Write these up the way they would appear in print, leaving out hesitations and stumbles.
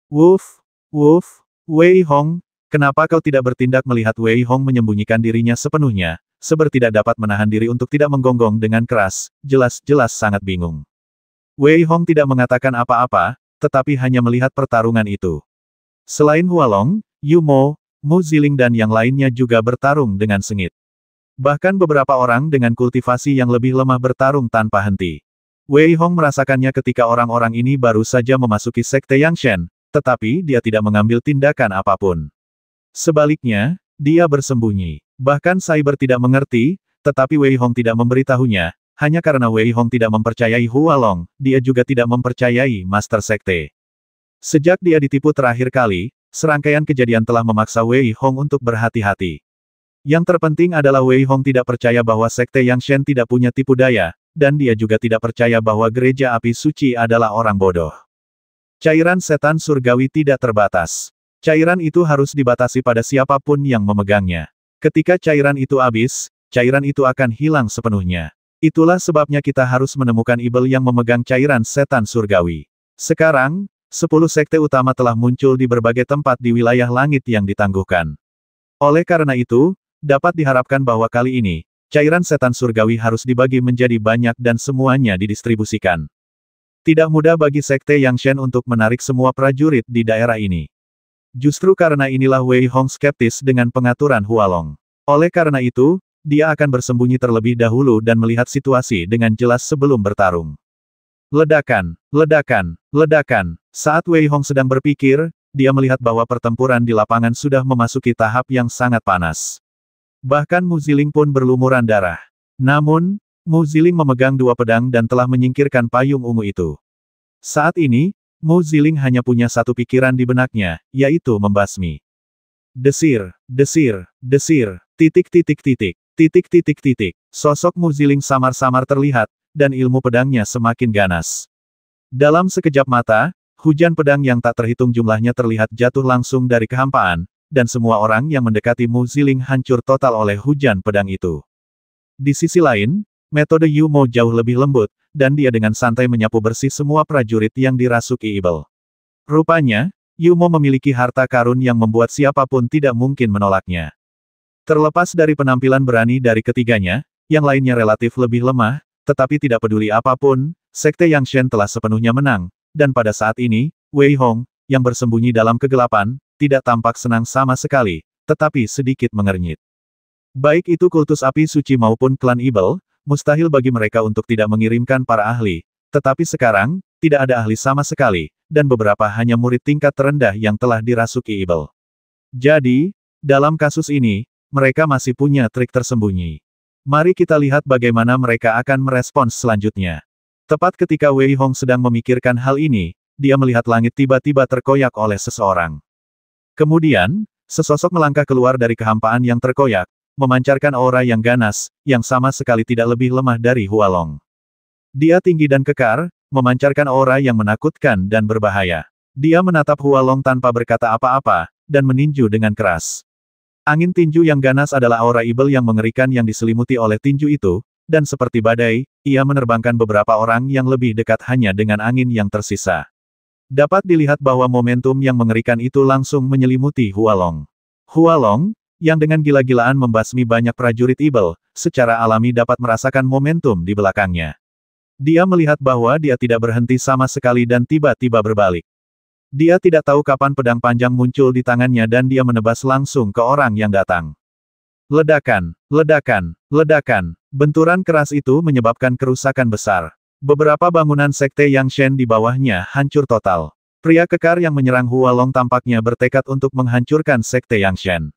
Woof, woof, Wei Hong, kenapa kau tidak bertindak melihat Wei Hong menyembunyikan dirinya sepenuhnya, tidak dapat menahan diri untuk tidak menggonggong dengan keras, jelas-jelas sangat bingung. Wei Hong tidak mengatakan apa-apa, tetapi hanya melihat pertarungan itu. Selain Hualong, Yu Mo, Mu Ziling dan yang lainnya juga bertarung dengan sengit. Bahkan beberapa orang dengan kultivasi yang lebih lemah bertarung tanpa henti. Wei Hong merasakannya ketika orang-orang ini baru saja memasuki Sekte Yangshen, tetapi dia tidak mengambil tindakan apapun. Sebaliknya, dia bersembunyi. Bahkan Cyber tidak mengerti, tetapi Wei Hong tidak memberitahunya, hanya karena Wei Hong tidak mempercayai Hualong, dia juga tidak mempercayai Master Sekte. Sejak dia ditipu terakhir kali, serangkaian kejadian telah memaksa Wei Hong untuk berhati-hati. Yang terpenting adalah Wei Hong tidak percaya bahwa Sekte Yangshen tidak punya tipu daya, dan dia juga tidak percaya bahwa Gereja Api Suci adalah orang bodoh. Cairan setan surgawi tidak terbatas. Cairan itu harus dibatasi pada siapapun yang memegangnya. Ketika cairan itu habis, cairan itu akan hilang sepenuhnya. Itulah sebabnya kita harus menemukan ibel yang memegang cairan setan surgawi. Sekarang, 10 sekte utama telah muncul di berbagai tempat di wilayah langit yang ditangguhkan. Oleh karena itu, dapat diharapkan bahwa kali ini, cairan setan surgawi harus dibagi menjadi banyak dan semuanya didistribusikan. Tidak mudah bagi Sekte Yangshen untuk menarik semua prajurit di daerah ini. Justru karena inilah Wei Hong skeptis dengan pengaturan Hualong. Oleh karena itu, dia akan bersembunyi terlebih dahulu dan melihat situasi dengan jelas sebelum bertarung. Ledakan, ledakan, ledakan. Saat Wei Hong sedang berpikir, dia melihat bahwa pertempuran di lapangan sudah memasuki tahap yang sangat panas. Bahkan Mu Ziling pun berlumuran darah. Namun, Mu Ziling memegang 2 pedang dan telah menyingkirkan payung ungu itu. Saat ini, Mu Ziling hanya punya satu pikiran di benaknya, yaitu membasmi. Desir, desir, desir, titik titik titik, titik titik titik. Sosok Mu Ziling samar-samar terlihat, dan ilmu pedangnya semakin ganas. Dalam sekejap mata, hujan pedang yang tak terhitung jumlahnya terlihat jatuh langsung dari kehampaan, dan semua orang yang mendekati Mu Ziling hancur total oleh hujan pedang itu. Di sisi lain, metode Yu Mo jauh lebih lembut, dan dia dengan santai menyapu bersih semua prajurit yang dirasuki ibel. Rupanya, Yu Mo memiliki harta karun yang membuat siapapun tidak mungkin menolaknya. Terlepas dari penampilan berani dari ketiganya, yang lainnya relatif lebih lemah, tetapi tidak peduli apapun, Sekte Yangshen telah sepenuhnya menang, dan pada saat ini, Wei Hong, yang bersembunyi dalam kegelapan, tidak tampak senang sama sekali, tetapi sedikit mengernyit. Baik itu kultus api suci maupun klan ibel, mustahil bagi mereka untuk tidak mengirimkan para ahli, tetapi sekarang, tidak ada ahli sama sekali, dan beberapa hanya murid tingkat terendah yang telah dirasuki ibel. Jadi, dalam kasus ini, mereka masih punya trik tersembunyi. Mari kita lihat bagaimana mereka akan merespons selanjutnya. Tepat ketika Wei Hong sedang memikirkan hal ini, dia melihat langit tiba-tiba terkoyak oleh seseorang. Kemudian, sesosok melangkah keluar dari kehampaan yang terkoyak, memancarkan aura yang ganas, yang sama sekali tidak lebih lemah dari Hualong. Dia tinggi dan kekar, memancarkan aura yang menakutkan dan berbahaya. Dia menatap Hualong tanpa berkata apa-apa, dan meninju dengan keras. Angin tinju yang ganas adalah aura ibel yang mengerikan yang diselimuti oleh tinju itu, dan seperti badai, ia menerbangkan beberapa orang yang lebih dekat hanya dengan angin yang tersisa. Dapat dilihat bahwa momentum yang mengerikan itu langsung menyelimuti Hualong. Hualong, yang dengan gila-gilaan membasmi banyak prajurit ibel, secara alami dapat merasakan momentum di belakangnya. Dia melihat bahwa dia tidak berhenti sama sekali dan tiba-tiba berbalik. Dia tidak tahu kapan pedang panjang muncul di tangannya dan dia menebas langsung ke orang yang datang. Ledakan, ledakan, ledakan. Benturan keras itu menyebabkan kerusakan besar. Beberapa bangunan Sekte Yangshen di bawahnya hancur total. Pria kekar yang menyerang Hualong tampaknya bertekad untuk menghancurkan Sekte Yangshen.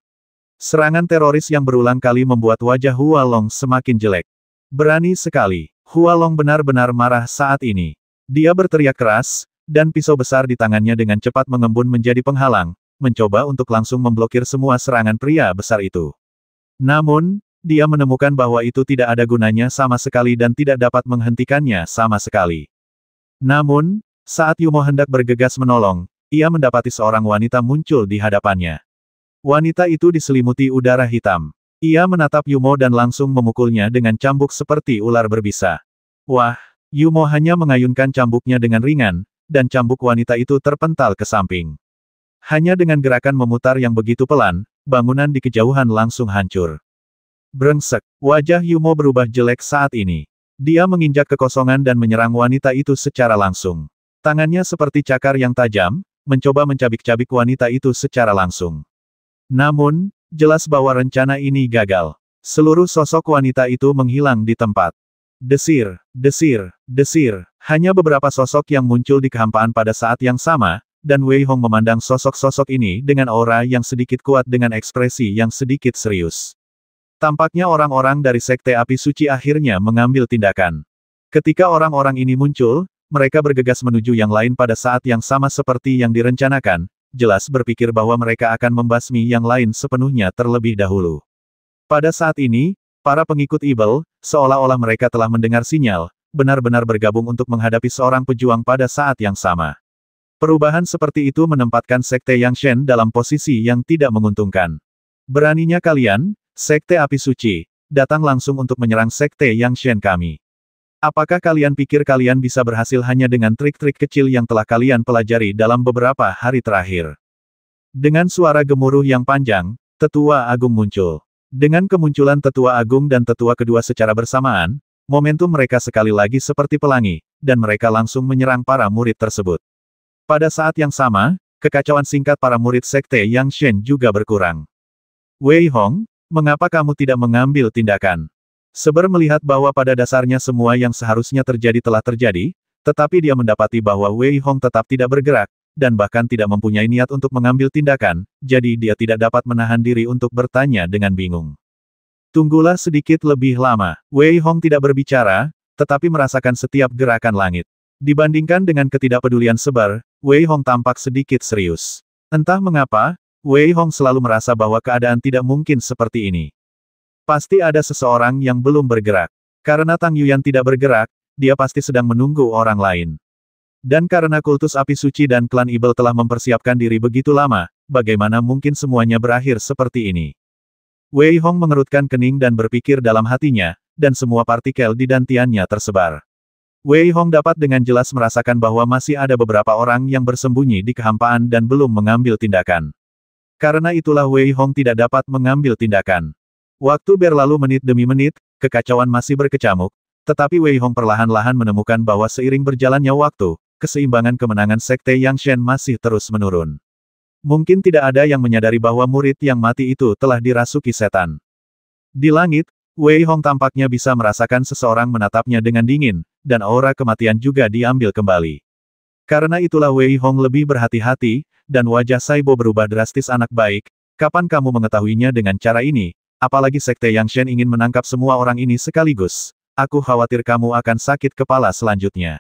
Serangan teroris yang berulang kali membuat wajah Hualong semakin jelek. Berani sekali. Hualong benar-benar marah saat ini. Dia berteriak keras, dan pisau besar di tangannya dengan cepat mengembun menjadi penghalang, mencoba untuk langsung memblokir semua serangan pria besar itu. Namun, dia menemukan bahwa itu tidak ada gunanya sama sekali dan tidak dapat menghentikannya sama sekali. Namun, saat Yumo hendak bergegas menolong, ia mendapati seorang wanita muncul di hadapannya. Wanita itu diselimuti udara hitam. Ia menatap Yumo dan langsung memukulnya dengan cambuk seperti ular berbisa. Wah, Yumo hanya mengayunkan cambuknya dengan ringan, dan cambuk wanita itu terpental ke samping. Hanya dengan gerakan memutar yang begitu pelan, bangunan di kejauhan langsung hancur. Brengsek, wajah Yumo berubah jelek saat ini. Dia menginjak kekosongan dan menyerang wanita itu secara langsung. Tangannya seperti cakar yang tajam, mencoba mencabik-cabik wanita itu secara langsung. Namun, jelas bahwa rencana ini gagal. Seluruh sosok wanita itu menghilang di tempat. Desir, desir, desir. Hanya beberapa sosok yang muncul di kehampaan pada saat yang sama, dan Wei Hong memandang sosok-sosok ini dengan aura yang sedikit kuat dengan ekspresi yang sedikit serius. Tampaknya orang-orang dari Sekte Api Suci akhirnya mengambil tindakan. Ketika orang-orang ini muncul, mereka bergegas menuju yang lain pada saat yang sama seperti yang direncanakan, jelas berpikir bahwa mereka akan membasmi yang lain sepenuhnya terlebih dahulu. Pada saat ini, para pengikut Ibel, seolah-olah mereka telah mendengar sinyal, benar-benar bergabung untuk menghadapi seorang pejuang pada saat yang sama. Perubahan seperti itu menempatkan Sekte Yang Shen dalam posisi yang tidak menguntungkan. Beraninya kalian, Sekte Api Suci, datang langsung untuk menyerang Sekte Yang Shen kami. Apakah kalian pikir kalian bisa berhasil hanya dengan trik-trik kecil yang telah kalian pelajari dalam beberapa hari terakhir? Dengan suara gemuruh yang panjang, Tetua Agung muncul. Dengan kemunculan Tetua Agung dan Tetua kedua secara bersamaan, momentum mereka sekali lagi seperti pelangi, dan mereka langsung menyerang para murid tersebut. Pada saat yang sama, kekacauan singkat para murid Sekte Yang Shen juga berkurang. Wei Hong, mengapa kamu tidak mengambil tindakan? Seber melihat bahwa pada dasarnya semua yang seharusnya terjadi telah terjadi, tetapi dia mendapati bahwa Wei Hong tetap tidak bergerak, dan bahkan tidak mempunyai niat untuk mengambil tindakan, jadi dia tidak dapat menahan diri untuk bertanya dengan bingung. Tunggulah sedikit lebih lama. Wei Hong tidak berbicara, tetapi merasakan setiap gerakan langit. Dibandingkan dengan ketidakpedulian Seber, Wei Hong tampak sedikit serius. Entah mengapa, Wei Hong selalu merasa bahwa keadaan tidak mungkin seperti ini. Pasti ada seseorang yang belum bergerak. Karena Tang Yuyan tidak bergerak, dia pasti sedang menunggu orang lain. Dan karena kultus api suci dan klan Ibel telah mempersiapkan diri begitu lama, bagaimana mungkin semuanya berakhir seperti ini? Wei Hong mengerutkan kening dan berpikir dalam hatinya, dan semua partikel di dantiannya tersebar. Wei Hong dapat dengan jelas merasakan bahwa masih ada beberapa orang yang bersembunyi di kehampaan dan belum mengambil tindakan. Karena itulah Wei Hong tidak dapat mengambil tindakan. Waktu berlalu menit demi menit, kekacauan masih berkecamuk, tetapi Wei Hong perlahan-lahan menemukan bahwa seiring berjalannya waktu, keseimbangan kemenangan Sekte Yang Shen masih terus menurun. Mungkin tidak ada yang menyadari bahwa murid yang mati itu telah dirasuki setan. Di langit, Wei Hong tampaknya bisa merasakan seseorang menatapnya dengan dingin, dan aura kematian juga diambil kembali. Karena itulah Wei Hong lebih berhati-hati, dan wajah Saibo berubah drastis. Anak baik, kapan kamu mengetahuinya dengan cara ini? Apalagi Sekte Yang Shen ingin menangkap semua orang ini sekaligus. Aku khawatir kamu akan sakit kepala selanjutnya.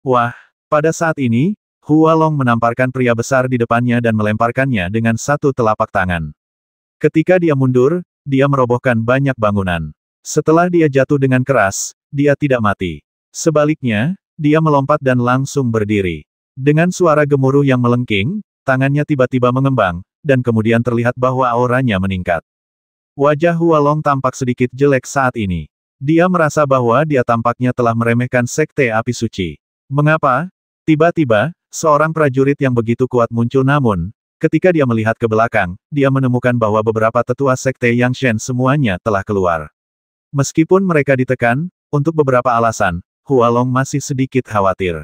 Wah, pada saat ini, Hua Long menamparkan pria besar di depannya dan melemparkannya dengan satu telapak tangan. Ketika dia mundur, dia merobohkan banyak bangunan. Setelah dia jatuh dengan keras, dia tidak mati. Sebaliknya, dia melompat dan langsung berdiri. Dengan suara gemuruh yang melengking, tangannya tiba-tiba mengembang, dan kemudian terlihat bahwa auranya meningkat. Wajah Hua Long tampak sedikit jelek saat ini. Dia merasa bahwa dia tampaknya telah meremehkan Sekte Api Suci. Mengapa? Tiba-tiba, seorang prajurit yang begitu kuat muncul namun, ketika dia melihat ke belakang, dia menemukan bahwa beberapa tetua Sekte Yang Shen semuanya telah keluar. Meskipun mereka ditekan, untuk beberapa alasan, Hua Long masih sedikit khawatir.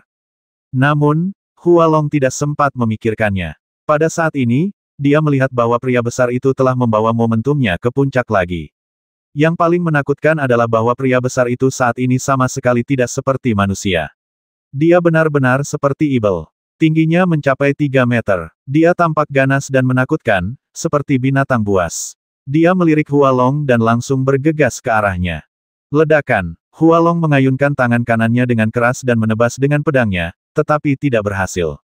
Namun, Hua Long tidak sempat memikirkannya. Pada saat ini, dia melihat bahwa pria besar itu telah membawa momentumnya ke puncak lagi. Yang paling menakutkan adalah bahwa pria besar itu saat ini sama sekali tidak seperti manusia. Dia benar-benar seperti Ibel. Tingginya mencapai 3 meter. Dia tampak ganas dan menakutkan, seperti binatang buas. Dia melirik Hua Long dan langsung bergegas ke arahnya. Ledakan. Hua Long mengayunkan tangan kanannya dengan keras dan menebas dengan pedangnya, tetapi tidak berhasil.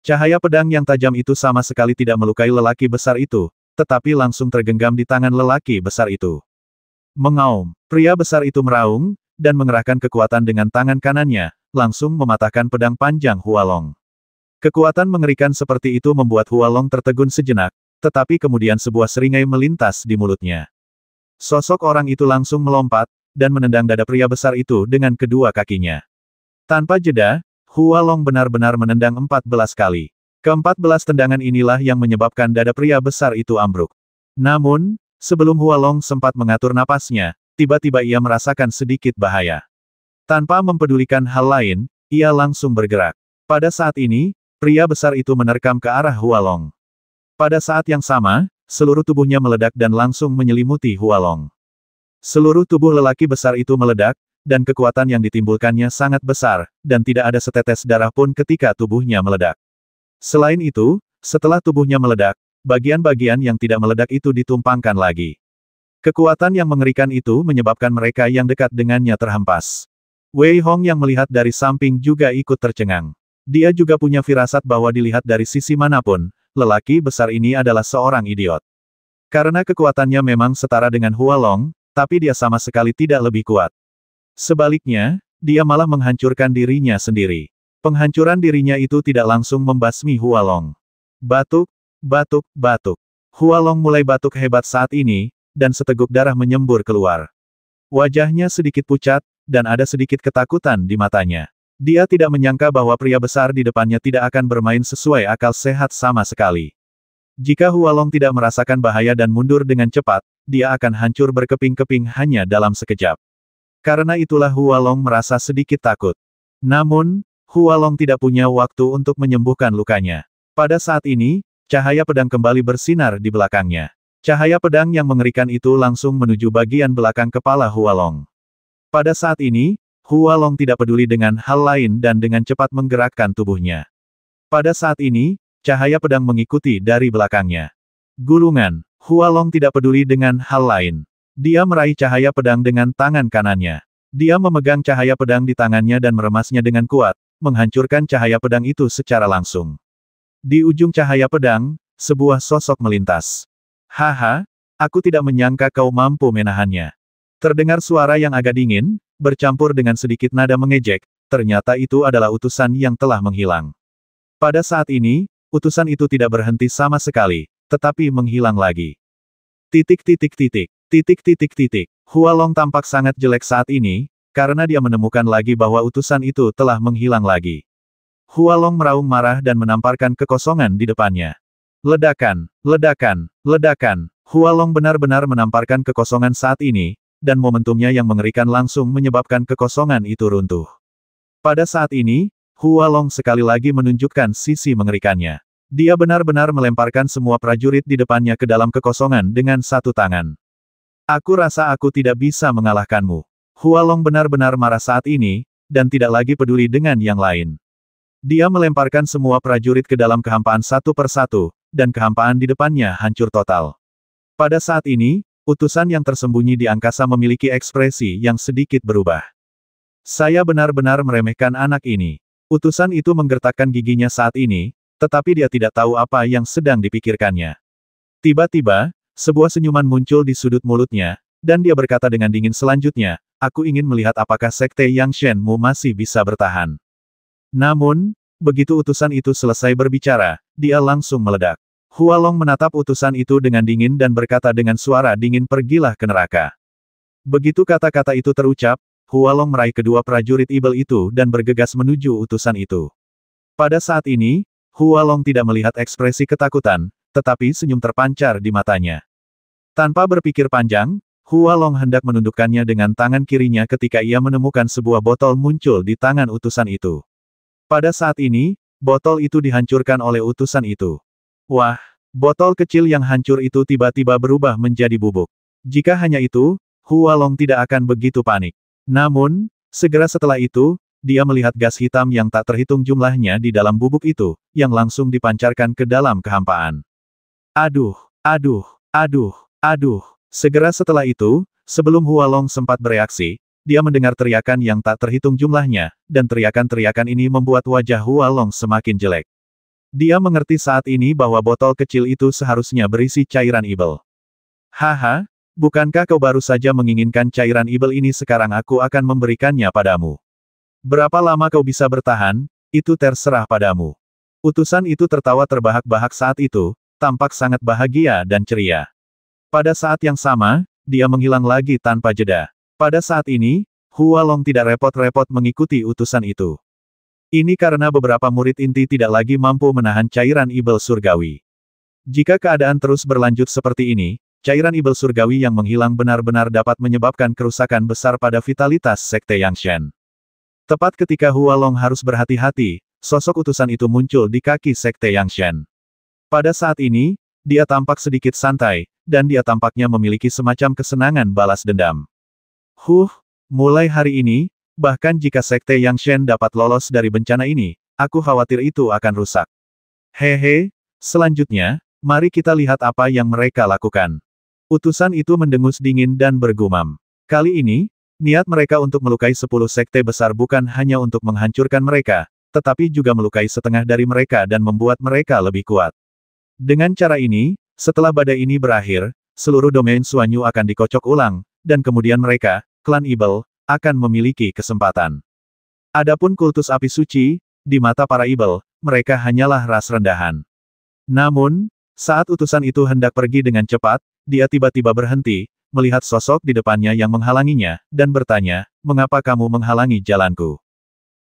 Cahaya pedang yang tajam itu sama sekali tidak melukai lelaki besar itu, tetapi langsung tergenggam di tangan lelaki besar itu. Mengaum. Pria besar itu meraung, dan mengerahkan kekuatan dengan tangan kanannya, langsung mematahkan pedang panjang Hua Long. Kekuatan mengerikan seperti itu membuat Hua Long tertegun sejenak, tetapi kemudian sebuah seringai melintas di mulutnya. Sosok orang itu langsung melompat, dan menendang dada pria besar itu dengan kedua kakinya. Tanpa jeda, Hualong benar-benar menendang 14 kali. Ke-14 tendangan inilah yang menyebabkan dada pria besar itu ambruk. Namun, sebelum Hualong sempat mengatur napasnya, tiba-tiba ia merasakan sedikit bahaya. Tanpa mempedulikan hal lain, ia langsung bergerak. Pada saat ini, pria besar itu menerkam ke arah Hualong. Pada saat yang sama, seluruh tubuhnya meledak dan langsung menyelimuti Hualong. Seluruh tubuh lelaki besar itu meledak, dan kekuatan yang ditimbulkannya sangat besar, dan tidak ada setetes darah pun ketika tubuhnya meledak. Selain itu, setelah tubuhnya meledak, bagian-bagian yang tidak meledak itu ditumpangkan lagi. Kekuatan yang mengerikan itu menyebabkan mereka yang dekat dengannya terhempas. Wei Hong yang melihat dari samping juga ikut tercengang. Dia juga punya firasat bahwa dilihat dari sisi manapun, lelaki besar ini adalah seorang idiot. Karena kekuatannya memang setara dengan Hualong, tapi dia sama sekali tidak lebih kuat. Sebaliknya, dia malah menghancurkan dirinya sendiri. Penghancuran dirinya itu tidak langsung membasmi Hualong. Batuk, batuk, batuk. Hualong mulai batuk hebat saat ini, dan seteguk darah menyembur keluar. Wajahnya sedikit pucat, dan ada sedikit ketakutan di matanya. Dia tidak menyangka bahwa pria besar di depannya tidak akan bermain sesuai akal sehat sama sekali. Jika Hualong tidak merasakan bahaya dan mundur dengan cepat, dia akan hancur berkeping-keping hanya dalam sekejap. Karena itulah Hualong merasa sedikit takut. Namun, Hualong tidak punya waktu untuk menyembuhkan lukanya. Pada saat ini, cahaya pedang kembali bersinar di belakangnya. Cahaya pedang yang mengerikan itu langsung menuju bagian belakang kepala Hualong. Pada saat ini, Hualong tidak peduli dengan hal lain dan dengan cepat menggerakkan tubuhnya. Pada saat ini, cahaya pedang mengikuti dari belakangnya. Gulungan, Hualong tidak peduli dengan hal lain. Dia meraih cahaya pedang dengan tangan kanannya. Dia memegang cahaya pedang di tangannya dan meremasnya dengan kuat, menghancurkan cahaya pedang itu secara langsung. Di ujung cahaya pedang, sebuah sosok melintas. Haha, aku tidak menyangka kau mampu menahannya. Terdengar suara yang agak dingin, bercampur dengan sedikit nada mengejek, ternyata itu adalah utusan yang telah menghilang. Pada saat ini, utusan itu tidak berhenti sama sekali, tetapi menghilang lagi. Titik. Hualong tampak sangat jelek saat ini, karena dia menemukan lagi bahwa utusan itu telah menghilang lagi. Hualong meraung marah dan menamparkan kekosongan di depannya. Ledakan, ledakan, ledakan. Hualong benar-benar menamparkan kekosongan saat ini, dan momentumnya yang mengerikan langsung menyebabkan kekosongan itu runtuh. Pada saat ini, Hualong sekali lagi menunjukkan sisi mengerikannya. Dia benar-benar melemparkan semua prajurit di depannya ke dalam kekosongan dengan satu tangan. Aku rasa aku tidak bisa mengalahkanmu. Hualong benar-benar marah saat ini, dan tidak lagi peduli dengan yang lain. Dia melemparkan semua prajurit ke dalam kehampaan satu persatu, dan kehampaan di depannya hancur total. Pada saat ini, utusan yang tersembunyi di angkasa memiliki ekspresi yang sedikit berubah. Saya benar-benar meremehkan anak ini. Utusan itu menggertakkan giginya saat ini, tetapi dia tidak tahu apa yang sedang dipikirkannya. Tiba-tiba, sebuah senyuman muncul di sudut mulutnya, dan dia berkata dengan dingin selanjutnya, aku ingin melihat apakah sekte Yang Shenmu masih bisa bertahan. Namun, begitu utusan itu selesai berbicara, dia langsung meledak. Hualong menatap utusan itu dengan dingin dan berkata dengan suara dingin, pergilah ke neraka. Begitu kata-kata itu terucap, Hualong meraih kedua prajurit ibel itu dan bergegas menuju utusan itu. Pada saat ini, Hualong tidak melihat ekspresi ketakutan, tetapi senyum terpancar di matanya. Tanpa berpikir panjang, Hualong hendak menundukkannya dengan tangan kirinya ketika ia menemukan sebuah botol muncul di tangan utusan itu. Pada saat ini, botol itu dihancurkan oleh utusan itu. Wah, botol kecil yang hancur itu tiba-tiba berubah menjadi bubuk. Jika hanya itu, Hualong tidak akan begitu panik. Namun, segera setelah itu, dia melihat gas hitam yang tak terhitung jumlahnya di dalam bubuk itu, yang langsung dipancarkan ke dalam kehampaan. Aduh, aduh, aduh, aduh. Segera setelah itu, sebelum Hualong sempat bereaksi, dia mendengar teriakan yang tak terhitung jumlahnya, dan teriakan-teriakan ini membuat wajah Hualong semakin jelek. Dia mengerti saat ini bahwa botol kecil itu seharusnya berisi cairan ibel. Haha, bukankah kau baru saja menginginkan cairan ibel ini? Sekarang aku akan memberikannya padamu. Berapa lama kau bisa bertahan, itu terserah padamu. Utusan itu tertawa terbahak-bahak saat itu, tampak sangat bahagia dan ceria. Pada saat yang sama, dia menghilang lagi tanpa jeda. Pada saat ini, Hualong tidak repot-repot mengikuti utusan itu. Ini karena beberapa murid inti tidak lagi mampu menahan cairan ibel surgawi. Jika keadaan terus berlanjut seperti ini, cairan ibel surgawi yang menghilang benar-benar dapat menyebabkan kerusakan besar pada vitalitas Sekte Yangshen. Tepat ketika Hualong harus berhati-hati, sosok utusan itu muncul di kaki Sekte Yangshen. Pada saat ini, dia tampak sedikit santai, dan dia tampaknya memiliki semacam kesenangan balas dendam. Mulai hari ini, bahkan jika Sekte Yangshen dapat lolos dari bencana ini, aku khawatir itu akan rusak. Hehe, selanjutnya, mari kita lihat apa yang mereka lakukan. Utusan itu mendengus dingin dan bergumam. Kali ini, niat mereka untuk melukai 10 sekte besar bukan hanya untuk menghancurkan mereka, tetapi juga melukai setengah dari mereka dan membuat mereka lebih kuat. Dengan cara ini, setelah badai ini berakhir, seluruh domain Suanyu akan dikocok ulang, dan kemudian mereka, klan Ibel, akan memiliki kesempatan. Adapun kultus api suci, di mata para Ibel, mereka hanyalah ras rendahan. Namun, saat utusan itu hendak pergi dengan cepat, dia tiba-tiba berhenti, melihat sosok di depannya yang menghalanginya, dan bertanya, "Mengapa kamu menghalangi jalanku?"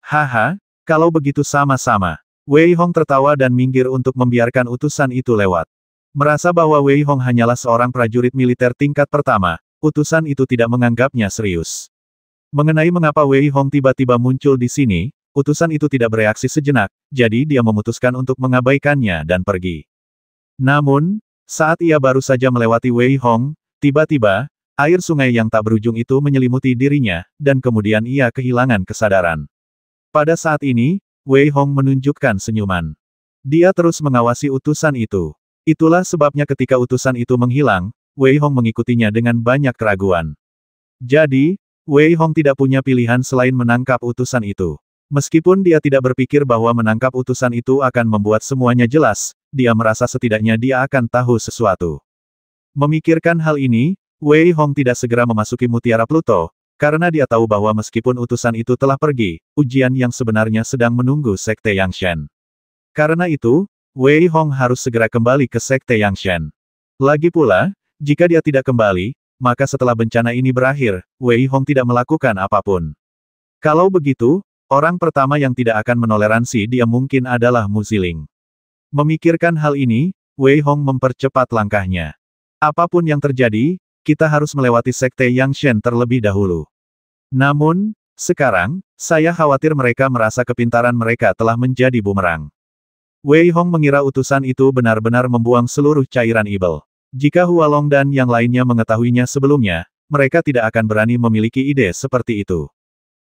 "Haha, kalau begitu sama-sama." Wei Hong tertawa dan minggir untuk membiarkan utusan itu lewat. Merasa bahwa Wei Hong hanyalah seorang prajurit militer tingkat pertama, utusan itu tidak menganggapnya serius. Mengenai mengapa Wei Hong tiba-tiba muncul di sini, utusan itu tidak bereaksi sejenak, jadi dia memutuskan untuk mengabaikannya dan pergi. Namun, saat ia baru saja melewati Wei Hong, tiba-tiba, air sungai yang tak berujung itu menyelimuti dirinya, dan kemudian ia kehilangan kesadaran. Pada saat ini, Wei Hong menunjukkan senyuman. Dia terus mengawasi utusan itu. Itulah sebabnya ketika utusan itu menghilang, Wei Hong mengikutinya dengan banyak keraguan. Jadi, Wei Hong tidak punya pilihan selain menangkap utusan itu. Meskipun dia tidak berpikir bahwa menangkap utusan itu akan membuat semuanya jelas, dia merasa setidaknya dia akan tahu sesuatu. Memikirkan hal ini, Wei Hong tidak segera memasuki Mutiara Pluto, karena dia tahu bahwa meskipun utusan itu telah pergi, ujian yang sebenarnya sedang menunggu Sekte Yangshen. Karena itu, Wei Hong harus segera kembali ke Sekte Yangshen. Lagi pula, jika dia tidak kembali, maka setelah bencana ini berakhir, Wei Hong tidak melakukan apapun. Kalau begitu, orang pertama yang tidak akan menoleransi dia mungkin adalah Mu Ziling. Memikirkan hal ini, Wei Hong mempercepat langkahnya. Apapun yang terjadi, kita harus melewati Sekte Yangshen terlebih dahulu. Namun, sekarang, saya khawatir mereka merasa kepintaran mereka telah menjadi bumerang. Wei Hong mengira utusan itu benar-benar membuang seluruh cairan ibel. Jika Hualong dan yang lainnya mengetahuinya sebelumnya, mereka tidak akan berani memiliki ide seperti itu.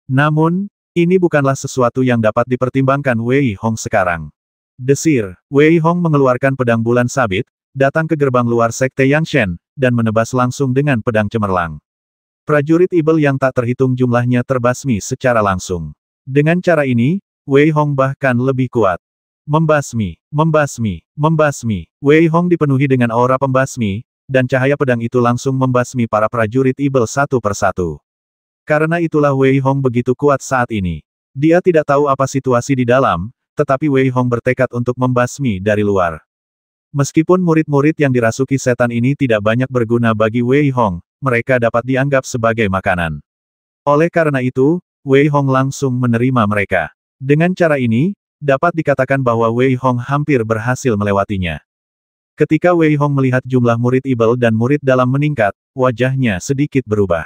Namun, ini bukanlah sesuatu yang dapat dipertimbangkan Wei Hong sekarang. Desir, Wei Hong mengeluarkan pedang bulan sabit, datang ke gerbang luar Sekte Yangshen, dan menebas langsung dengan pedang cemerlang. Prajurit ibel yang tak terhitung jumlahnya terbasmi secara langsung. Dengan cara ini, Wei Hong bahkan lebih kuat. Membasmi, membasmi, membasmi. Wei Hong dipenuhi dengan aura pembasmi, dan cahaya pedang itu langsung membasmi para prajurit ibel satu persatu. Karena itulah Wei Hong begitu kuat saat ini. Dia tidak tahu apa situasi di dalam, tetapi Wei Hong bertekad untuk membasmi dari luar. Meskipun murid-murid yang dirasuki setan ini tidak banyak berguna bagi Wei Hong, mereka dapat dianggap sebagai makanan. Oleh karena itu, Wei Hong langsung menerima mereka. Dengan cara ini, dapat dikatakan bahwa Wei Hong hampir berhasil melewatinya. Ketika Wei Hong melihat jumlah murid ibel dan murid dalam meningkat, wajahnya sedikit berubah.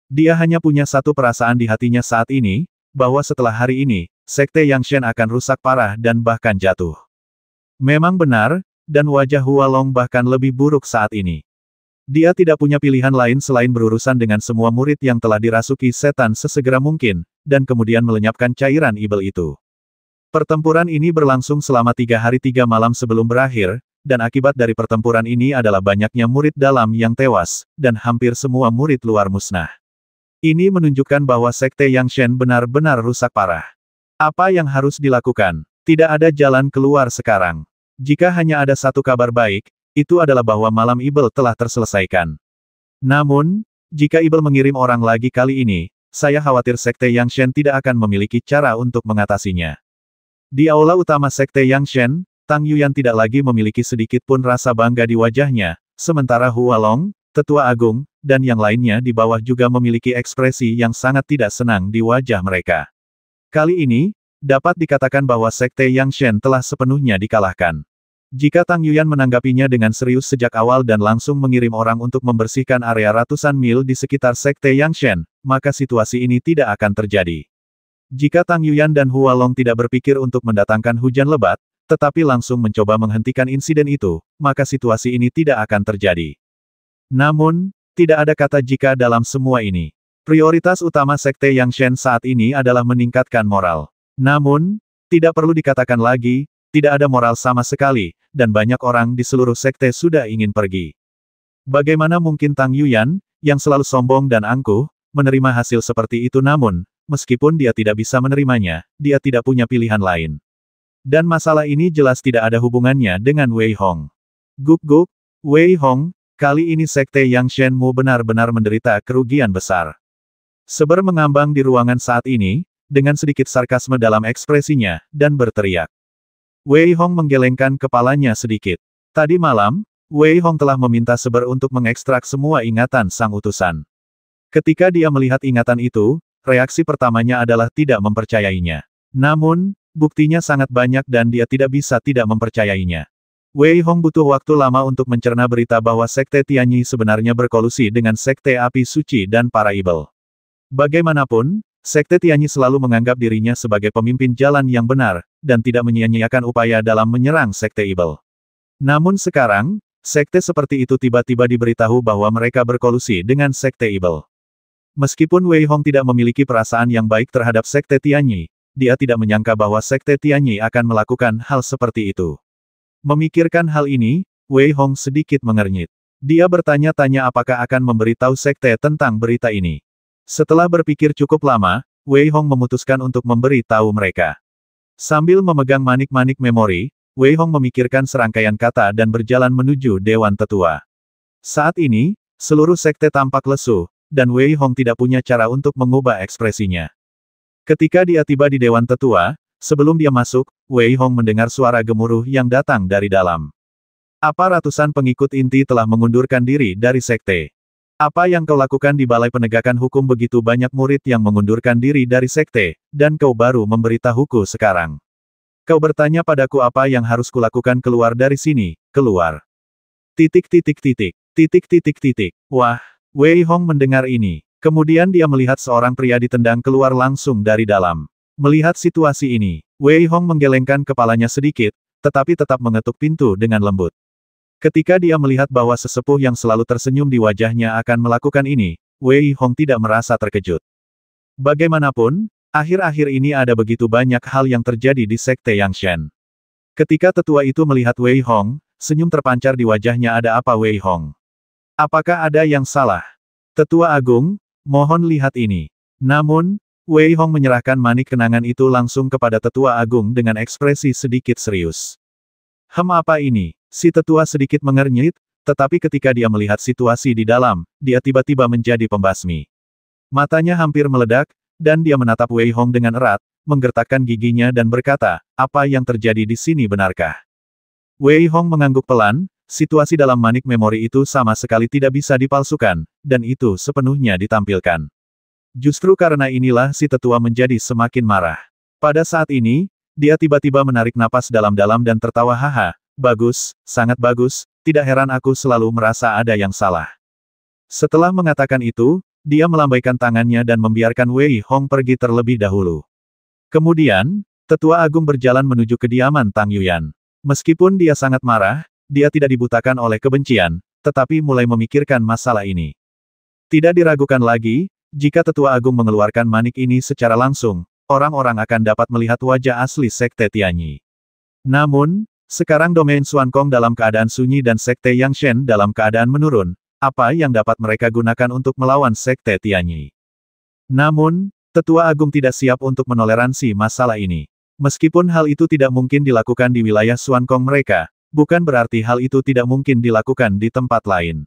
Dia hanya punya satu perasaan di hatinya saat ini, bahwa setelah hari ini, Sekte Yangshen akan rusak parah dan bahkan jatuh. Memang benar, dan wajah Hualong bahkan lebih buruk saat ini. Dia tidak punya pilihan lain selain berurusan dengan semua murid yang telah dirasuki setan sesegera mungkin, dan kemudian melenyapkan cairan ibel itu. Pertempuran ini berlangsung selama 3 hari 3 malam sebelum berakhir, dan akibat dari pertempuran ini adalah banyaknya murid dalam yang tewas, dan hampir semua murid luar musnah. Ini menunjukkan bahwa Sekte Yangshen benar-benar rusak parah. Apa yang harus dilakukan? Tidak ada jalan keluar sekarang. Jika hanya ada satu kabar baik, itu adalah bahwa malam ibel telah terselesaikan. Namun, jika ibel mengirim orang lagi kali ini, saya khawatir Sekte Yangshen tidak akan memiliki cara untuk mengatasinya. Di aula utama Sekte Yangshen, Tang Yuyan tidak lagi memiliki sedikit pun rasa bangga di wajahnya, sementara Hualong, Tetua Agung, dan yang lainnya di bawah juga memiliki ekspresi yang sangat tidak senang di wajah mereka. Kali ini, dapat dikatakan bahwa Sekte Yang Shen telah sepenuhnya dikalahkan. Jika Tang Yuyan menanggapinya dengan serius sejak awal dan langsung mengirim orang untuk membersihkan area ratusan mil di sekitar Sekte Yang Shen, maka situasi ini tidak akan terjadi. Jika Tang Yuyan dan Hua Long tidak berpikir untuk mendatangkan hujan lebat, tetapi langsung mencoba menghentikan insiden itu, maka situasi ini tidak akan terjadi. Namun, tidak ada kata jika dalam semua ini. Prioritas utama Sekte Yang Shen saat ini adalah meningkatkan moral. Namun, tidak perlu dikatakan lagi, tidak ada moral sama sekali, dan banyak orang di seluruh sekte sudah ingin pergi. Bagaimana mungkin Tang Yuyan, yang selalu sombong dan angkuh, menerima hasil seperti itu namun, meskipun dia tidak bisa menerimanya, dia tidak punya pilihan lain. Dan masalah ini jelas tidak ada hubungannya dengan Wei Hong. Guk-guk, Wei Hong, kali ini Sekte Yang Shen-mu benar-benar menderita kerugian besar. Seber mengambang di ruangan saat ini, dengan sedikit sarkasme dalam ekspresinya, dan berteriak. Wei Hong menggelengkan kepalanya sedikit. Tadi malam, Wei Hong telah meminta Seber untuk mengekstrak semua ingatan sang utusan. Ketika dia melihat ingatan itu, reaksi pertamanya adalah tidak mempercayainya. Namun, buktinya sangat banyak dan dia tidak bisa tidak mempercayainya. Wei Hong butuh waktu lama untuk mencerna berita bahwa Sekte Tianyi sebenarnya berkolusi dengan Sekte Api Suci dan para ibel. Bagaimanapun, Sekte Tianyi selalu menganggap dirinya sebagai pemimpin jalan yang benar, dan tidak menyia-nyiakan upaya dalam menyerang Sekte Ibel. Namun sekarang, sekte seperti itu tiba-tiba diberitahu bahwa mereka berkolusi dengan Sekte Ibel. Meskipun Wei Hong tidak memiliki perasaan yang baik terhadap Sekte Tianyi, dia tidak menyangka bahwa Sekte Tianyi akan melakukan hal seperti itu. Memikirkan hal ini, Wei Hong sedikit mengernyit. Dia bertanya-tanya apakah akan memberitahu sekte tentang berita ini. Setelah berpikir cukup lama, Wei Hong memutuskan untuk memberi tahu mereka. Sambil memegang manik-manik memori, Wei Hong memikirkan serangkaian kata dan berjalan menuju Dewan Tetua. Saat ini, seluruh sekte tampak lesu, dan Wei Hong tidak punya cara untuk mengubah ekspresinya. Ketika dia tiba di Dewan Tetua, sebelum dia masuk, Wei Hong mendengar suara gemuruh yang datang dari dalam. Apa ratusan pengikut inti telah mengundurkan diri dari sekte? Apa yang kau lakukan di Balai Penegakan Hukum begitu banyak murid yang mengundurkan diri dari sekte, dan kau baru memberitahuku sekarang? Kau bertanya padaku apa yang harus kulakukan keluar dari sini, keluar. Wah, Wei Hong mendengar ini. Kemudian dia melihat seorang pria ditendang keluar langsung dari dalam. Melihat situasi ini, Wei Hong menggelengkan kepalanya sedikit, tetapi tetap mengetuk pintu dengan lembut. Ketika dia melihat bahwa sesepuh yang selalu tersenyum di wajahnya akan melakukan ini, Wei Hong tidak merasa terkejut. Bagaimanapun, akhir-akhir ini ada begitu banyak hal yang terjadi di Sekte Yang Shen. Ketika tetua itu melihat Wei Hong, senyum terpancar di wajahnya. Ada apa Wei Hong? Apakah ada yang salah? Tetua Agung, mohon lihat ini. Namun, Wei Hong menyerahkan manik kenangan itu langsung kepada Tetua Agung dengan ekspresi sedikit serius. Apa ini? Si tetua sedikit mengernyit, tetapi ketika dia melihat situasi di dalam, dia tiba-tiba menjadi pembasmi. Matanya hampir meledak, dan dia menatap Wei Hong dengan erat, menggertakkan giginya dan berkata, apa yang terjadi di sini benarkah? Wei Hong mengangguk pelan, situasi dalam manik memori itu sama sekali tidak bisa dipalsukan, dan itu sepenuhnya ditampilkan. Justru karena inilah si tetua menjadi semakin marah. Pada saat ini, dia tiba-tiba menarik napas dalam-dalam dan tertawa haha. Bagus, sangat bagus, tidak heran aku selalu merasa ada yang salah. Setelah mengatakan itu, dia melambaikan tangannya dan membiarkan Wei Hong pergi terlebih dahulu. Kemudian, Tetua Agung berjalan menuju kediaman Tang Yuyan. Meskipun dia sangat marah, dia tidak dibutakan oleh kebencian, tetapi mulai memikirkan masalah ini. Tidak diragukan lagi, jika Tetua Agung mengeluarkan manik ini secara langsung, orang-orang akan dapat melihat wajah asli Sekte Tianyi. Namun, sekarang domain Xuan Kong dalam keadaan sunyi dan Sekte Yang Shen dalam keadaan menurun, apa yang dapat mereka gunakan untuk melawan Sekte Tianyi? Namun, Tetua Agung tidak siap untuk menoleransi masalah ini. Meskipun hal itu tidak mungkin dilakukan di wilayah Xuan Kong mereka, bukan berarti hal itu tidak mungkin dilakukan di tempat lain.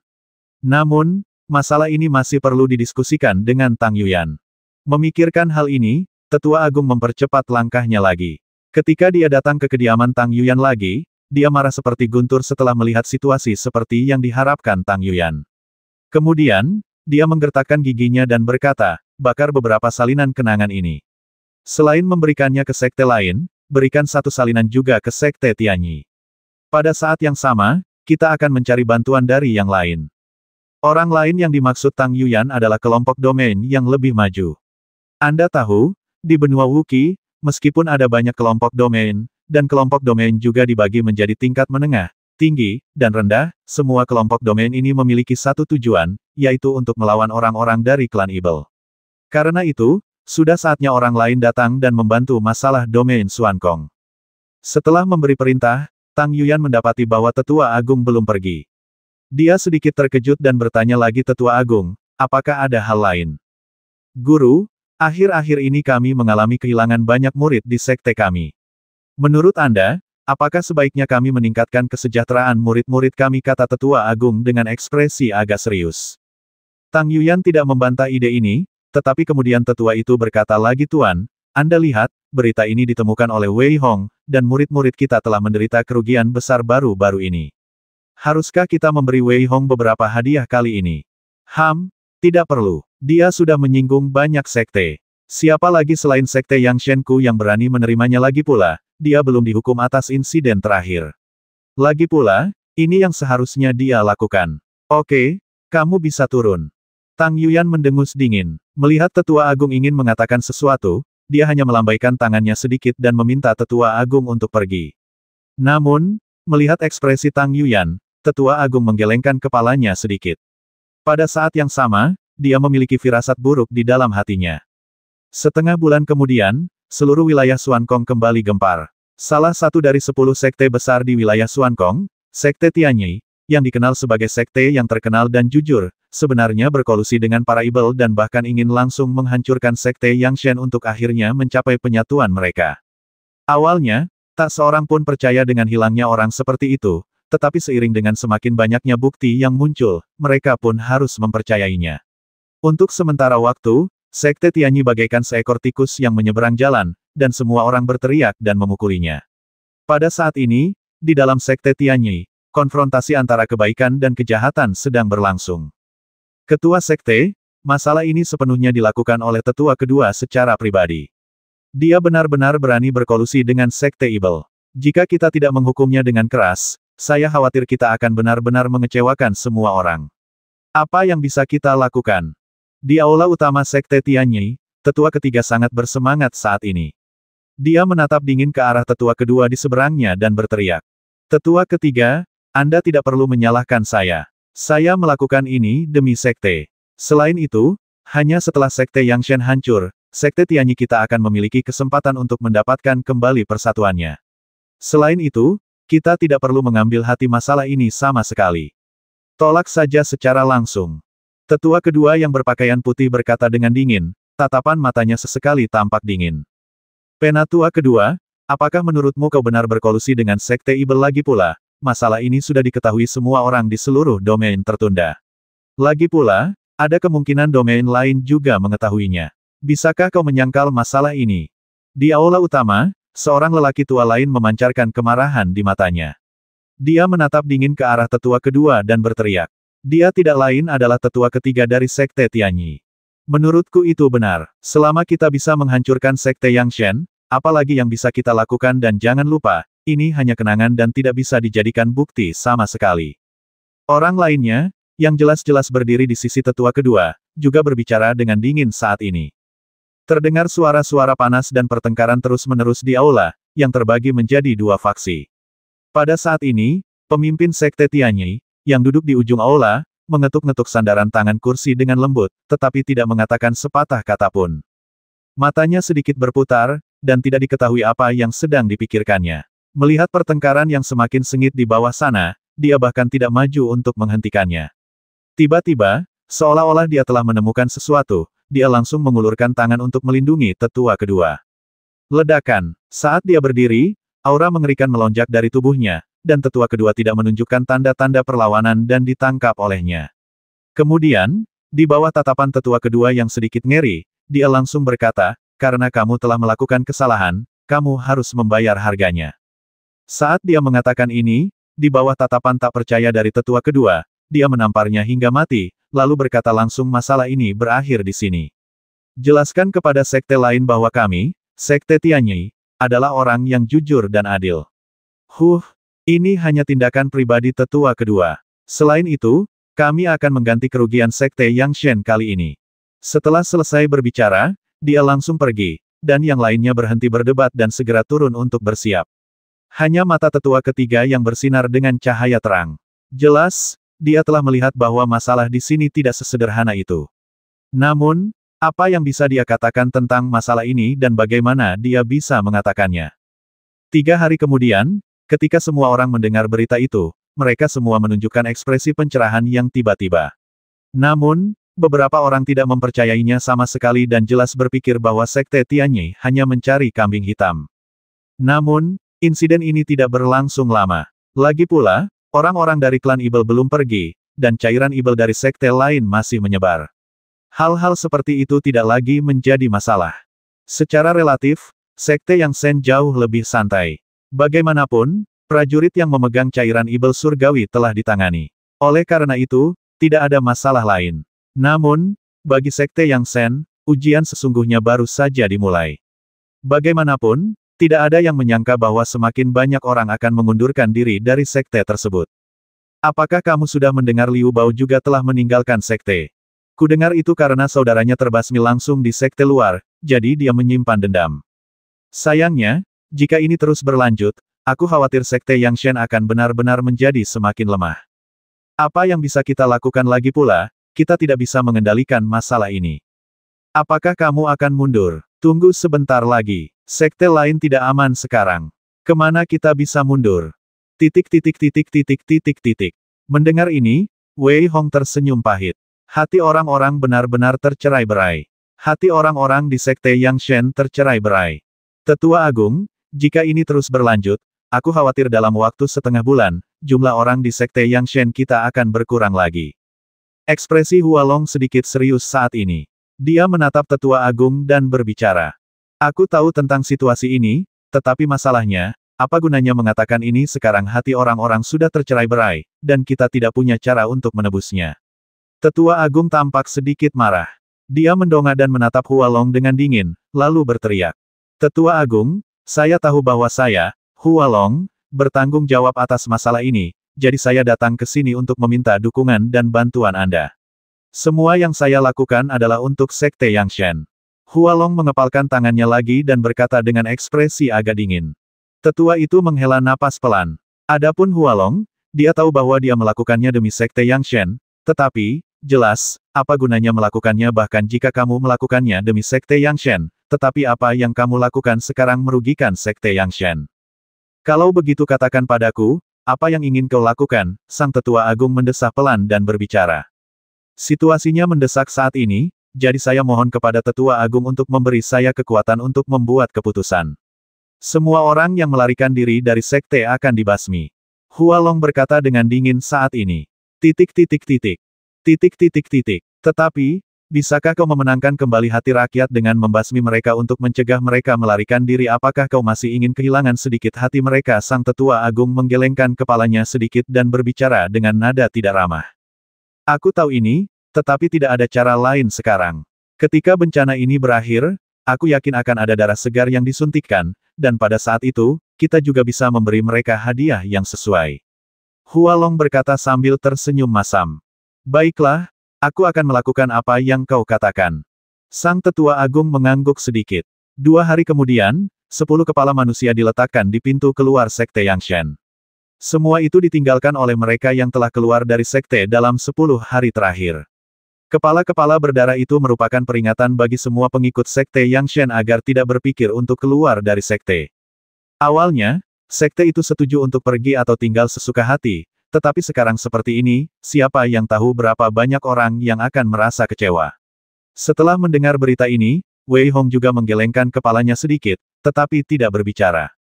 Namun, masalah ini masih perlu didiskusikan dengan Tang Yuyan. Memikirkan hal ini, Tetua Agung mempercepat langkahnya lagi. Ketika dia datang ke kediaman Tang Yuyan lagi, dia marah seperti guntur setelah melihat situasi seperti yang diharapkan Tang Yuyan. Kemudian, dia menggertakkan giginya dan berkata, bakar beberapa salinan kenangan ini. Selain memberikannya ke sekte lain, berikan satu salinan juga ke sekte Tianyi. Pada saat yang sama, kita akan mencari bantuan dari yang lain. Orang lain yang dimaksud Tang Yuyan adalah kelompok domain yang lebih maju. Anda tahu, di benua Wuqi, meskipun ada banyak kelompok domain, dan kelompok domain juga dibagi menjadi tingkat menengah, tinggi, dan rendah, semua kelompok domain ini memiliki satu tujuan, yaitu untuk melawan orang-orang dari klan Ibel. Karena itu, sudah saatnya orang lain datang dan membantu masalah domain Xuankong. Setelah memberi perintah, Tang Yuyan mendapati bahwa Tetua Agung belum pergi. Dia sedikit terkejut dan bertanya lagi Tetua Agung, apakah ada hal lain? Guru, akhir-akhir ini kami mengalami kehilangan banyak murid di sekte kami. Menurut Anda, apakah sebaiknya kami meningkatkan kesejahteraan murid-murid kami, kata Tetua Agung dengan ekspresi agak serius. Tang Yuyan tidak membantah ide ini, tetapi kemudian tetua itu berkata lagi, Tuan, Anda lihat, berita ini ditemukan oleh Wei Hong, dan murid-murid kita telah menderita kerugian besar baru-baru ini. Haruskah kita memberi Wei Hong beberapa hadiah kali ini? Tidak perlu. Dia sudah menyinggung banyak sekte. Siapa lagi selain sekte Yang Shenku yang berani menerimanya, lagi pula, dia belum dihukum atas insiden terakhir. Lagi pula, ini yang seharusnya dia lakukan. Oke, kamu bisa turun. Tang Yuyan mendengus dingin. Melihat Tetua Agung ingin mengatakan sesuatu, dia hanya melambaikan tangannya sedikit dan meminta Tetua Agung untuk pergi. Namun, melihat ekspresi Tang Yuyan, Tetua Agung menggelengkan kepalanya sedikit. Pada saat yang sama, dia memiliki firasat buruk di dalam hatinya. Setengah bulan kemudian, seluruh wilayah Xuankong kembali gempar. Salah satu dari 10 sekte besar di wilayah Xuankong, Sekte Tianyi, yang dikenal sebagai sekte yang terkenal dan jujur, sebenarnya berkolusi dengan para Ibel dan bahkan ingin langsung menghancurkan sekte Yang Shen untuk akhirnya mencapai penyatuan mereka. Awalnya, tak seorang pun percaya dengan hilangnya orang seperti itu, tetapi seiring dengan semakin banyaknya bukti yang muncul, mereka pun harus mempercayainya. Untuk sementara waktu, Sekte Tianyi bagaikan seekor tikus yang menyeberang jalan, dan semua orang berteriak dan memukulinya. Pada saat ini, di dalam Sekte Tianyi, konfrontasi antara kebaikan dan kejahatan sedang berlangsung. Ketua Sekte, masalah ini sepenuhnya dilakukan oleh tetua kedua secara pribadi. Dia benar-benar berani berkolusi dengan Sekte Ibel. Jika kita tidak menghukumnya dengan keras, saya khawatir kita akan benar-benar mengecewakan semua orang. Apa yang bisa kita lakukan? Di aula utama Sekte Tianyi, tetua ketiga sangat bersemangat saat ini. Dia menatap dingin ke arah tetua kedua di seberangnya dan berteriak. Tetua ketiga, Anda tidak perlu menyalahkan saya. Saya melakukan ini demi sekte. Selain itu, hanya setelah Sekte Yang Shen hancur, Sekte Tianyi kita akan memiliki kesempatan untuk mendapatkan kembali persatuannya. Selain itu, kita tidak perlu mengambil hati masalah ini sama sekali. Tolak saja secara langsung. Tetua kedua yang berpakaian putih berkata dengan dingin, tatapan matanya sesekali tampak dingin. Penatua kedua, apakah menurutmu kau benar berkolusi dengan Sekte Ibel? Lagi pula, masalah ini sudah diketahui semua orang di seluruh domain tertunda. Lagi pula, ada kemungkinan domain lain juga mengetahuinya. Bisakah kau menyangkal masalah ini? Di aula utama, seorang lelaki tua lain memancarkan kemarahan di matanya. Dia menatap dingin ke arah tetua kedua dan berteriak. Dia tidak lain adalah tetua ketiga dari Sekte Tianyi. Menurutku itu benar. Selama kita bisa menghancurkan Sekte Yang Shen, apalagi yang bisa kita lakukan, dan jangan lupa, ini hanya kenangan dan tidak bisa dijadikan bukti sama sekali. Orang lainnya, yang jelas-jelas berdiri di sisi tetua kedua, juga berbicara dengan dingin saat ini. Terdengar suara-suara panas dan pertengkaran terus-menerus di aula, yang terbagi menjadi dua faksi. Pada saat ini, pemimpin Sekte Tianyi, yang duduk di ujung aula, mengetuk-ngetuk sandaran tangan kursi dengan lembut, tetapi tidak mengatakan sepatah kata pun. Matanya sedikit berputar, dan tidak diketahui apa yang sedang dipikirkannya. Melihat pertengkaran yang semakin sengit di bawah sana, dia bahkan tidak maju untuk menghentikannya. Tiba-tiba, seolah-olah dia telah menemukan sesuatu, dia langsung mengulurkan tangan untuk melindungi tetua kedua. Ledakan. Saat dia berdiri, aura mengerikan melonjak dari tubuhnya, dan tetua kedua tidak menunjukkan tanda-tanda perlawanan dan ditangkap olehnya. Kemudian, di bawah tatapan tetua kedua yang sedikit ngeri, dia langsung berkata, karena kamu telah melakukan kesalahan, kamu harus membayar harganya. Saat dia mengatakan ini, di bawah tatapan tak percaya dari tetua kedua, dia menamparnya hingga mati, lalu berkata langsung, masalah ini berakhir di sini. Jelaskan kepada sekte lain bahwa kami, Sekte Tianyi, adalah orang yang jujur dan adil. Ini hanya tindakan pribadi tetua kedua. Selain itu, kami akan mengganti kerugian Sekte Yangshen kali ini. Setelah selesai berbicara, dia langsung pergi, dan yang lainnya berhenti berdebat dan segera turun untuk bersiap. Hanya mata tetua ketiga yang bersinar dengan cahaya terang. Jelas, dia telah melihat bahwa masalah di sini tidak sesederhana itu. Namun, apa yang bisa dia katakan tentang masalah ini dan bagaimana dia bisa mengatakannya? 3 hari kemudian, ketika semua orang mendengar berita itu, mereka semua menunjukkan ekspresi pencerahan yang tiba-tiba. Namun, beberapa orang tidak mempercayainya sama sekali dan jelas berpikir bahwa Sekte Tianyi hanya mencari kambing hitam. Namun, insiden ini tidak berlangsung lama. Lagi pula, orang-orang dari klan Ibel belum pergi, dan cairan Ibel dari sekte lain masih menyebar. Hal-hal seperti itu tidak lagi menjadi masalah. Secara relatif, Sekte Yangshen jauh lebih santai. Bagaimanapun, prajurit yang memegang cairan Ibel surgawi telah ditangani. Oleh karena itu, tidak ada masalah lain. Namun, bagi Sekte Yangshen, ujian sesungguhnya baru saja dimulai. Bagaimanapun, tidak ada yang menyangka bahwa semakin banyak orang akan mengundurkan diri dari sekte tersebut. Apakah kamu sudah mendengar Liu Bao juga telah meninggalkan sekte? Kudengar itu karena saudaranya terbasmi langsung di sekte luar, jadi dia menyimpan dendam. Sayangnya, jika ini terus berlanjut, aku khawatir Sekte Yangshen akan benar-benar menjadi semakin lemah. Apa yang bisa kita lakukan lagi pula, kita tidak bisa mengendalikan masalah ini. Apakah kamu akan mundur? Tunggu sebentar lagi. Sekte lain tidak aman sekarang. Kemana kita bisa mundur? Mendengar ini, Wei Hong tersenyum pahit. Hati orang-orang benar-benar tercerai-berai. Hati orang-orang di Sekte Yangshen tercerai-berai. Tetua Agung, jika ini terus berlanjut, aku khawatir dalam waktu setengah bulan, jumlah orang di Sekte Yangshen kita akan berkurang lagi. Ekspresi Hualong sedikit serius saat ini. Dia menatap Tetua Agung dan berbicara. Aku tahu tentang situasi ini, tetapi masalahnya, apa gunanya mengatakan ini sekarang hati orang-orang sudah tercerai-berai, dan kita tidak punya cara untuk menebusnya. Tetua Agung tampak sedikit marah. Dia mendongak dan menatap Hualong dengan dingin, lalu berteriak. Tetua Agung, saya tahu bahwa saya, Hualong, bertanggung jawab atas masalah ini, jadi saya datang ke sini untuk meminta dukungan dan bantuan Anda. Semua yang saya lakukan adalah untuk Sekte Yangshen. Hualong mengepalkan tangannya lagi dan berkata dengan ekspresi agak dingin. Tetua itu menghela napas pelan. Adapun Hualong, dia tahu bahwa dia melakukannya demi Sekte Yangshen, tetapi, jelas, apa gunanya melakukannya bahkan jika kamu melakukannya demi Sekte Yangshen, tetapi apa yang kamu lakukan sekarang merugikan Sekte Yangshen. Kalau begitu katakan padaku, apa yang ingin kau lakukan? Sang Tetua Agung mendesah pelan dan berbicara. Situasinya mendesak saat ini, jadi saya mohon kepada Tetua Agung untuk memberi saya kekuatan untuk membuat keputusan. Semua orang yang melarikan diri dari sekte akan dibasmi. Hualong berkata dengan dingin saat ini. Tetapi, bisakah kau memenangkan kembali hati rakyat dengan membasmi mereka untuk mencegah mereka melarikan diri? Apakah kau masih ingin kehilangan sedikit hati mereka? Sang Tetua Agung menggelengkan kepalanya sedikit dan berbicara dengan nada tidak ramah. Aku tahu ini, tetapi tidak ada cara lain sekarang. Ketika bencana ini berakhir, aku yakin akan ada darah segar yang disuntikkan, dan pada saat itu, kita juga bisa memberi mereka hadiah yang sesuai. Hualong berkata sambil tersenyum masam. Baiklah, aku akan melakukan apa yang kau katakan. Sang Tetua Agung mengangguk sedikit. 2 hari kemudian, 10 kepala manusia diletakkan di pintu keluar Sekte Yangshen. Semua itu ditinggalkan oleh mereka yang telah keluar dari sekte dalam 10 hari terakhir. Kepala-kepala berdarah itu merupakan peringatan bagi semua pengikut Sekte Yangshen agar tidak berpikir untuk keluar dari sekte. Awalnya, sekte itu setuju untuk pergi atau tinggal sesuka hati, tetapi sekarang seperti ini, siapa yang tahu berapa banyak orang yang akan merasa kecewa. Setelah mendengar berita ini, Wei Hong juga menggelengkan kepalanya sedikit, tetapi tidak berbicara.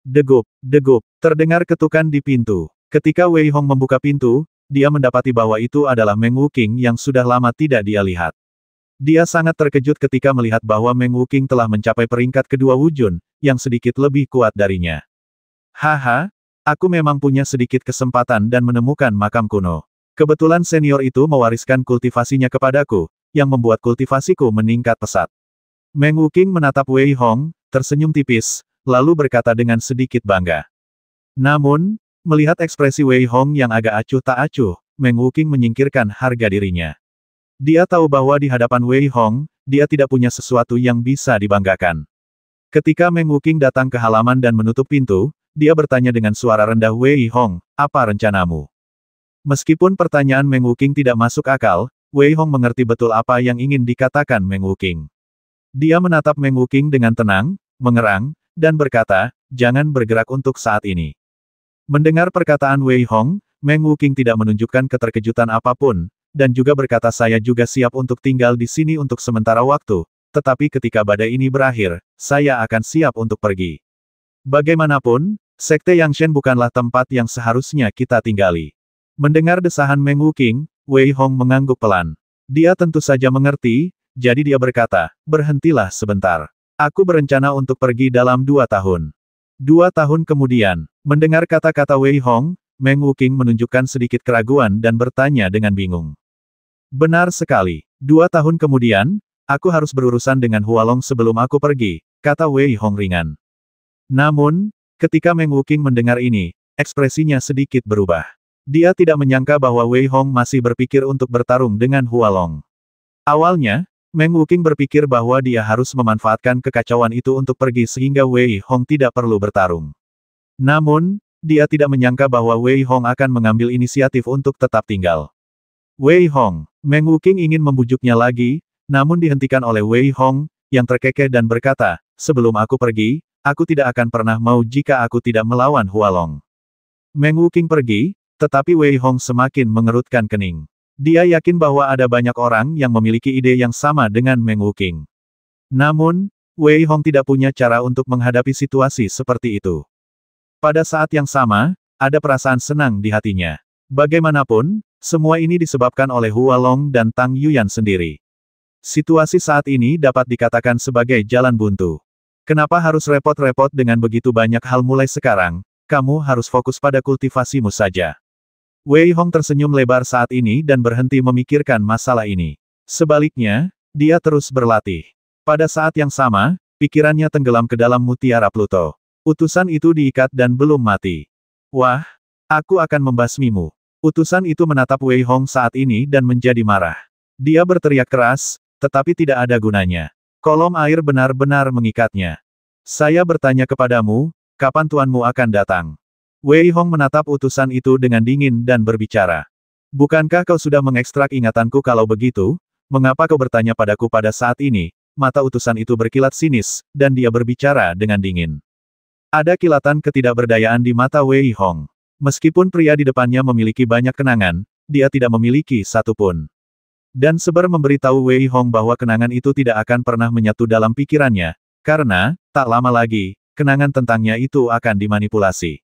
Degup, terdengar ketukan di pintu. Ketika Wei Hong membuka pintu, dia mendapati bahwa itu adalah Meng Wuqing yang sudah lama tidak dia lihat. Dia sangat terkejut ketika melihat bahwa Meng Wuqing telah mencapai peringkat kedua Wujun, yang sedikit lebih kuat darinya. Haha, aku memang punya sedikit kesempatan dan menemukan makam kuno. Kebetulan senior itu mewariskan kultivasinya kepadaku, yang membuat kultivasiku meningkat pesat. Meng Wuqing menatap Wei Hong, tersenyum tipis, lalu berkata dengan sedikit bangga. Namun, melihat ekspresi Wei Hong yang agak acuh tak acuh, Meng Wuqing menyingkirkan harga dirinya. Dia tahu bahwa di hadapan Wei Hong, dia tidak punya sesuatu yang bisa dibanggakan. Ketika Meng Wuqing datang ke halaman dan menutup pintu, dia bertanya dengan suara rendah, Wei Hong, apa rencanamu? Meskipun pertanyaan Meng Wuqing tidak masuk akal, Wei Hong mengerti betul apa yang ingin dikatakan Meng Wuqing. Dia menatap Meng Wuqing dengan tenang, mengerang, dan berkata, jangan bergerak untuk saat ini. Mendengar perkataan Wei Hong, Meng Wuqing tidak menunjukkan keterkejutan apapun, dan juga berkata, saya juga siap untuk tinggal di sini untuk sementara waktu, tetapi ketika badai ini berakhir, saya akan siap untuk pergi. Bagaimanapun, Sekte Yangshen bukanlah tempat yang seharusnya kita tinggali. Mendengar desahan Meng Wuqing, Wei Hong mengangguk pelan. Dia tentu saja mengerti, jadi dia berkata, berhentilah sebentar. Aku berencana untuk pergi dalam 2 tahun. 2 tahun kemudian, mendengar kata-kata Wei Hong, Meng Wuqing menunjukkan sedikit keraguan dan bertanya dengan bingung. Benar sekali. 2 tahun kemudian, aku harus berurusan dengan Hualong sebelum aku pergi, kata Wei Hong ringan. Namun, ketika Meng Wuqing mendengar ini, ekspresinya sedikit berubah. Dia tidak menyangka bahwa Wei Hong masih berpikir untuk bertarung dengan Hualong. Awalnya, Meng Wuqing berpikir bahwa dia harus memanfaatkan kekacauan itu untuk pergi sehingga Wei Hong tidak perlu bertarung. Namun, dia tidak menyangka bahwa Wei Hong akan mengambil inisiatif untuk tetap tinggal. Wei Hong, Meng Wuqing ingin membujuknya lagi, namun dihentikan oleh Wei Hong, yang terkekeh dan berkata, sebelum aku pergi, aku tidak akan pernah mau jika aku tidak melawan Hualong. Meng Wuqing pergi, tetapi Wei Hong semakin mengerutkan kening. Dia yakin bahwa ada banyak orang yang memiliki ide yang sama dengan Meng Wuqing. Namun, Wei Hong tidak punya cara untuk menghadapi situasi seperti itu. Pada saat yang sama, ada perasaan senang di hatinya. Bagaimanapun, semua ini disebabkan oleh Hualong dan Tang Yuyan sendiri. Situasi saat ini dapat dikatakan sebagai jalan buntu. Kenapa harus repot-repot dengan begitu banyak hal mulai sekarang? Kamu harus fokus pada kultivasimu saja. Wei Hong tersenyum lebar saat ini dan berhenti memikirkan masalah ini. Sebaliknya, dia terus berlatih. Pada saat yang sama, pikirannya tenggelam ke dalam mutiara Pluto. Utusan itu diikat dan belum mati. Wah, aku akan membasmimu. Utusan itu menatap Wei Hong saat ini dan menjadi marah. Dia berteriak keras, tetapi tidak ada gunanya. Kolom air benar-benar mengikatnya. Saya bertanya kepadamu, kapan tuanmu akan datang? Wei Hong menatap utusan itu dengan dingin dan berbicara. Bukankah kau sudah mengekstrak ingatanku? Kalau begitu, mengapa kau bertanya padaku pada saat ini? Mata utusan itu berkilat sinis, dan dia berbicara dengan dingin. Ada kilatan ketidakberdayaan di mata Wei Hong. Meskipun pria di depannya memiliki banyak kenangan, dia tidak memiliki satu pun. Dan Seber memberitahu Wei Hong bahwa kenangan itu tidak akan pernah menyatu dalam pikirannya, karena, tak lama lagi, kenangan tentangnya itu akan dimanipulasi.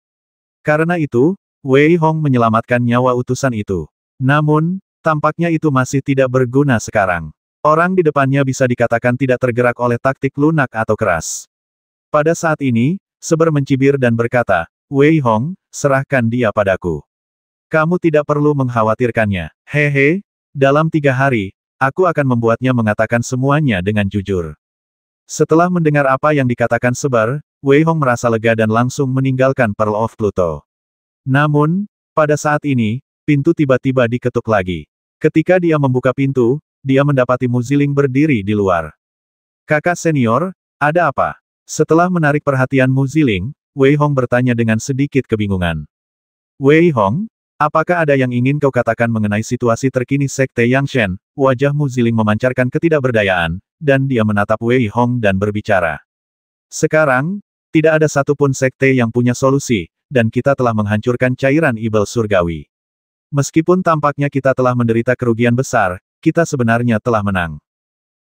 Karena itu, Wei Hong menyelamatkan nyawa utusan itu. Namun, tampaknya itu masih tidak berguna sekarang. Orang di depannya bisa dikatakan tidak tergerak oleh taktik lunak atau keras. Pada saat ini, Seber mencibir dan berkata, Wei Hong, serahkan dia padaku. Kamu tidak perlu mengkhawatirkannya. Hehe, dalam 3 hari, aku akan membuatnya mengatakan semuanya dengan jujur. Setelah mendengar apa yang dikatakan Seber, Wei Hong merasa lega dan langsung meninggalkan Pearl of Pluto. Namun, pada saat ini, pintu tiba-tiba diketuk lagi. Ketika dia membuka pintu, dia mendapati Mu Ziling berdiri di luar. Kakak senior, ada apa? Setelah menarik perhatian Mu Ziling, Wei Hong bertanya dengan sedikit kebingungan. Wei Hong, apakah ada yang ingin kau katakan mengenai situasi terkini Sekte Yangshen? Wajah Mu Ziling memancarkan ketidakberdayaan, dan dia menatap Wei Hong dan berbicara. Sekarang, tidak ada satupun sekte yang punya solusi, dan kita telah menghancurkan cairan ibel surgawi. Meskipun tampaknya kita telah menderita kerugian besar, kita sebenarnya telah menang.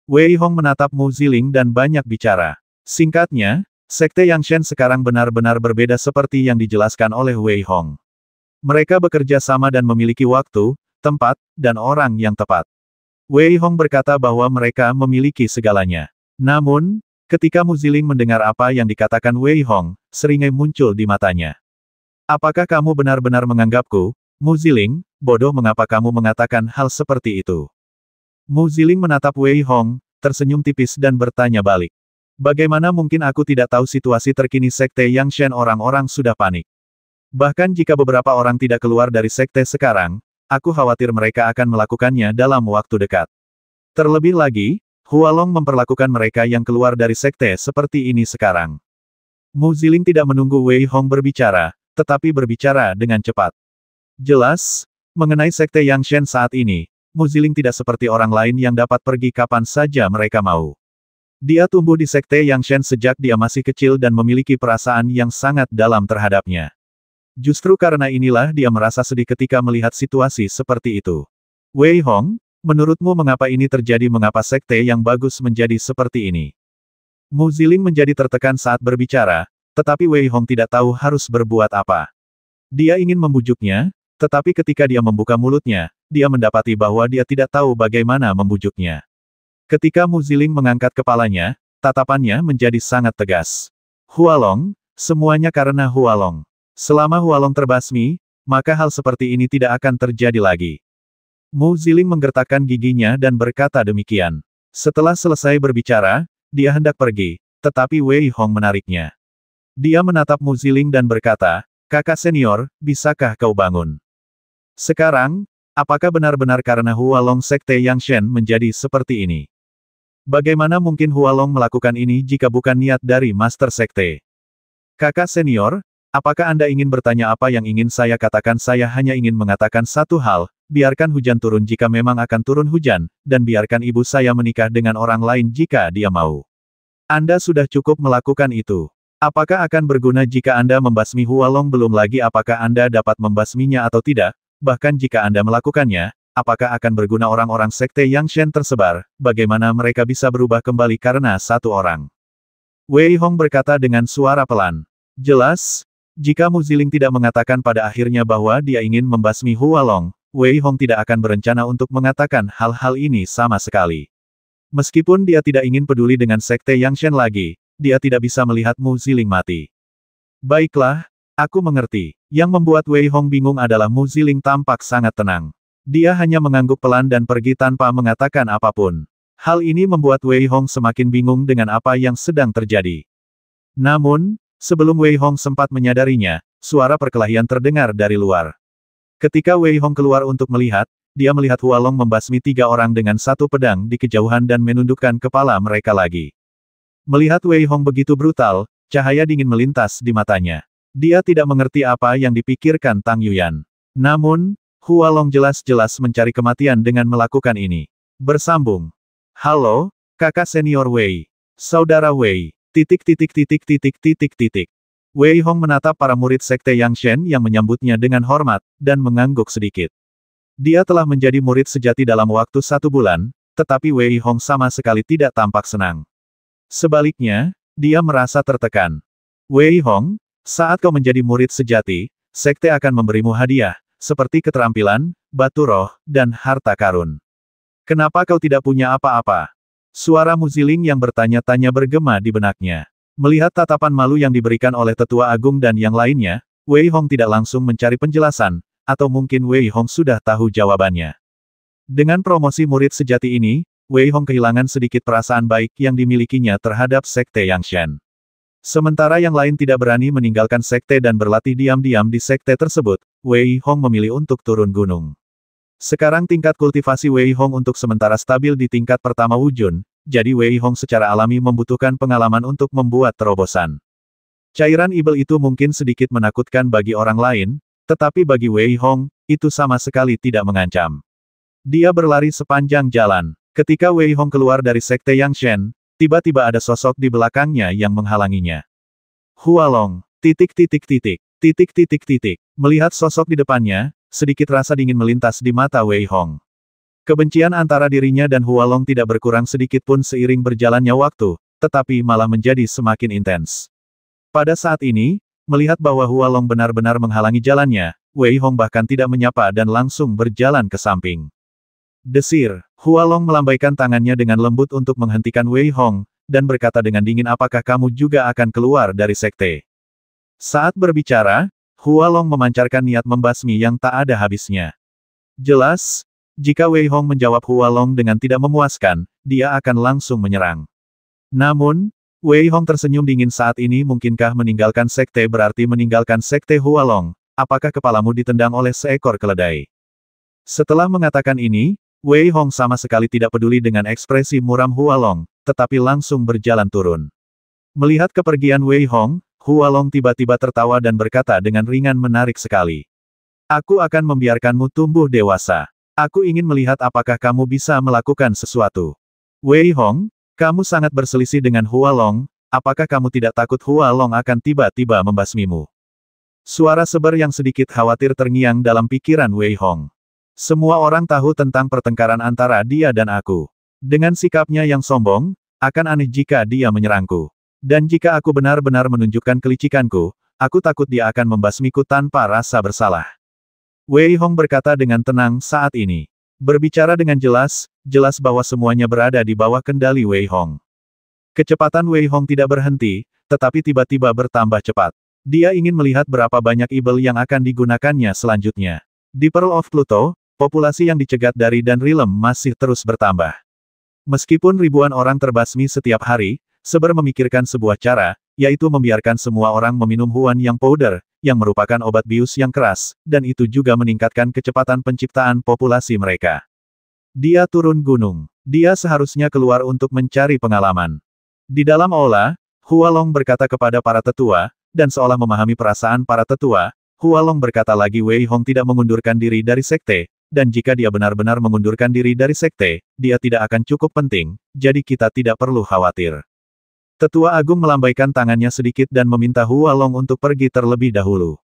Wei Hong menatap Mu Ziling dan banyak bicara. Singkatnya, Sekte Yangshen sekarang benar-benar berbeda seperti yang dijelaskan oleh Wei Hong. Mereka bekerja sama dan memiliki waktu, tempat, dan orang yang tepat. Wei Hong berkata bahwa mereka memiliki segalanya. Namun, ketika Mu Ziling mendengar apa yang dikatakan Wei Hong, seringai muncul di matanya. Apakah kamu benar-benar menganggapku, Mu Ziling, bodoh? Mengapa kamu mengatakan hal seperti itu? Mu Ziling menatap Wei Hong, tersenyum tipis dan bertanya balik. Bagaimana mungkin aku tidak tahu situasi terkini Sekte Yangshen? Orang-orang sudah panik. Bahkan jika beberapa orang tidak keluar dari sekte sekarang, aku khawatir mereka akan melakukannya dalam waktu dekat. Terlebih lagi, Hualong memperlakukan mereka yang keluar dari sekte seperti ini sekarang. Mu Ziling tidak menunggu Wei Hong berbicara, tetapi berbicara dengan cepat. Jelas, mengenai sekte Yangshen saat ini, Mu Ziling tidak seperti orang lain yang dapat pergi kapan saja mereka mau. Dia tumbuh di sekte Yangshen sejak dia masih kecil dan memiliki perasaan yang sangat dalam terhadapnya. Justru karena inilah dia merasa sedih ketika melihat situasi seperti itu. Wei Hong, menurutmu mengapa ini terjadi? Mengapa sekte yang bagus menjadi seperti ini? Mu Ziling menjadi tertekan saat berbicara, tetapi Wei Hong tidak tahu harus berbuat apa. Dia ingin membujuknya, tetapi ketika dia membuka mulutnya, dia mendapati bahwa dia tidak tahu bagaimana membujuknya. Ketika Mu Ziling mengangkat kepalanya, tatapannya menjadi sangat tegas. Hualong, semuanya karena Hualong. Selama Hualong terbasmi, maka hal seperti ini tidak akan terjadi lagi. Mu Ziling menggertakkan giginya dan berkata demikian. Setelah selesai berbicara, dia hendak pergi, tetapi Wei Hong menariknya. Dia menatap Mu Ziling dan berkata, "Kakak senior, bisakah kau bangun? Sekarang, apakah benar-benar karena Hualong Sekte Yangshen menjadi seperti ini? Bagaimana mungkin Hualong melakukan ini jika bukan niat dari Master Sekte? Kakak senior, apakah Anda ingin bertanya apa yang ingin saya katakan? Saya hanya ingin mengatakan satu hal, biarkan hujan turun jika memang akan turun hujan, dan biarkan ibu saya menikah dengan orang lain jika dia mau. Anda sudah cukup melakukan itu. Apakah akan berguna jika Anda membasmi Hualong? Belum lagi apakah Anda dapat membasminya atau tidak, bahkan jika Anda melakukannya, apakah akan berguna orang-orang Sekte Yangshen tersebar, bagaimana mereka bisa berubah kembali karena satu orang?" Wei Hong berkata dengan suara pelan. Jelas, jika Mu Ziling tidak mengatakan pada akhirnya bahwa dia ingin membasmi Hualong, Wei Hong tidak akan berencana untuk mengatakan hal-hal ini sama sekali. Meskipun dia tidak ingin peduli dengan Sekte Yangshen lagi, dia tidak bisa melihat Mu Ziling mati. Baiklah, aku mengerti. Yang membuat Wei Hong bingung adalah Mu Ziling tampak sangat tenang. Dia hanya mengangguk pelan dan pergi tanpa mengatakan apapun. Hal ini membuat Wei Hong semakin bingung dengan apa yang sedang terjadi. Namun, sebelum Wei Hong sempat menyadarinya, suara perkelahian terdengar dari luar. Ketika Wei Hong keluar untuk melihat, dia melihat Hualong membasmi 3 orang dengan satu pedang di kejauhan dan menundukkan kepala mereka lagi. Melihat Wei Hong begitu brutal, cahaya dingin melintas di matanya. Dia tidak mengerti apa yang dipikirkan Tang Yuyan. Namun, Hualong jelas-jelas mencari kematian dengan melakukan ini. Bersambung. Halo, kakak senior Wei. Saudara Wei. ... Wei Hong menatap para murid Sekte Yangshen yang menyambutnya dengan hormat, dan mengangguk sedikit. Dia telah menjadi murid sejati dalam waktu 1 bulan, tetapi Wei Hong sama sekali tidak tampak senang. Sebaliknya, dia merasa tertekan. Wei Hong, saat kau menjadi murid sejati, Sekte akan memberimu hadiah, seperti keterampilan, batu roh, dan harta karun. Kenapa kau tidak punya apa-apa? Suara Mu Ziling yang bertanya-tanya bergema di benaknya. Melihat tatapan malu yang diberikan oleh Tetua Agung dan yang lainnya, Wei Hong tidak langsung mencari penjelasan, atau mungkin Wei Hong sudah tahu jawabannya. Dengan promosi murid sejati ini, Wei Hong kehilangan sedikit perasaan baik yang dimilikinya terhadap Sekte Yangshen. Sementara yang lain tidak berani meninggalkan sekte dan berlatih diam-diam di sekte tersebut, Wei Hong memilih untuk turun gunung. Sekarang tingkat kultivasi Wei Hong untuk sementara stabil di tingkat pertama Wujun, jadi Wei Hong secara alami membutuhkan pengalaman untuk membuat terobosan. Cairan ibel itu mungkin sedikit menakutkan bagi orang lain, tetapi bagi Wei Hong, itu sama sekali tidak mengancam. Dia berlari sepanjang jalan. Ketika Wei Hong keluar dari sekte Yangshen, tiba-tiba ada sosok di belakangnya yang menghalanginya. Hualong, ... Melihat sosok di depannya, sedikit rasa dingin melintas di mata Wei Hong. Kebencian antara dirinya dan Hualong tidak berkurang sedikit pun seiring berjalannya waktu, tetapi malah menjadi semakin intens. Pada saat ini, melihat bahwa Hualong benar-benar menghalangi jalannya, Wei Hong bahkan tidak menyapa dan langsung berjalan ke samping. Desir, Hualong melambaikan tangannya dengan lembut untuk menghentikan Wei Hong, dan berkata dengan dingin, apakah kamu juga akan keluar dari sekte? Saat berbicara, Hualong memancarkan niat membasmi yang tak ada habisnya. Jelas, jika Wei Hong menjawab Hualong dengan tidak memuaskan, dia akan langsung menyerang. Namun, Wei Hong tersenyum dingin saat ini. Mungkinkah meninggalkan sekte berarti meninggalkan sekte Hualong? Apakah kepalamu ditendang oleh seekor keledai? Setelah mengatakan ini, Wei Hong sama sekali tidak peduli dengan ekspresi muram Hualong, tetapi langsung berjalan turun. Melihat kepergian Wei Hong, Hualong tiba-tiba tertawa dan berkata dengan ringan menarik sekali. Aku akan membiarkanmu tumbuh dewasa. Aku ingin melihat apakah kamu bisa melakukan sesuatu. Wei Hong, kamu sangat berselisih dengan Hualong, apakah kamu tidak takut Hualong akan tiba-tiba membasmimu? Suara seber yang sedikit khawatir terngiang dalam pikiran Wei Hong. Semua orang tahu tentang pertengkaran antara dia dan aku. Dengan sikapnya yang sombong, akan aneh jika dia menyerangku. Dan jika aku benar-benar menunjukkan kelicikanku, aku takut dia akan membasmiku tanpa rasa bersalah. Wei Hong berkata dengan tenang saat ini. Berbicara dengan jelas bahwa semuanya berada di bawah kendali Wei Hong. Kecepatan Wei Hong tidak berhenti, tetapi tiba-tiba bertambah cepat. Dia ingin melihat berapa banyak ibel yang akan digunakannya selanjutnya. Di Pearl of Pluto, populasi yang dicegat dari dan Realm masih terus bertambah. Meskipun ribuan orang terbasmi setiap hari, Seber memikirkan sebuah cara, yaitu membiarkan semua orang meminum Huan Yang Powder, yang merupakan obat bius yang keras, dan itu juga meningkatkan kecepatan penciptaan populasi mereka. Dia turun gunung. Dia seharusnya keluar untuk mencari pengalaman. Di dalam aula, Hualong berkata kepada para tetua, dan seolah memahami perasaan para tetua, Hualong berkata lagi Wei Hong tidak mengundurkan diri dari sekte, dan jika dia benar-benar mengundurkan diri dari sekte, dia tidak akan cukup penting, jadi kita tidak perlu khawatir. Tetua Agung melambaikan tangannya sedikit dan meminta Hualong untuk pergi terlebih dahulu.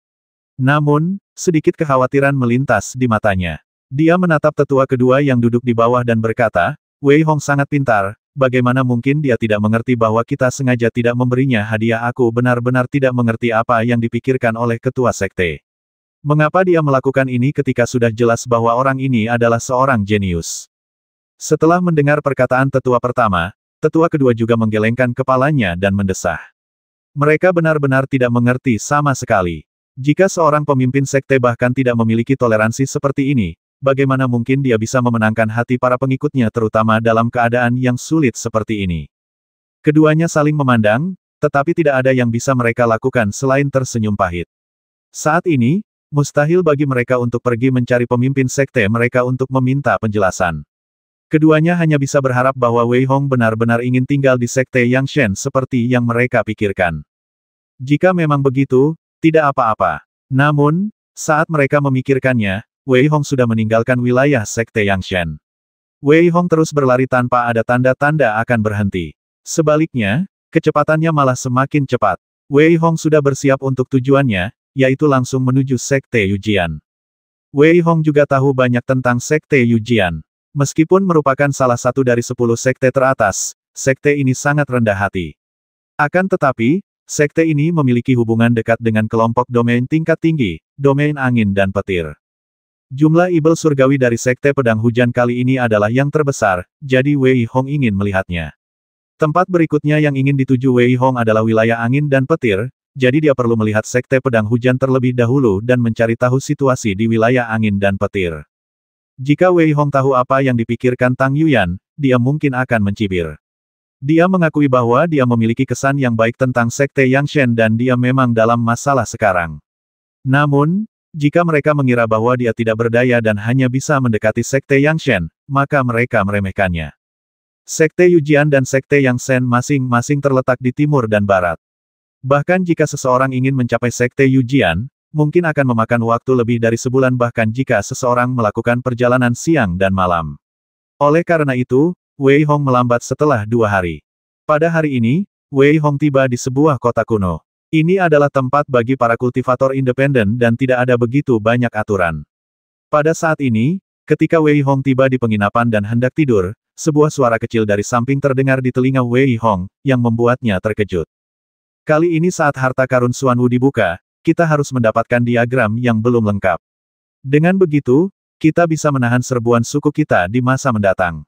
Namun, sedikit kekhawatiran melintas di matanya. Dia menatap tetua kedua yang duduk di bawah dan berkata, Wei Hong sangat pintar, bagaimana mungkin dia tidak mengerti bahwa kita sengaja tidak memberinya hadiah? Aku benar-benar tidak mengerti apa yang dipikirkan oleh ketua sekte. Mengapa dia melakukan ini ketika sudah jelas bahwa orang ini adalah seorang jenius? Setelah mendengar perkataan tetua pertama, tetua kedua juga menggelengkan kepalanya dan mendesah. Mereka benar-benar tidak mengerti sama sekali. Jika seorang pemimpin sekte bahkan tidak memiliki toleransi seperti ini, bagaimana mungkin dia bisa memenangkan hati para pengikutnya terutama dalam keadaan yang sulit seperti ini? Keduanya saling memandang, tetapi tidak ada yang bisa mereka lakukan selain tersenyum pahit. Saat ini, mustahil bagi mereka untuk pergi mencari pemimpin sekte mereka untuk meminta penjelasan. Keduanya hanya bisa berharap bahwa Wei Hong benar-benar ingin tinggal di sekte Yang Shen seperti yang mereka pikirkan. Jika memang begitu, tidak apa-apa. Namun, saat mereka memikirkannya, Wei Hong sudah meninggalkan wilayah sekte Yang Shen. Wei Hong terus berlari tanpa ada tanda-tanda akan berhenti. Sebaliknya, kecepatannya malah semakin cepat. Wei Hong sudah bersiap untuk tujuannya, yaitu langsung menuju sekte Yujian. Wei Hong juga tahu banyak tentang sekte Yujian. Meskipun merupakan salah satu dari 10 sekte teratas, sekte ini sangat rendah hati. Akan tetapi, sekte ini memiliki hubungan dekat dengan kelompok domain tingkat tinggi, domain angin dan petir. Jumlah ibel surgawi dari sekte pedang hujan kali ini adalah yang terbesar, jadi Wei Hong ingin melihatnya. Tempat berikutnya yang ingin dituju Wei Hong adalah wilayah angin dan petir, jadi dia perlu melihat sekte pedang hujan terlebih dahulu dan mencari tahu situasi di wilayah angin dan petir. Jika Wei Hong tahu apa yang dipikirkan Tang Yuyan, dia mungkin akan mencibir. Dia mengakui bahwa dia memiliki kesan yang baik tentang sekte Yang Shen dan dia memang dalam masalah sekarang. Namun, jika mereka mengira bahwa dia tidak berdaya dan hanya bisa mendekati sekte Yang Shen, maka mereka meremehkannya. Sekte Yujian dan sekte Yang Shen masing-masing terletak di timur dan barat. Bahkan jika seseorang ingin mencapai sekte Yujian, mungkin akan memakan waktu lebih dari sebulan bahkan jika seseorang melakukan perjalanan siang dan malam. Oleh karena itu, Wei Hong melambat setelah 2 hari. Pada hari ini, Wei Hong tiba di sebuah kota kuno. Ini adalah tempat bagi para kultivator independen dan tidak ada begitu banyak aturan. Pada saat ini, ketika Wei Hong tiba di penginapan dan hendak tidur, sebuah suara kecil dari samping terdengar di telinga Wei Hong, yang membuatnya terkejut. Kali ini saat harta karun Xuanwu dibuka, kita harus mendapatkan diagram yang belum lengkap. Dengan begitu, kita bisa menahan serbuan suku kita di masa mendatang.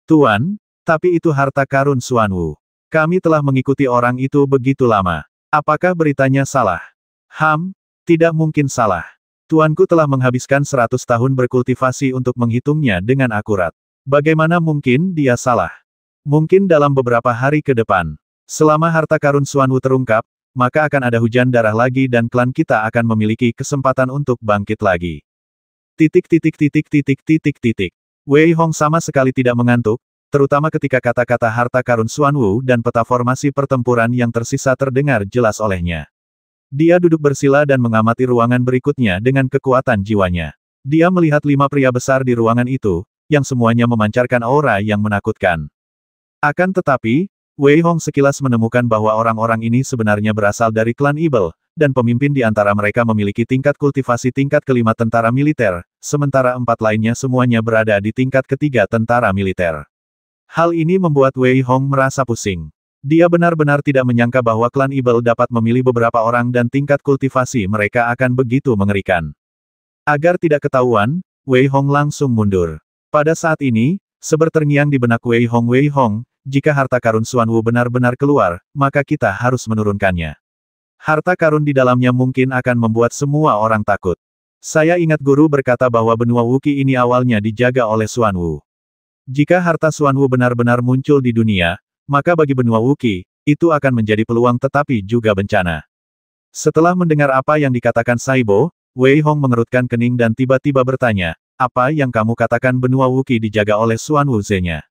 Tuan, tapi itu harta karun Xuanwu. Kami telah mengikuti orang itu begitu lama. Apakah beritanya salah? Tidak mungkin salah. Tuanku telah menghabiskan 100 tahun berkultivasi untuk menghitungnya dengan akurat. Bagaimana mungkin dia salah? Mungkin dalam beberapa hari ke depan. Selama harta karun Xuanwu terungkap, maka akan ada hujan darah lagi dan klan kita akan memiliki kesempatan untuk bangkit lagi. Titik titik titik titik titik titik. Wei Hong sama sekali tidak mengantuk, terutama ketika kata-kata harta karun Xuanwu dan peta formasi pertempuran yang tersisa terdengar jelas olehnya. Dia duduk bersila dan mengamati ruangan berikutnya dengan kekuatan jiwanya. Dia melihat 5 pria besar di ruangan itu, yang semuanya memancarkan aura yang menakutkan. Akan tetapi, Wei Hong sekilas menemukan bahwa orang-orang ini sebenarnya berasal dari klan Ibel, dan pemimpin di antara mereka memiliki tingkat kultivasi tingkat kelima tentara militer, sementara 4 lainnya semuanya berada di tingkat ketiga tentara militer. Hal ini membuat Wei Hong merasa pusing. Dia benar-benar tidak menyangka bahwa klan Ibel dapat memilih beberapa orang dan tingkat kultivasi mereka akan begitu mengerikan. Agar tidak ketahuan, Wei Hong langsung mundur. Pada saat ini, seberterngiang di benak Wei Hong, jika harta karun Xuanwu benar-benar keluar, maka kita harus menurunkannya. Harta karun di dalamnya mungkin akan membuat semua orang takut. Saya ingat guru berkata bahwa benua Wuqi ini awalnya dijaga oleh Xuanwu. Jika harta Xuanwu benar-benar muncul di dunia, maka bagi benua Wuqi, itu akan menjadi peluang tetapi juga bencana. Setelah mendengar apa yang dikatakan Saibo, Wei Hong mengerutkan kening dan tiba-tiba bertanya, apa yang kamu katakan benua Wuqi dijaga oleh Xuanwu Ze-nya?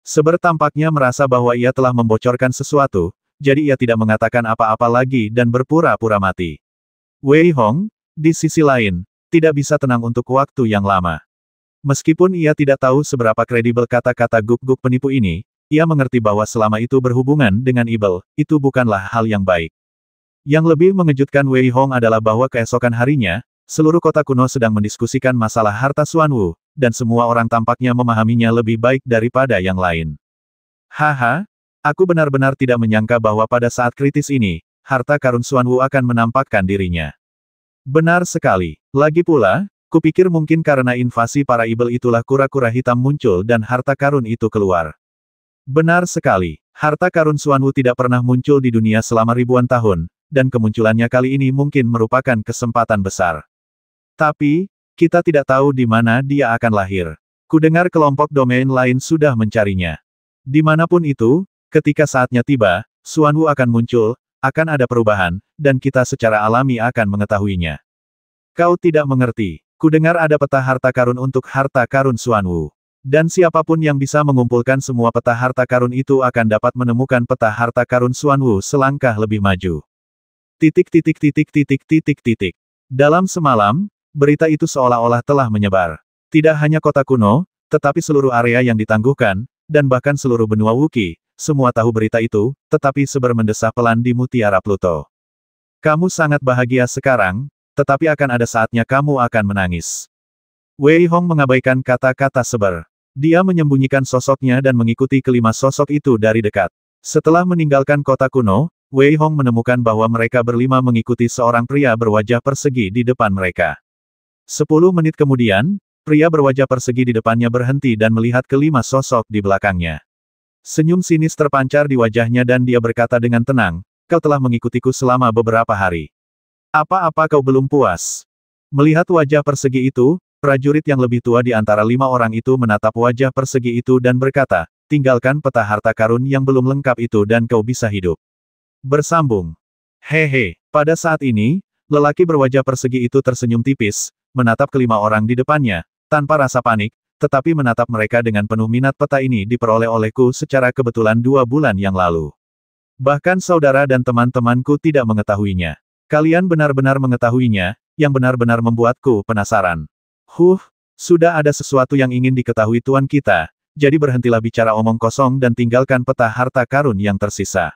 Seber tampaknya merasa bahwa ia telah membocorkan sesuatu, jadi ia tidak mengatakan apa-apa lagi dan berpura-pura mati. Wei Hong, di sisi lain, tidak bisa tenang untuk waktu yang lama. Meskipun ia tidak tahu seberapa kredibel kata-kata guk-guk penipu ini, ia mengerti bahwa selama itu berhubungan dengan Ibel, itu bukanlah hal yang baik. Yang lebih mengejutkan Wei Hong adalah bahwa keesokan harinya, seluruh kota kuno sedang mendiskusikan masalah harta Xuanwu, dan semua orang tampaknya memahaminya lebih baik daripada yang lain. Haha, aku benar-benar tidak menyangka bahwa pada saat kritis ini, harta karun Xuanwu akan menampakkan dirinya. Benar sekali. Lagi pula, kupikir mungkin karena invasi para Ibel itulah kura-kura hitam muncul dan harta karun itu keluar. Benar sekali. Harta karun Xuanwu tidak pernah muncul di dunia selama ribuan tahun, dan kemunculannya kali ini mungkin merupakan kesempatan besar. Tapi, kita tidak tahu di mana dia akan lahir. Kudengar kelompok domain lain sudah mencarinya. Dimanapun itu, ketika saatnya tiba, Xuanwu akan muncul, akan ada perubahan, dan kita secara alami akan mengetahuinya. Kau tidak mengerti. Kudengar ada peta harta karun untuk harta karun Xuanwu. Dan siapapun yang bisa mengumpulkan semua peta harta karun itu akan dapat menemukan peta harta karun Xuanwu selangkah lebih maju. Titik titik titik titik titik titik. Dalam semalam, berita itu seolah-olah telah menyebar. Tidak hanya kota kuno, tetapi seluruh area yang ditangguhkan, dan bahkan seluruh benua Wuqi, semua tahu berita itu, tetapi seber mendesah pelan di mutiara Pluto. Kamu sangat bahagia sekarang, tetapi akan ada saatnya kamu akan menangis. Wei Hong mengabaikan kata-kata seber. Dia menyembunyikan sosoknya dan mengikuti kelima sosok itu dari dekat. Setelah meninggalkan kota kuno, Wei Hong menemukan bahwa mereka berlima mengikuti seorang pria berwajah persegi di depan mereka. 10 menit kemudian, pria berwajah persegi di depannya berhenti dan melihat kelima sosok di belakangnya. Senyum sinis terpancar di wajahnya dan dia berkata dengan tenang, kau telah mengikutiku selama beberapa hari. Apa-apa kau belum puas? Melihat wajah persegi itu, prajurit yang lebih tua di antara 5 orang itu menatap wajah persegi itu dan berkata, tinggalkan peta harta karun yang belum lengkap itu dan kau bisa hidup. Bersambung. Hehe, pada saat ini, lelaki berwajah persegi itu tersenyum tipis, menatap kelima orang di depannya, tanpa rasa panik, tetapi menatap mereka dengan penuh minat. Peta ini diperoleh olehku secara kebetulan 2 bulan yang lalu. Bahkan saudara dan teman-temanku tidak mengetahuinya. Kalian benar-benar mengetahuinya, yang benar-benar membuatku penasaran. Sudah ada sesuatu yang ingin diketahui tuan kita, jadi berhentilah bicara omong kosong dan tinggalkan peta harta karun yang tersisa.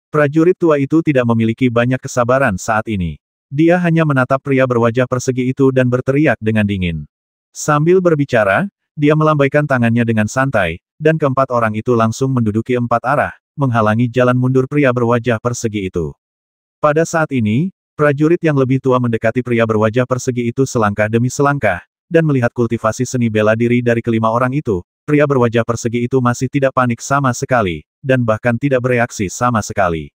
Prajurit tua itu tidak memiliki banyak kesabaran saat ini. Dia hanya menatap pria berwajah persegi itu dan berteriak dengan dingin. Sambil berbicara, dia melambaikan tangannya dengan santai, dan keempat orang itu langsung menduduki 4 arah, menghalangi jalan mundur pria berwajah persegi itu. Pada saat ini, prajurit yang lebih tua mendekati pria berwajah persegi itu selangkah demi selangkah, dan melihat kultivasi seni bela diri dari kelima orang itu, pria berwajah persegi itu masih tidak panik sama sekali, dan bahkan tidak bereaksi sama sekali.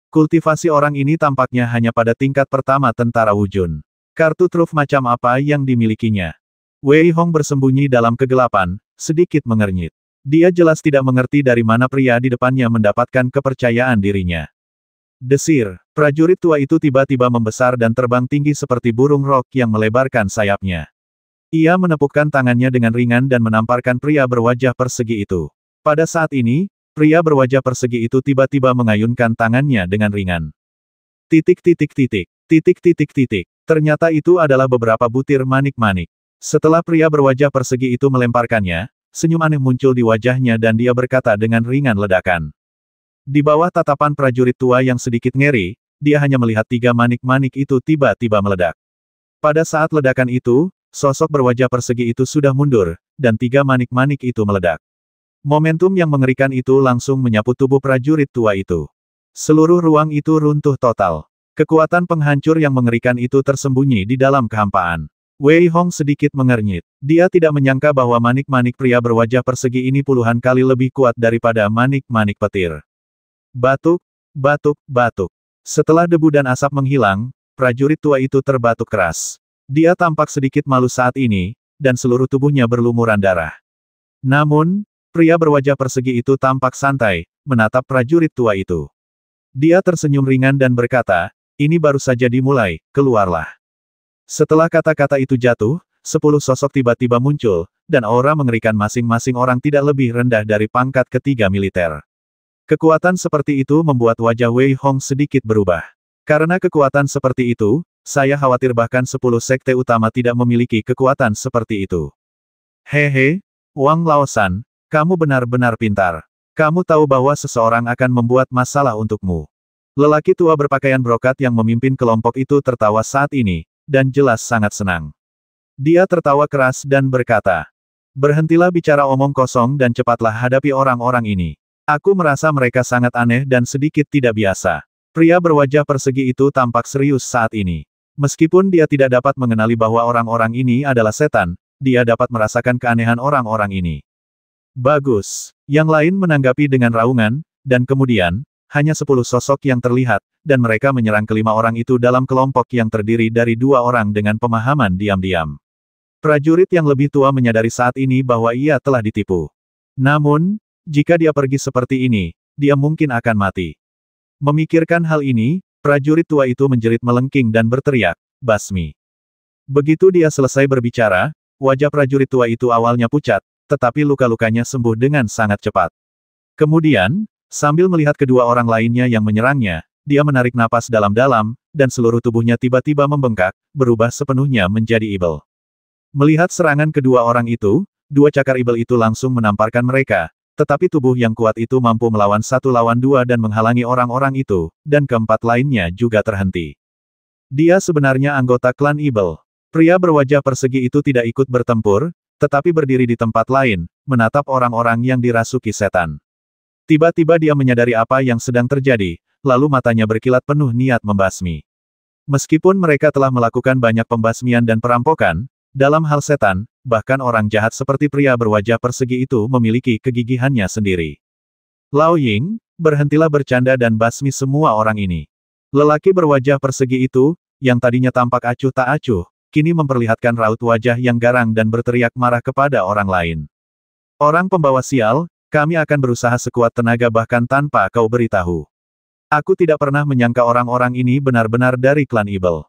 Kultivasi orang ini tampaknya hanya pada tingkat pertama tentara Wujun. Kartu truf macam apa yang dimilikinya? Wei Hong bersembunyi dalam kegelapan, sedikit mengernyit. Dia jelas tidak mengerti dari mana pria di depannya mendapatkan kepercayaan dirinya. Desir, prajurit tua itu tiba-tiba membesar dan terbang tinggi seperti burung rok yang melebarkan sayapnya. Ia menepukkan tangannya dengan ringan dan menamparkan pria berwajah persegi itu. Pada saat ini, pria berwajah persegi itu tiba-tiba mengayunkan tangannya dengan ringan. Titik titik titik, titik titik titik. Ternyata itu adalah beberapa butir manik-manik. Setelah pria berwajah persegi itu melemparkannya, senyum aneh muncul di wajahnya dan dia berkata dengan ringan ledakan. Di bawah tatapan prajurit tua yang sedikit ngeri, dia hanya melihat 3 manik-manik itu tiba-tiba meledak. Pada saat ledakan itu, sosok berwajah persegi itu sudah mundur, dan 3 manik-manik itu meledak. Momentum yang mengerikan itu langsung menyapu tubuh prajurit tua itu. Seluruh ruang itu runtuh total. Kekuatan penghancur yang mengerikan itu tersembunyi di dalam kehampaan. Wei Hong sedikit mengernyit. Dia tidak menyangka bahwa manik-manik pria berwajah persegi ini puluhan kali lebih kuat daripada manik-manik petir. Batuk, batuk, batuk. Setelah debu dan asap menghilang, prajurit tua itu terbatuk keras. Dia tampak sedikit malu saat ini, dan seluruh tubuhnya berlumuran darah. Namun, pria berwajah persegi itu tampak santai, menatap prajurit tua itu. Dia tersenyum ringan dan berkata, "Ini baru saja dimulai, keluarlah." Setelah kata-kata itu jatuh, 10 sosok tiba-tiba muncul, dan aura mengerikan masing-masing orang tidak lebih rendah dari pangkat ketiga militer. Kekuatan seperti itu membuat wajah Wei Hong sedikit berubah. Karena kekuatan seperti itu, saya khawatir bahkan 10 sekte utama tidak memiliki kekuatan seperti itu. Hehe, Wang Laosan, kamu benar-benar pintar. Kamu tahu bahwa seseorang akan membuat masalah untukmu. Lelaki tua berpakaian brokat yang memimpin kelompok itu tertawa saat ini, dan jelas sangat senang. Dia tertawa keras dan berkata, "Berhentilah bicara omong kosong dan cepatlah hadapi orang-orang ini. Aku merasa mereka sangat aneh dan sedikit tidak biasa." Pria berwajah persegi itu tampak serius saat ini. Meskipun dia tidak dapat mengenali bahwa orang-orang ini adalah setan, dia dapat merasakan keanehan orang-orang ini. Bagus. Yang lain menanggapi dengan raungan, dan kemudian, hanya 10 sosok yang terlihat, dan mereka menyerang kelima orang itu dalam kelompok yang terdiri dari 2 orang dengan pemahaman diam-diam. Prajurit yang lebih tua menyadari saat ini bahwa ia telah ditipu. Namun, jika dia pergi seperti ini, dia mungkin akan mati. Memikirkan hal ini, prajurit tua itu menjerit melengking dan berteriak, "Basmi!" Begitu dia selesai berbicara, wajah prajurit tua itu awalnya pucat, tetapi luka-lukanya sembuh dengan sangat cepat. Kemudian, sambil melihat kedua orang lainnya yang menyerangnya, dia menarik napas dalam-dalam, dan seluruh tubuhnya tiba-tiba membengkak, berubah sepenuhnya menjadi ibel. Melihat serangan kedua orang itu, 2 cakar ibel itu langsung menamparkan mereka, tetapi tubuh yang kuat itu mampu melawan 1 lawan 2 dan menghalangi orang-orang itu, dan keempat lainnya juga terhenti. Dia sebenarnya anggota klan ibel. Pria berwajah persegi itu tidak ikut bertempur, tetapi berdiri di tempat lain, menatap orang-orang yang dirasuki setan. Tiba-tiba dia menyadari apa yang sedang terjadi, lalu matanya berkilat penuh niat membasmi. Meskipun mereka telah melakukan banyak pembasmian dan perampokan, dalam hal setan, bahkan orang jahat seperti pria berwajah persegi itu memiliki kegigihannya sendiri. Lao Ying, berhentilah bercanda dan basmi semua orang ini. Lelaki berwajah persegi itu, yang tadinya tampak acuh tak acuh, kini memperlihatkan raut wajah yang garang dan berteriak marah kepada orang lain. "Orang pembawa sial, kami akan berusaha sekuat tenaga bahkan tanpa kau beritahu. Aku tidak pernah menyangka orang-orang ini benar-benar dari klan ibel."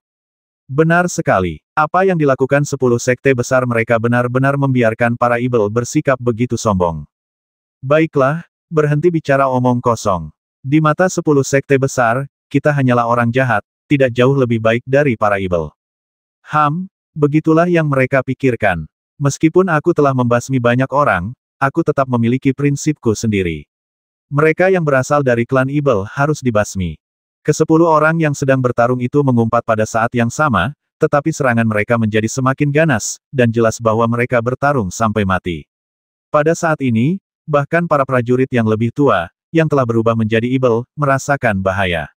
Benar sekali. Apa yang dilakukan 10 sekte besar mereka benar-benar membiarkan para ibel bersikap begitu sombong. Baiklah, berhenti bicara omong kosong. Di mata 10 sekte besar, kita hanyalah orang jahat, tidak jauh lebih baik dari para ibel. Begitulah yang mereka pikirkan. Meskipun aku telah membasmi banyak orang, aku tetap memiliki prinsipku sendiri. Mereka yang berasal dari klan ibel harus dibasmi. Ke-10 orang yang sedang bertarung itu mengumpat pada saat yang sama, tetapi serangan mereka menjadi semakin ganas, dan jelas bahwa mereka bertarung sampai mati. Pada saat ini, bahkan para prajurit yang lebih tua, yang telah berubah menjadi ibel, merasakan bahaya.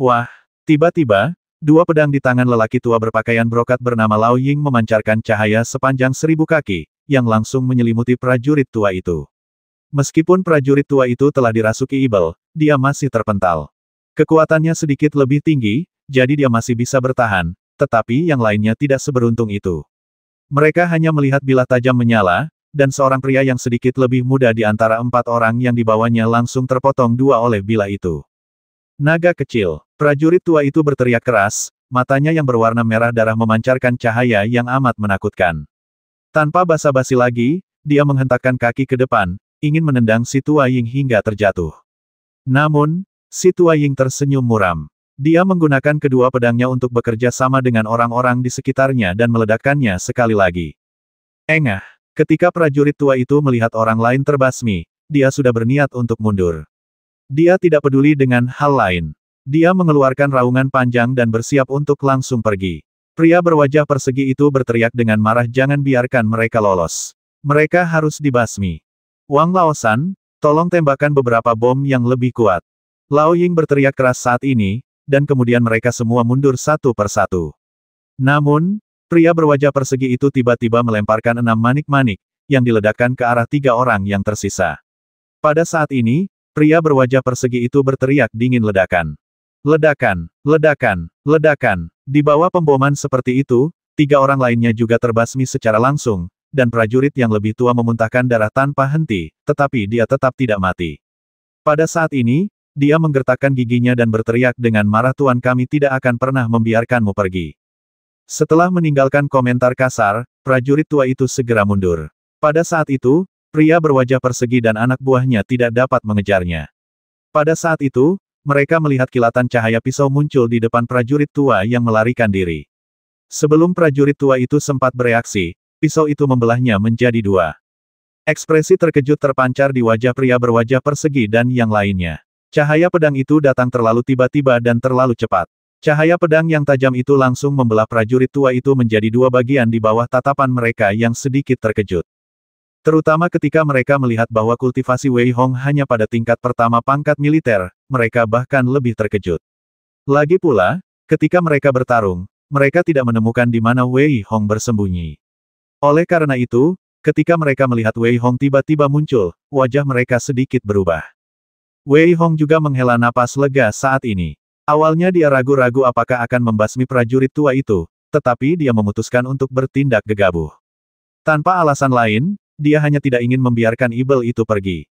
Wah, tiba-tiba, 2 pedang di tangan lelaki tua berpakaian brokat bernama Lao Ying memancarkan cahaya sepanjang 1000 kaki, yang langsung menyelimuti prajurit tua itu. Meskipun prajurit tua itu telah dirasuki ibel, dia masih terpental. Kekuatannya sedikit lebih tinggi, jadi dia masih bisa bertahan, tetapi yang lainnya tidak seberuntung itu. Mereka hanya melihat bilah tajam menyala, dan seorang pria yang sedikit lebih muda di antara 4 orang yang dibawanya langsung terpotong 2 oleh bilah itu. Naga kecil. Prajurit tua itu berteriak keras, matanya yang berwarna merah darah memancarkan cahaya yang amat menakutkan. Tanpa basa-basi lagi, dia menghentakkan kaki ke depan, ingin menendang si Tua Ying hingga terjatuh. Namun, si Tua Ying tersenyum muram. Dia menggunakan kedua pedangnya untuk bekerja sama dengan orang-orang di sekitarnya dan meledakkannya sekali lagi. Engah. Ketika prajurit tua itu melihat orang lain terbasmi, dia sudah berniat untuk mundur. Dia tidak peduli dengan hal lain. Dia mengeluarkan raungan panjang dan bersiap untuk langsung pergi. Pria berwajah persegi itu berteriak dengan marah, jangan biarkan mereka lolos. Mereka harus dibasmi. Wang Laosan, tolong tembakan beberapa bom yang lebih kuat. Lao Ying berteriak keras saat ini, dan kemudian mereka semua mundur satu persatu. Namun, pria berwajah persegi itu tiba-tiba melemparkan 6 manik-manik, yang diledakkan ke arah 3 orang yang tersisa. Pada saat ini, pria berwajah persegi itu berteriak dingin ledakan. Ledakan, ledakan, ledakan. Di bawah pemboman seperti itu, 3 orang lainnya juga terbasmi secara langsung, dan prajurit yang lebih tua memuntahkan darah tanpa henti, tetapi dia tetap tidak mati. Pada saat ini, dia menggertakkan giginya dan berteriak dengan marah, Tuan, kami tidak akan pernah membiarkanmu pergi. Setelah meninggalkan komentar kasar, prajurit tua itu segera mundur. Pada saat itu, pria berwajah persegi dan anak buahnya tidak dapat mengejarnya. Pada saat itu, mereka melihat kilatan cahaya pisau muncul di depan prajurit tua yang melarikan diri. Sebelum prajurit tua itu sempat bereaksi, pisau itu membelahnya menjadi 2. Ekspresi terkejut terpancar di wajah pria berwajah persegi dan yang lainnya. Cahaya pedang itu datang terlalu tiba-tiba dan terlalu cepat. Cahaya pedang yang tajam itu langsung membelah prajurit tua itu menjadi 2 bagian di bawah tatapan mereka yang sedikit terkejut. Terutama ketika mereka melihat bahwa kultivasi Wei Hong hanya pada tingkat pertama pangkat militer, mereka bahkan lebih terkejut. Lagi pula, ketika mereka bertarung, mereka tidak menemukan di mana Wei Hong bersembunyi. Oleh karena itu, ketika mereka melihat Wei Hong tiba-tiba muncul, wajah mereka sedikit berubah. Wei Hong juga menghela napas lega saat ini. Awalnya dia ragu-ragu apakah akan membasmi prajurit tua itu, tetapi dia memutuskan untuk bertindak gegabah. Tanpa alasan lain, dia hanya tidak ingin membiarkan ibel itu pergi.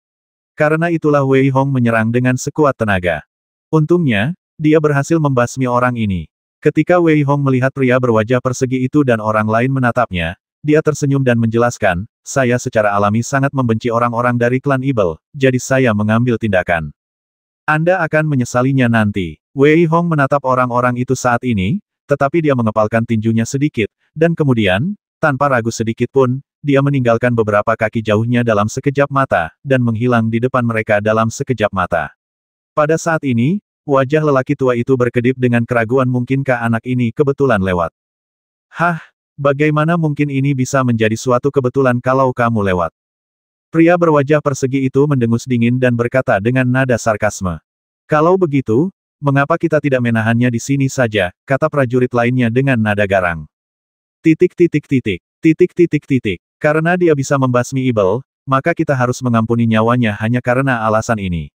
Karena itulah Wei Hong menyerang dengan sekuat tenaga. Untungnya, dia berhasil membasmi orang ini. Ketika Wei Hong melihat pria berwajah persegi itu dan orang lain menatapnya, dia tersenyum dan menjelaskan, saya secara alami sangat membenci orang-orang dari klan ibel, jadi saya mengambil tindakan. Anda akan menyesalinya nanti. Wei Hong menatap orang-orang itu saat ini, tetapi dia mengepalkan tinjunya sedikit, dan kemudian, tanpa ragu sedikit pun, dia meninggalkan beberapa kaki jauhnya dalam sekejap mata, dan menghilang di depan mereka dalam sekejap mata. Pada saat ini, wajah lelaki tua itu berkedip dengan keraguan, mungkinkah anak ini kebetulan lewat? Hah? Bagaimana mungkin ini bisa menjadi suatu kebetulan kalau kamu lewat? Pria berwajah persegi itu mendengus dingin dan berkata dengan nada sarkasme. Kalau begitu, mengapa kita tidak menahannya di sini saja, kata prajurit lainnya dengan nada garang. Karena dia bisa membasmi ibel, maka kita harus mengampuni nyawanya hanya karena alasan ini.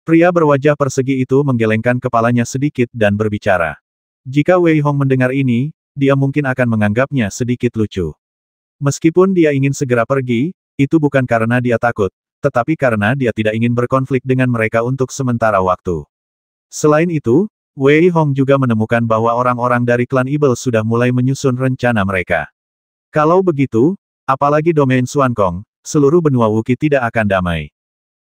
Pria berwajah persegi itu menggelengkan kepalanya sedikit dan berbicara. Jika Wei Hong mendengar ini, dia mungkin akan menganggapnya sedikit lucu. Meskipun dia ingin segera pergi, itu bukan karena dia takut, tetapi karena dia tidak ingin berkonflik dengan mereka untuk sementara waktu. Selain itu, Wei Hong juga menemukan bahwa orang-orang dari klan ibel sudah mulai menyusun rencana mereka. Kalau begitu, apalagi domain Xuan Kong, seluruh benua Wuqi tidak akan damai.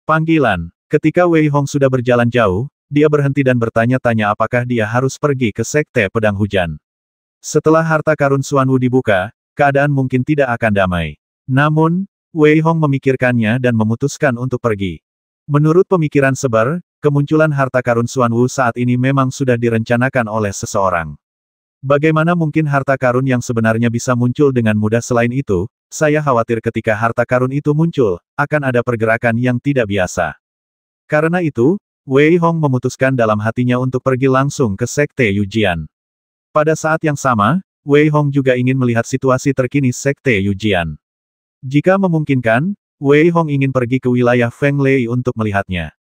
Panggilan. Ketika Wei Hong sudah berjalan jauh, dia berhenti dan bertanya-tanya apakah dia harus pergi ke Sekte Pedang Hujan. Setelah harta karun Xuanwu dibuka, keadaan mungkin tidak akan damai. Namun, Wei Hong memikirkannya dan memutuskan untuk pergi. Menurut pemikiran Seber, kemunculan harta karun Xuanwu saat ini memang sudah direncanakan oleh seseorang. Bagaimana mungkin harta karun yang sebenarnya bisa muncul dengan mudah? Selain itu, saya khawatir ketika harta karun itu muncul, akan ada pergerakan yang tidak biasa. Karena itu, Wei Hong memutuskan dalam hatinya untuk pergi langsung ke Sekte Yujian. Pada saat yang sama, Wei Hong juga ingin melihat situasi terkini Sekte Yujian. Jika memungkinkan, Wei Hong ingin pergi ke wilayah Feng Lei untuk melihatnya.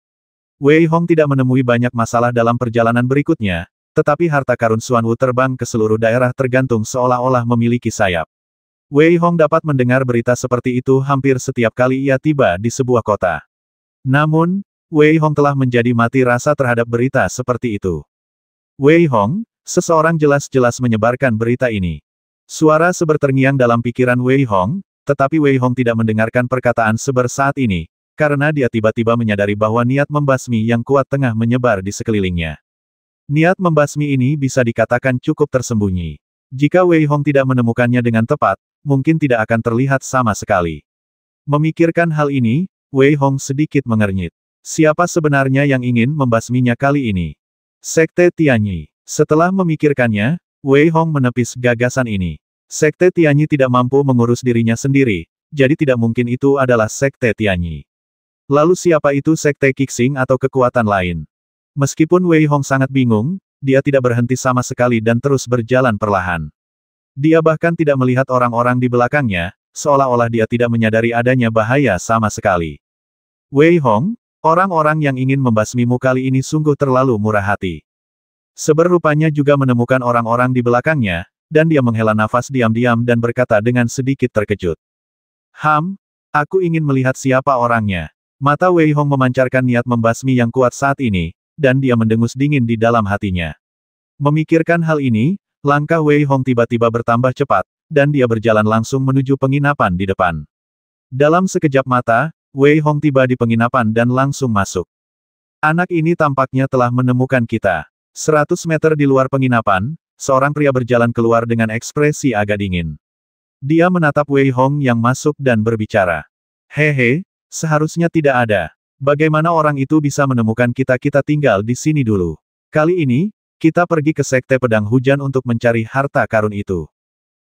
Wei Hong tidak menemui banyak masalah dalam perjalanan berikutnya, tetapi harta karun Xuanwu terbang ke seluruh daerah tergantung seolah-olah memiliki sayap. Wei Hong dapat mendengar berita seperti itu hampir setiap kali ia tiba di sebuah kota. Namun, Wei Hong telah menjadi mati rasa terhadap berita seperti itu. Wei Hong, seseorang jelas-jelas menyebarkan berita ini. Suara Seber terngiang dalam pikiran Wei Hong, tetapi Wei Hong tidak mendengarkan perkataan Seber saat ini, karena dia tiba-tiba menyadari bahwa niat membasmi yang kuat tengah menyebar di sekelilingnya. Niat membasmi ini bisa dikatakan cukup tersembunyi. Jika Wei Hong tidak menemukannya dengan tepat, mungkin tidak akan terlihat sama sekali. Memikirkan hal ini, Wei Hong sedikit mengernyit. Siapa sebenarnya yang ingin membasminya kali ini? Sekte Tianyi. Setelah memikirkannya, Wei Hong menepis gagasan ini. Sekte Tianyi tidak mampu mengurus dirinya sendiri, jadi tidak mungkin itu adalah Sekte Tianyi. Lalu siapa itu Sekte Qixing atau kekuatan lain? Meskipun Wei Hong sangat bingung, dia tidak berhenti sama sekali dan terus berjalan perlahan. Dia bahkan tidak melihat orang-orang di belakangnya, seolah-olah dia tidak menyadari adanya bahaya sama sekali. Wei Hong, orang-orang yang ingin membasmimu kali ini sungguh terlalu murah hati. Seber rupanya juga menemukan orang-orang di belakangnya, dan dia menghela nafas diam-diam dan berkata dengan sedikit terkejut. Aku ingin melihat siapa orangnya. Mata Wei Hong memancarkan niat membasmi yang kuat saat ini, dan dia mendengus dingin di dalam hatinya. Memikirkan hal ini, langkah Wei Hong tiba-tiba bertambah cepat, dan dia berjalan langsung menuju penginapan di depan. Dalam sekejap mata, Wei Hong tiba di penginapan dan langsung masuk. Anak ini tampaknya telah menemukan kita. 100 meter di luar penginapan, seorang pria berjalan keluar dengan ekspresi agak dingin. Dia menatap Wei Hong yang masuk dan berbicara. Hehe, seharusnya tidak ada. Bagaimana orang itu bisa menemukan kita tinggal di sini dulu. Kali ini, kita pergi ke Sekte Pedang Hujan untuk mencari harta karun itu.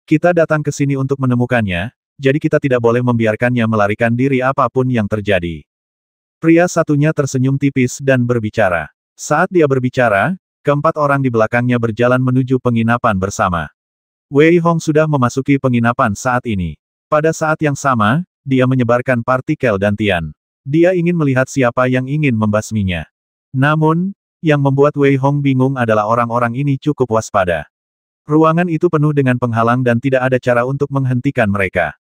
Kita datang ke sini untuk menemukannya, jadi kita tidak boleh membiarkannya melarikan diri apapun yang terjadi. Pria satunya tersenyum tipis dan berbicara. Saat dia berbicara, keempat orang di belakangnya berjalan menuju penginapan bersama. Wei Hong sudah memasuki penginapan saat ini. Pada saat yang sama, dia menyebarkan partikel dantian. Dia ingin melihat siapa yang ingin membasminya. Namun, yang membuat Wei Hong bingung adalah orang-orang ini cukup waspada. Ruangan itu penuh dengan penghalang dan tidak ada cara untuk menghentikan mereka.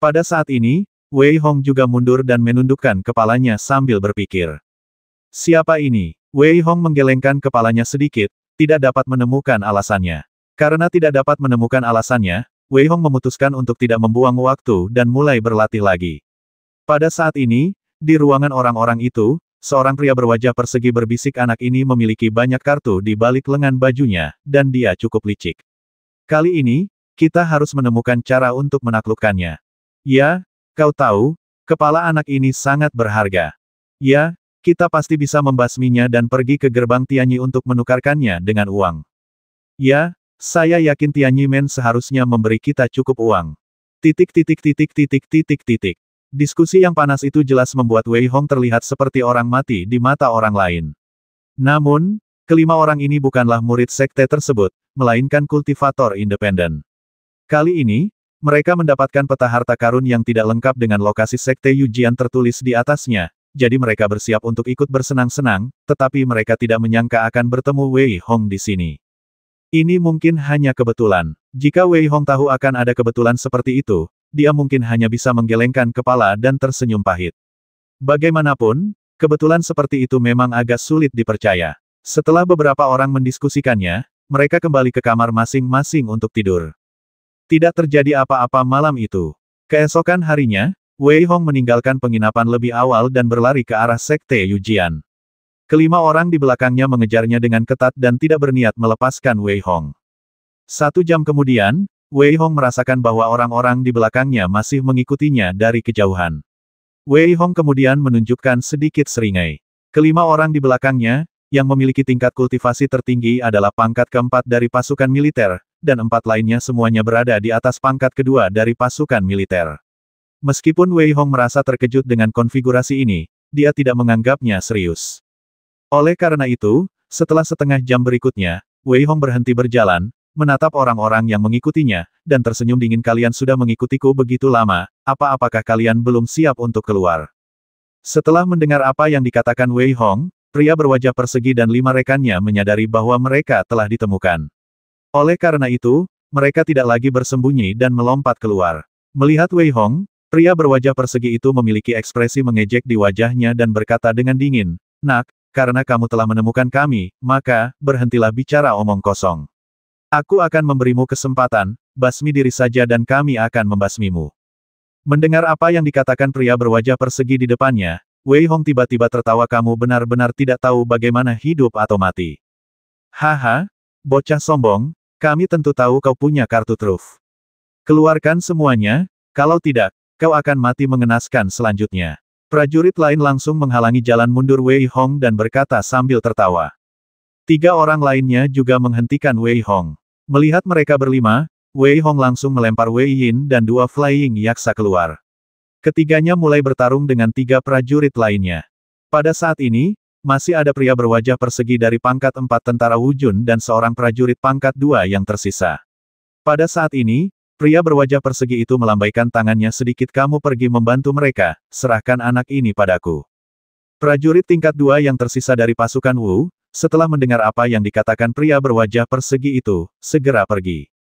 Pada saat ini, Wei Hong juga mundur dan menundukkan kepalanya sambil berpikir. Siapa ini? Wei Hong menggelengkan kepalanya sedikit, tidak dapat menemukan alasannya. Karena tidak dapat menemukan alasannya, Wei Hong memutuskan untuk tidak membuang waktu dan mulai berlatih lagi. Pada saat ini, di ruangan orang-orang itu, seorang pria berwajah persegi berbisik anak ini memiliki banyak kartu di balik lengan bajunya, dan dia cukup licik. Kali ini, kita harus menemukan cara untuk menaklukkannya. Ya, kau tahu, kepala anak ini sangat berharga. Ya, kita pasti bisa membasminya dan pergi ke gerbang Tianyi untuk menukarkannya dengan uang. Ya, saya yakin Tianyi Men seharusnya memberi kita cukup uang. Diskusi yang panas itu jelas membuat Wei Hong terlihat seperti orang mati di mata orang lain. Namun, kelima orang ini bukanlah murid sekte tersebut, melainkan kultivator independen. Kali ini, mereka mendapatkan peta harta karun yang tidak lengkap dengan lokasi sekte Yujian tertulis di atasnya. Jadi mereka bersiap untuk ikut bersenang-senang, tetapi mereka tidak menyangka akan bertemu Wei Hong di sini. Ini mungkin hanya kebetulan. Jika Wei Hong tahu akan ada kebetulan seperti itu, dia mungkin hanya bisa menggelengkan kepala dan tersenyum pahit. Bagaimanapun, kebetulan seperti itu memang agak sulit dipercaya. Setelah beberapa orang mendiskusikannya, mereka kembali ke kamar masing-masing untuk tidur. Tidak terjadi apa-apa malam itu. Keesokan harinya, Wei Hong meninggalkan penginapan lebih awal dan berlari ke arah Sekte Yujian. Kelima orang di belakangnya mengejarnya dengan ketat dan tidak berniat melepaskan Wei Hong. 1 jam kemudian, Wei Hong merasakan bahwa orang-orang di belakangnya masih mengikutinya dari kejauhan. Wei Hong kemudian menunjukkan sedikit seringai. Kelima orang di belakangnya, yang memiliki tingkat kultivasi tertinggi adalah pangkat keempat dari pasukan militer, dan 4 lainnya semuanya berada di atas pangkat kedua dari pasukan militer. Meskipun Wei Hong merasa terkejut dengan konfigurasi ini, dia tidak menganggapnya serius. Oleh karena itu, setelah setengah jam berikutnya, Wei Hong berhenti berjalan, menatap orang-orang yang mengikutinya, dan tersenyum dingin. Kalian sudah mengikutiku begitu lama, apakah kalian belum siap untuk keluar? Setelah mendengar apa yang dikatakan Wei Hong, pria berwajah persegi dan 5 rekannya menyadari bahwa mereka telah ditemukan. Oleh karena itu, mereka tidak lagi bersembunyi dan melompat keluar. Melihat Wei Hong, pria berwajah persegi itu memiliki ekspresi mengejek di wajahnya dan berkata dengan dingin, "Nak, karena kamu telah menemukan kami, maka, berhentilah bicara omong kosong. Aku akan memberimu kesempatan, basmi diri saja dan kami akan membasmimu." Mendengar apa yang dikatakan pria berwajah persegi di depannya, Wei Hong tiba-tiba tertawa. "Kamu benar-benar tidak tahu bagaimana hidup atau mati. Haha, bocah sombong, kami tentu tahu kau punya kartu truf. Keluarkan semuanya, kalau tidak, kau akan mati mengenaskan selanjutnya." Prajurit lain langsung menghalangi jalan mundur Wei Hong dan berkata sambil tertawa. 3 orang lainnya juga menghentikan Wei Hong. Melihat mereka berlima, Wei Hong langsung melempar Wei Yin dan 2 Flying Yaksa keluar. Ketiganya mulai bertarung dengan 3 prajurit lainnya. Pada saat ini, masih ada pria berwajah persegi dari pangkat 4 tentara Wujun dan seorang prajurit pangkat 2 yang tersisa. Pada saat ini, pria berwajah persegi itu melambaikan tangannya sedikit. "Kamu pergi membantu mereka, serahkan anak ini padaku." Prajurit tingkat 2 yang tersisa dari pasukan Wu, setelah mendengar apa yang dikatakan pria berwajah persegi itu, segera pergi.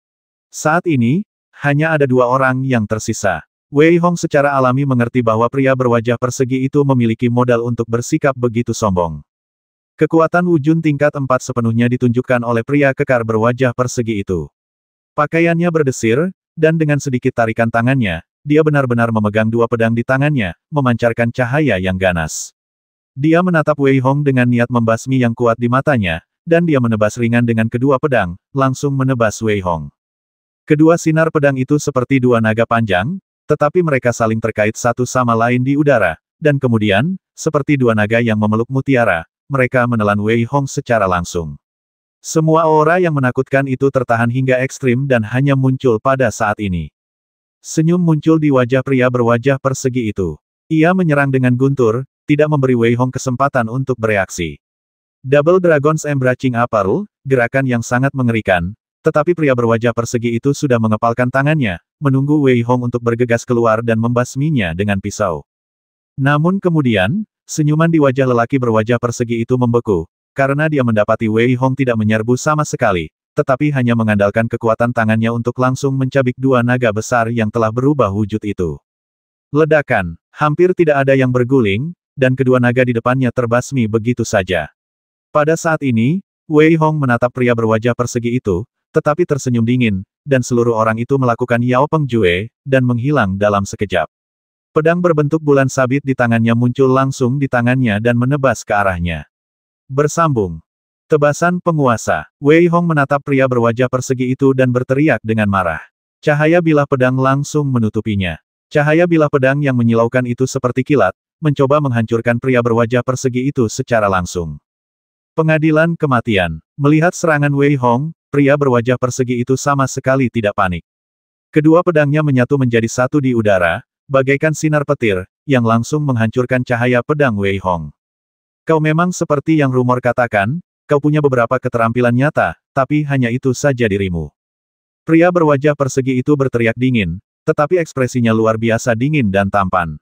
Saat ini, hanya ada 2 orang yang tersisa. Wei Hong secara alami mengerti bahwa pria berwajah persegi itu memiliki modal untuk bersikap begitu sombong. Kekuatan Wujun tingkat 4 sepenuhnya ditunjukkan oleh pria kekar berwajah persegi itu. Pakaiannya berdesir, dan dengan sedikit tarikan tangannya, dia benar-benar memegang 2 pedang di tangannya, memancarkan cahaya yang ganas. Dia menatap Wei Hong dengan niat membasmi yang kuat di matanya, dan dia menebas ringan dengan kedua pedang, langsung menebas Wei Hong. Kedua sinar pedang itu seperti 2 naga panjang, tetapi mereka saling terkait satu sama lain di udara, dan kemudian, seperti 2 naga yang memeluk mutiara, mereka menelan Wei Hong secara langsung. Semua aura yang menakutkan itu tertahan hingga ekstrim dan hanya muncul pada saat ini. Senyum muncul di wajah pria berwajah persegi itu. Ia menyerang dengan guntur, tidak memberi Wei Hong kesempatan untuk bereaksi. Double Dragon's Embracing Apparel, gerakan yang sangat mengerikan, tetapi pria berwajah persegi itu sudah mengepalkan tangannya, menunggu Wei Hong untuk bergegas keluar dan membasminya dengan pisau. Namun kemudian, senyuman di wajah lelaki berwajah persegi itu membeku, karena dia mendapati Wei Hong tidak menyerbu sama sekali, tetapi hanya mengandalkan kekuatan tangannya untuk langsung mencabik 2 naga besar yang telah berubah wujud itu. Ledakan, hampir tidak ada yang berguling, dan kedua naga di depannya terbasmi begitu saja. Pada saat ini, Wei Hong menatap pria berwajah persegi itu, tetapi tersenyum dingin, dan seluruh orang itu melakukan Yao Peng Jue, dan menghilang dalam sekejap. Pedang berbentuk bulan sabit di tangannya muncul langsung di tangannya dan menebas ke arahnya. Bersambung. Tebasan penguasa. Wei Hong menatap pria berwajah persegi itu dan berteriak dengan marah. Cahaya bilah pedang langsung menutupinya. Cahaya bilah pedang yang menyilaukan itu seperti kilat, mencoba menghancurkan pria berwajah persegi itu secara langsung. Pengadilan kematian. Melihat serangan Wei Hong, pria berwajah persegi itu sama sekali tidak panik. Kedua pedangnya menyatu menjadi satu di udara, bagaikan sinar petir, yang langsung menghancurkan cahaya pedang Wei Hong. "Kau memang seperti yang rumor katakan, kau punya beberapa keterampilan nyata, tapi hanya itu saja dirimu." Pria berwajah persegi itu berteriak dingin, tetapi ekspresinya luar biasa dingin dan tampan.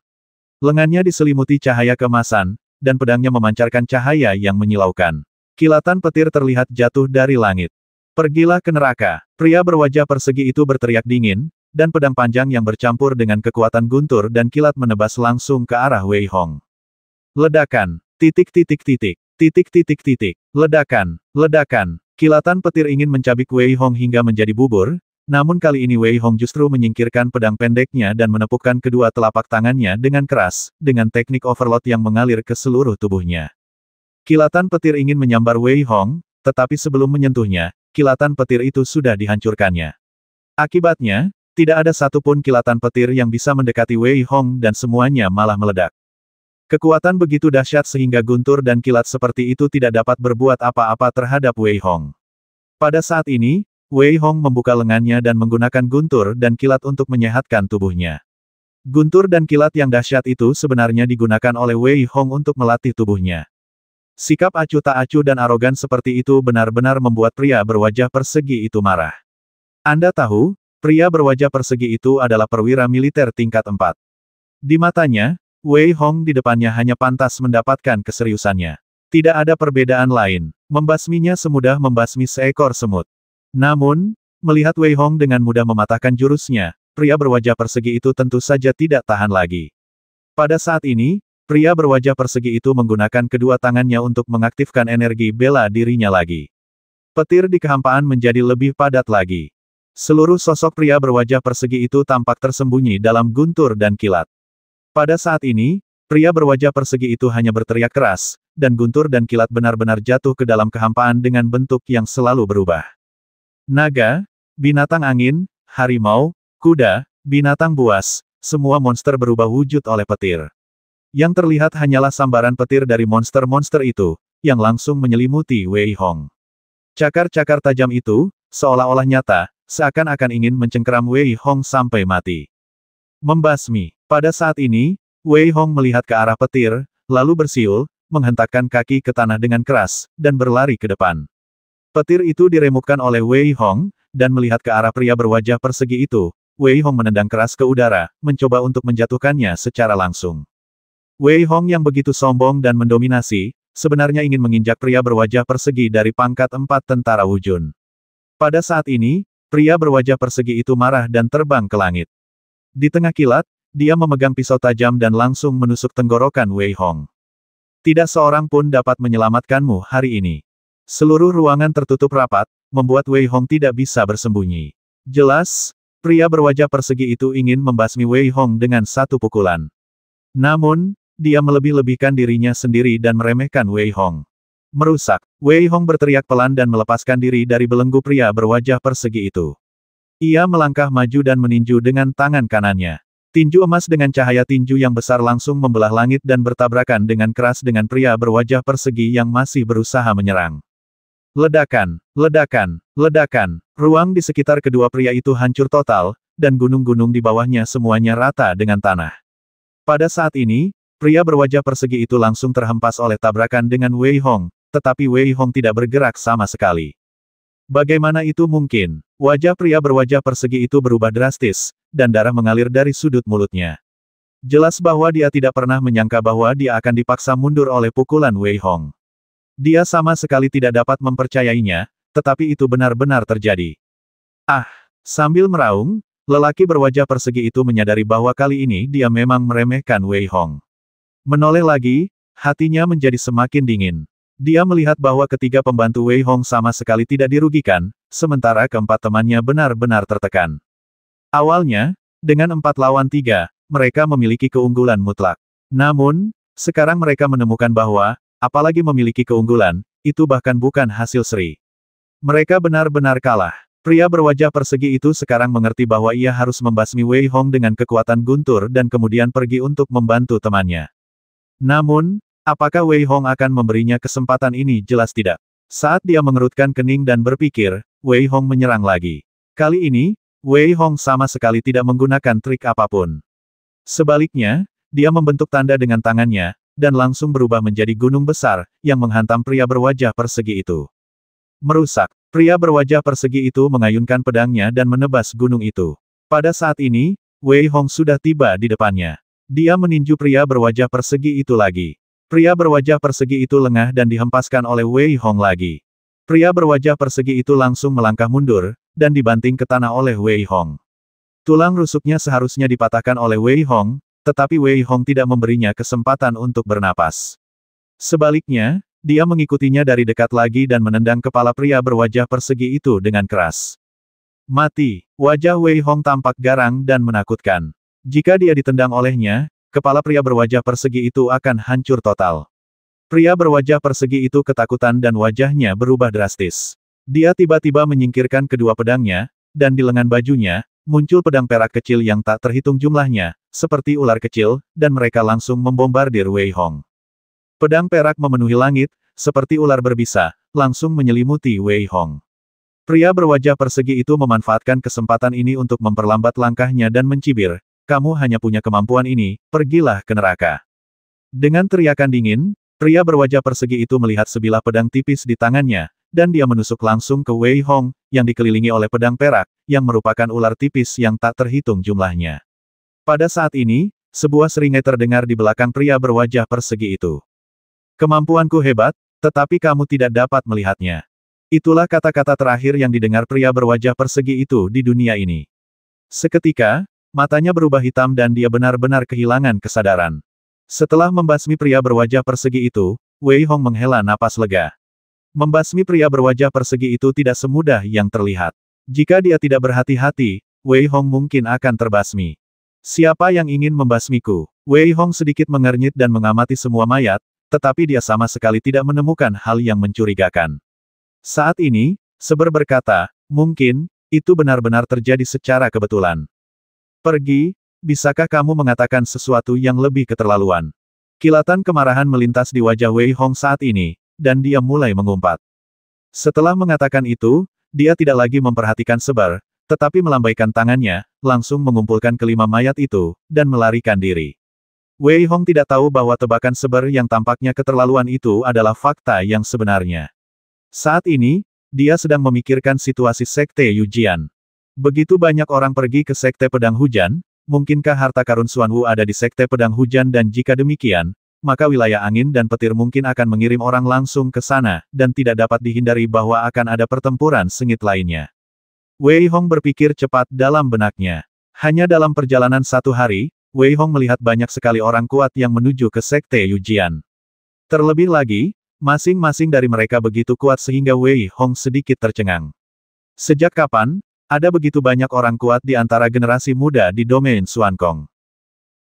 Lengannya diselimuti cahaya keemasan, dan pedangnya memancarkan cahaya yang menyilaukan. Kilatan petir terlihat jatuh dari langit. "Pergilah ke neraka." Pria berwajah persegi itu berteriak dingin, dan pedang panjang yang bercampur dengan kekuatan guntur dan kilat menebas langsung ke arah Wei Hong. Ledakan. Titik. Ledakan. Ledakan. Kilatan petir ingin mencabik Wei Hong hingga menjadi bubur, namun kali ini Wei Hong justru menyingkirkan pedang pendeknya dan menepukkan kedua telapak tangannya dengan keras, dengan teknik overload yang mengalir ke seluruh tubuhnya. Kilatan petir ingin menyambar Wei Hong, tetapi sebelum menyentuhnya, kilatan petir itu sudah dihancurkannya. Akibatnya, tidak ada satupun kilatan petir yang bisa mendekati Wei Hong dan semuanya malah meledak. Kekuatan begitu dahsyat sehingga guntur dan kilat seperti itu tidak dapat berbuat apa-apa terhadap Wei Hong. Pada saat ini, Wei Hong membuka lengannya dan menggunakan guntur dan kilat untuk menyehatkan tubuhnya. Guntur dan kilat yang dahsyat itu sebenarnya digunakan oleh Wei Hong untuk melatih tubuhnya. Sikap acuh tak acuh dan arogan seperti itu benar-benar membuat pria berwajah persegi itu marah. Anda tahu, pria berwajah persegi itu adalah perwira militer tingkat 4. Di matanya, Wei Hong di depannya hanya pantas mendapatkan keseriusannya. Tidak ada perbedaan lain. Membasminya semudah membasmi seekor semut. Namun, melihat Wei Hong dengan mudah mematahkan jurusnya, pria berwajah persegi itu tentu saja tidak tahan lagi. Pada saat ini, pria berwajah persegi itu menggunakan kedua tangannya untuk mengaktifkan energi bela dirinya lagi. Petir di kehampaan menjadi lebih padat lagi. Seluruh sosok pria berwajah persegi itu tampak tersembunyi dalam guntur dan kilat. Pada saat ini, pria berwajah persegi itu hanya berteriak keras, dan guntur dan kilat benar-benar jatuh ke dalam kehampaan dengan bentuk yang selalu berubah. Naga, binatang angin, harimau, kuda, binatang buas, semua monster berubah wujud oleh petir. Yang terlihat hanyalah sambaran petir dari monster-monster itu, yang langsung menyelimuti Wei Hong. Cakar-cakar tajam itu, seolah-olah nyata, seakan-akan ingin mencengkeram Wei Hong sampai mati. Membasmi. Pada saat ini, Wei Hong melihat ke arah petir, lalu bersiul, menghentakkan kaki ke tanah dengan keras, dan berlari ke depan. Petir itu diremukkan oleh Wei Hong, dan melihat ke arah pria berwajah persegi itu, Wei Hong menendang keras ke udara, mencoba untuk menjatuhkannya secara langsung. Wei Hong yang begitu sombong dan mendominasi, sebenarnya ingin menginjak pria berwajah persegi dari pangkat 4 tentara Wujun. Pada saat ini, pria berwajah persegi itu marah dan terbang ke langit. Di tengah kilat, dia memegang pisau tajam dan langsung menusuk tenggorokan Wei Hong. Tidak seorang pun dapat menyelamatkanmu hari ini. Seluruh ruangan tertutup rapat, membuat Wei Hong tidak bisa bersembunyi. Jelas, pria berwajah persegi itu ingin membasmi Wei Hong dengan satu pukulan. Namun, dia melebih-lebihkan dirinya sendiri dan meremehkan Wei Hong. Merusak. Wei Hong berteriak pelan dan melepaskan diri dari belenggu pria berwajah persegi itu. Ia melangkah maju dan meninju dengan tangan kanannya. Tinju emas dengan cahaya tinju yang besar langsung membelah langit dan bertabrakan dengan keras dengan pria berwajah persegi yang masih berusaha menyerang. Ledakan, ledakan, ledakan. Ruang di sekitar kedua pria itu hancur total, dan gunung-gunung di bawahnya semuanya rata dengan tanah. Pada saat ini, pria berwajah persegi itu langsung terhempas oleh tabrakan dengan Wei Hong, tetapi Wei Hong tidak bergerak sama sekali. Bagaimana itu mungkin? Wajah pria berwajah persegi itu berubah drastis, dan darah mengalir dari sudut mulutnya. Jelas bahwa dia tidak pernah menyangka bahwa dia akan dipaksa mundur oleh pukulan Wei Hong. Dia sama sekali tidak dapat mempercayainya, tetapi itu benar-benar terjadi. Ah! Sambil meraung, lelaki berwajah persegi itu menyadari bahwa kali ini dia memang meremehkan Wei Hong. Menoleh lagi, hatinya menjadi semakin dingin. Dia melihat bahwa ketiga pembantu Wei Hong sama sekali tidak dirugikan, sementara keempat temannya benar-benar tertekan. Awalnya, dengan 4 lawan 3, mereka memiliki keunggulan mutlak. Namun, sekarang mereka menemukan bahwa, apalagi memiliki keunggulan, itu bahkan bukan hasil seri. Mereka benar-benar kalah. Pria berwajah persegi itu sekarang mengerti bahwa ia harus membasmi Wei Hong dengan kekuatan guntur dan kemudian pergi untuk membantu temannya. Namun, apakah Wei Hong akan memberinya kesempatan ini? Jelas tidak. Saat dia mengerutkan kening dan berpikir, Wei Hong menyerang lagi. Kali ini, Wei Hong sama sekali tidak menggunakan trik apapun. Sebaliknya, dia membentuk tanda dengan tangannya, dan langsung berubah menjadi gunung besar, yang menghantam pria berwajah persegi itu. Merusak. Pria berwajah persegi itu mengayunkan pedangnya dan menebas gunung itu. Pada saat ini, Wei Hong sudah tiba di depannya. Dia meninju pria berwajah persegi itu lagi. Pria berwajah persegi itu lengah dan dihempaskan oleh Wei Hong lagi. Pria berwajah persegi itu langsung melangkah mundur, dan dibanting ke tanah oleh Wei Hong. Tulang rusuknya seharusnya dipatahkan oleh Wei Hong, tetapi Wei Hong tidak memberinya kesempatan untuk bernapas. Sebaliknya, dia mengikutinya dari dekat lagi dan menendang kepala pria berwajah persegi itu dengan keras. Mati. Wajah Wei Hong tampak garang dan menakutkan. Jika dia ditendang olehnya, kepala pria berwajah persegi itu akan hancur total. Pria berwajah persegi itu ketakutan dan wajahnya berubah drastis. Dia tiba-tiba menyingkirkan kedua pedangnya, dan di lengan bajunya, muncul pedang perak kecil yang tak terhitung jumlahnya, seperti ular kecil, dan mereka langsung membombardir Wei Hong. Pedang perak memenuhi langit, seperti ular berbisa, langsung menyelimuti Wei Hong. Pria berwajah persegi itu memanfaatkan kesempatan ini untuk memperlambat langkahnya dan mencibir, "Kamu hanya punya kemampuan ini, pergilah ke neraka." Dengan teriakan dingin, pria berwajah persegi itu melihat sebilah pedang tipis di tangannya, dan dia menusuk langsung ke Wei Hong, yang dikelilingi oleh pedang perak, yang merupakan ular tipis yang tak terhitung jumlahnya. Pada saat ini, sebuah seringai terdengar di belakang pria berwajah persegi itu. "Kemampuanku hebat, tetapi kamu tidak dapat melihatnya." Itulah kata-kata terakhir yang didengar pria berwajah persegi itu di dunia ini. Seketika, matanya berubah hitam dan dia benar-benar kehilangan kesadaran. Setelah membasmi pria berwajah persegi itu, Wei Hong menghela napas lega. Membasmi pria berwajah persegi itu tidak semudah yang terlihat. Jika dia tidak berhati-hati, Wei Hong mungkin akan terbasmi. Siapa yang ingin membasmiku? Wei Hong sedikit mengernyit dan mengamati semua mayat, tetapi dia sama sekali tidak menemukan hal yang mencurigakan. Saat ini, Seber berkata, mungkin, itu benar-benar terjadi secara kebetulan. Pergi, bisakah kamu mengatakan sesuatu yang lebih keterlaluan? Kilatan kemarahan melintas di wajah Wei Hong saat ini, dan dia mulai mengumpat. Setelah mengatakan itu, dia tidak lagi memperhatikan Seber, tetapi melambaikan tangannya, langsung mengumpulkan kelima mayat itu, dan melarikan diri. Wei Hong tidak tahu bahwa tebakan Seber yang tampaknya keterlaluan itu adalah fakta yang sebenarnya. Saat ini, dia sedang memikirkan situasi Sekte Yujian. Begitu banyak orang pergi ke Sekte Pedang Hujan, mungkinkah harta karun Xuanwu ada di Sekte Pedang Hujan dan jika demikian, maka wilayah angin dan petir mungkin akan mengirim orang langsung ke sana, dan tidak dapat dihindari bahwa akan ada pertempuran sengit lainnya. Wei Hong berpikir cepat dalam benaknya. Hanya dalam perjalanan 1 hari, Wei Hong melihat banyak sekali orang kuat yang menuju ke Sekte Yujian. Terlebih lagi, masing-masing dari mereka begitu kuat sehingga Wei Hong sedikit tercengang. Sejak kapan, ada begitu banyak orang kuat di antara generasi muda di domain Xuankong?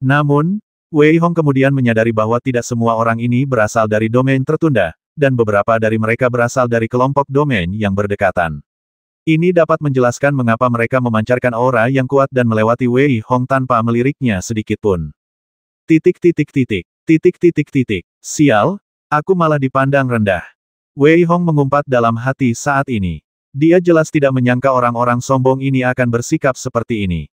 Namun, Wei Hong kemudian menyadari bahwa tidak semua orang ini berasal dari domain tertunda, dan beberapa dari mereka berasal dari kelompok domain yang berdekatan. Ini dapat menjelaskan mengapa mereka memancarkan aura yang kuat dan melewati Wei Hong tanpa meliriknya sedikitpun. Sial, aku malah dipandang rendah. Wei Hong mengumpat dalam hati saat ini. Dia jelas tidak menyangka orang-orang sombong ini akan bersikap seperti ini.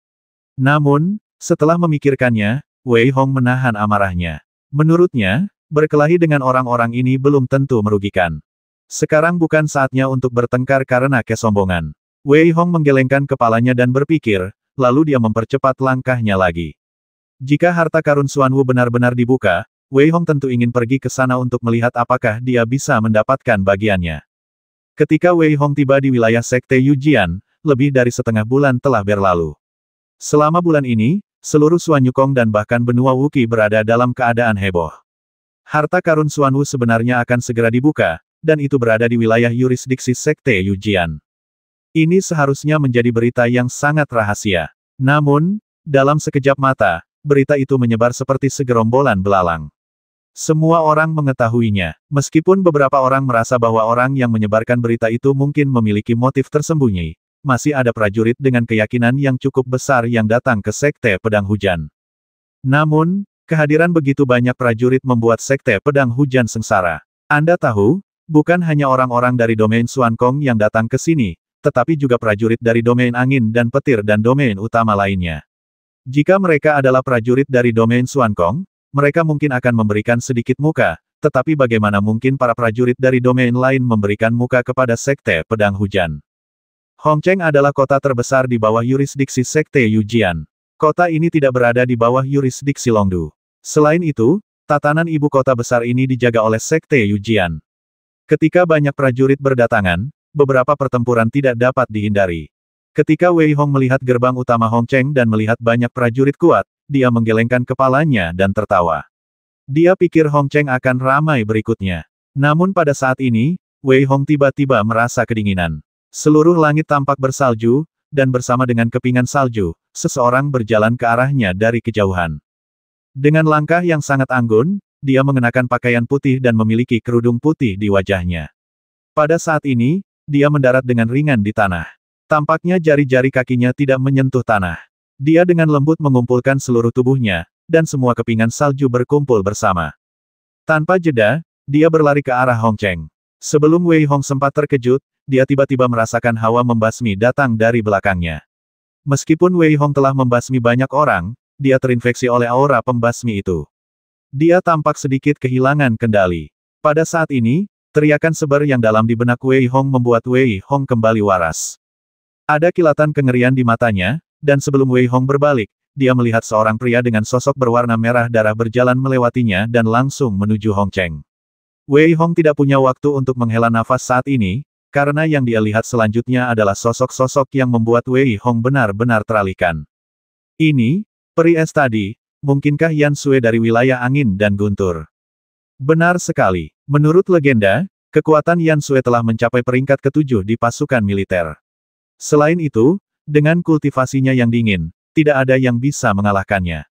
Namun, setelah memikirkannya, Wei Hong menahan amarahnya. Menurutnya, berkelahi dengan orang-orang ini belum tentu merugikan. Sekarang bukan saatnya untuk bertengkar karena kesombongan. Wei Hong menggelengkan kepalanya dan berpikir, lalu dia mempercepat langkahnya lagi. Jika harta karun Xuanwu benar-benar dibuka, Wei Hong tentu ingin pergi ke sana untuk melihat apakah dia bisa mendapatkan bagiannya. Ketika Wei Hong tiba di wilayah Sekte Yujian, lebih dari setengah bulan telah berlalu. Selama bulan ini, seluruh Xuan Yukong dan bahkan benua Wuqi berada dalam keadaan heboh. Harta karun Xuanwu sebenarnya akan segera dibuka, dan itu berada di wilayah yurisdiksi Sekte Yujian. Ini seharusnya menjadi berita yang sangat rahasia. Namun, dalam sekejap mata, berita itu menyebar seperti segerombolan belalang. Semua orang mengetahuinya, meskipun beberapa orang merasa bahwa orang yang menyebarkan berita itu mungkin memiliki motif tersembunyi. Masih ada prajurit dengan keyakinan yang cukup besar yang datang ke Sekte Pedang Hujan. Namun, kehadiran begitu banyak prajurit membuat Sekte Pedang Hujan sengsara. Anda tahu, bukan hanya orang-orang dari domain Xuankong yang datang ke sini, tetapi juga prajurit dari domain angin dan petir dan domain utama lainnya. Jika mereka adalah prajurit dari domain Xuankong, mereka mungkin akan memberikan sedikit muka, tetapi bagaimana mungkin para prajurit dari domain lain memberikan muka kepada Sekte Pedang Hujan? Hongcheng adalah kota terbesar di bawah yurisdiksi Sekte Yujian. Kota ini tidak berada di bawah yurisdiksi Longdu. Selain itu, tatanan ibu kota besar ini dijaga oleh Sekte Yujian. Ketika banyak prajurit berdatangan, beberapa pertempuran tidak dapat dihindari. Ketika Wei Hong melihat gerbang utama Hongcheng dan melihat banyak prajurit kuat, dia menggelengkan kepalanya dan tertawa. Dia pikir Hongcheng akan ramai berikutnya. Namun pada saat ini, Wei Hong tiba-tiba merasa kedinginan. Seluruh langit tampak bersalju, dan bersama dengan kepingan salju, seseorang berjalan ke arahnya dari kejauhan. Dengan langkah yang sangat anggun, dia mengenakan pakaian putih dan memiliki kerudung putih di wajahnya. Pada saat ini, dia mendarat dengan ringan di tanah. Tampaknya jari-jari kakinya tidak menyentuh tanah. Dia dengan lembut mengumpulkan seluruh tubuhnya, dan semua kepingan salju berkumpul bersama. Tanpa jeda, dia berlari ke arah Hongcheng. Sebelum Wei Hong sempat terkejut, dia tiba-tiba merasakan hawa membasmi datang dari belakangnya. Meskipun Wei Hong telah membasmi banyak orang, dia terinfeksi oleh aura pembasmi itu. Dia tampak sedikit kehilangan kendali. Pada saat ini, teriakan Seber yang dalam di benak Wei Hong membuat Wei Hong kembali waras. Ada kilatan kengerian di matanya, dan sebelum Wei Hong berbalik, dia melihat seorang pria dengan sosok berwarna merah darah berjalan melewatinya dan langsung menuju Hongcheng. Wei Hong tidak punya waktu untuk menghela nafas saat ini, karena yang dia lihat selanjutnya adalah sosok-sosok yang membuat Wei Hong benar-benar teralihkan. Ini, peri es tadi, mungkinkah Yan Sue dari wilayah angin dan guntur? Benar sekali. Menurut legenda, kekuatan Yan Sue telah mencapai peringkat ke-7 di pasukan militer. Selain itu, dengan kultivasinya yang dingin, tidak ada yang bisa mengalahkannya.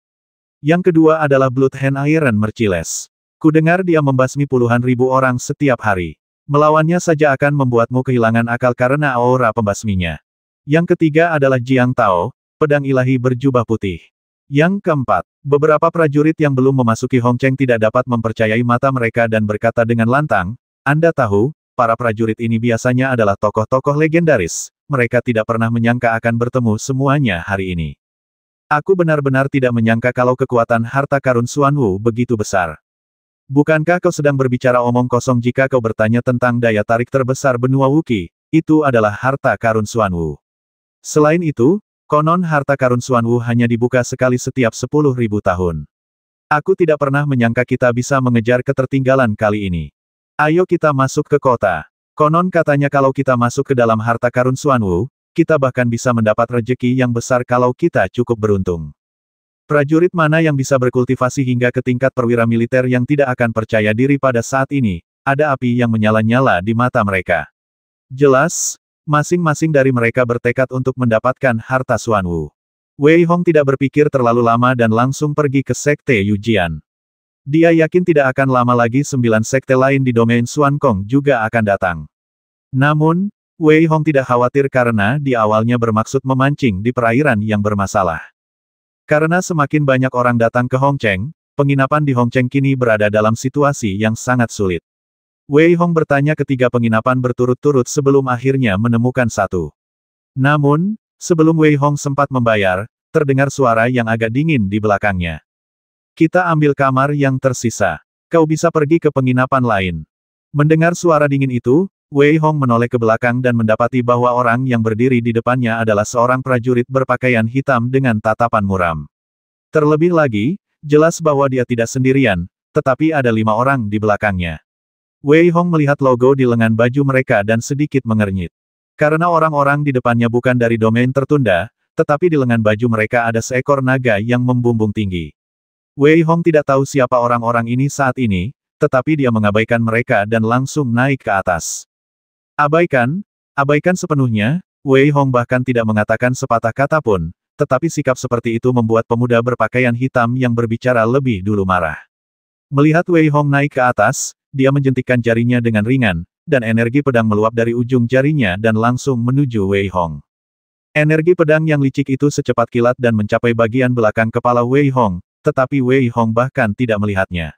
Yang kedua adalah Bloodhand Iron Merciless. Kudengar dia membasmi puluhan ribu orang setiap hari. Melawannya saja akan membuatmu kehilangan akal karena aura pembasminya. Yang ketiga adalah Jiang Tao, pedang ilahi berjubah putih. Yang keempat, beberapa prajurit yang belum memasuki Hongcheng tidak dapat mempercayai mata mereka dan berkata dengan lantang, Anda tahu, para prajurit ini biasanya adalah tokoh-tokoh legendaris, mereka tidak pernah menyangka akan bertemu semuanya hari ini. Aku benar-benar tidak menyangka kalau kekuatan harta karun Xuanwu begitu besar. Bukankah kau sedang berbicara omong kosong jika kau bertanya tentang daya tarik terbesar benua Wuqi, itu adalah harta karun Xuanwu. Selain itu, konon harta karun Xuanwu hanya dibuka sekali setiap 10.000 tahun. Aku tidak pernah menyangka kita bisa mengejar ketertinggalan kali ini. Ayo kita masuk ke kota. Konon katanya kalau kita masuk ke dalam harta karun Xuanwu, kita bahkan bisa mendapat rejeki yang besar kalau kita cukup beruntung. Prajurit mana yang bisa berkultivasi hingga ke tingkat perwira militer yang tidak akan percaya diri pada saat ini, ada api yang menyala-nyala di mata mereka. Jelas, masing-masing dari mereka bertekad untuk mendapatkan harta Xuanwu. Wei Hong tidak berpikir terlalu lama dan langsung pergi ke sekte Yujian. Dia yakin tidak akan lama lagi 9 sekte lain di domain Xuan Kong juga akan datang. Namun, Wei Hong tidak khawatir karena dia awalnya bermaksud memancing di perairan yang bermasalah. Karena semakin banyak orang datang ke Hongcheng, penginapan di Hongcheng kini berada dalam situasi yang sangat sulit. Wei Hong bertanya ketiga penginapan berturut-turut sebelum akhirnya menemukan satu. Namun, sebelum Wei Hong sempat membayar, terdengar suara yang agak dingin di belakangnya. Kita ambil kamar yang tersisa. Kau bisa pergi ke penginapan lain. Mendengar suara dingin itu, Wei Hong menoleh ke belakang dan mendapati bahwa orang yang berdiri di depannya adalah seorang prajurit berpakaian hitam dengan tatapan muram. Terlebih lagi, jelas bahwa dia tidak sendirian, tetapi ada 5 orang di belakangnya. Wei Hong melihat logo di lengan baju mereka dan sedikit mengernyit. Karena orang-orang di depannya bukan dari domain tertunda, tetapi di lengan baju mereka ada seekor naga yang membumbung tinggi. Wei Hong tidak tahu siapa orang-orang ini saat ini, tetapi dia mengabaikan mereka dan langsung naik ke atas. Abaikan sepenuhnya, Wei Hong bahkan tidak mengatakan sepatah kata pun, tetapi sikap seperti itu membuat pemuda berpakaian hitam yang berbicara lebih dulu marah. Melihat Wei Hong naik ke atas, dia menjentikkan jarinya dengan ringan, dan energi pedang meluap dari ujung jarinya dan langsung menuju Wei Hong. Energi pedang yang licik itu secepat kilat dan mencapai bagian belakang kepala Wei Hong, tetapi Wei Hong bahkan tidak melihatnya.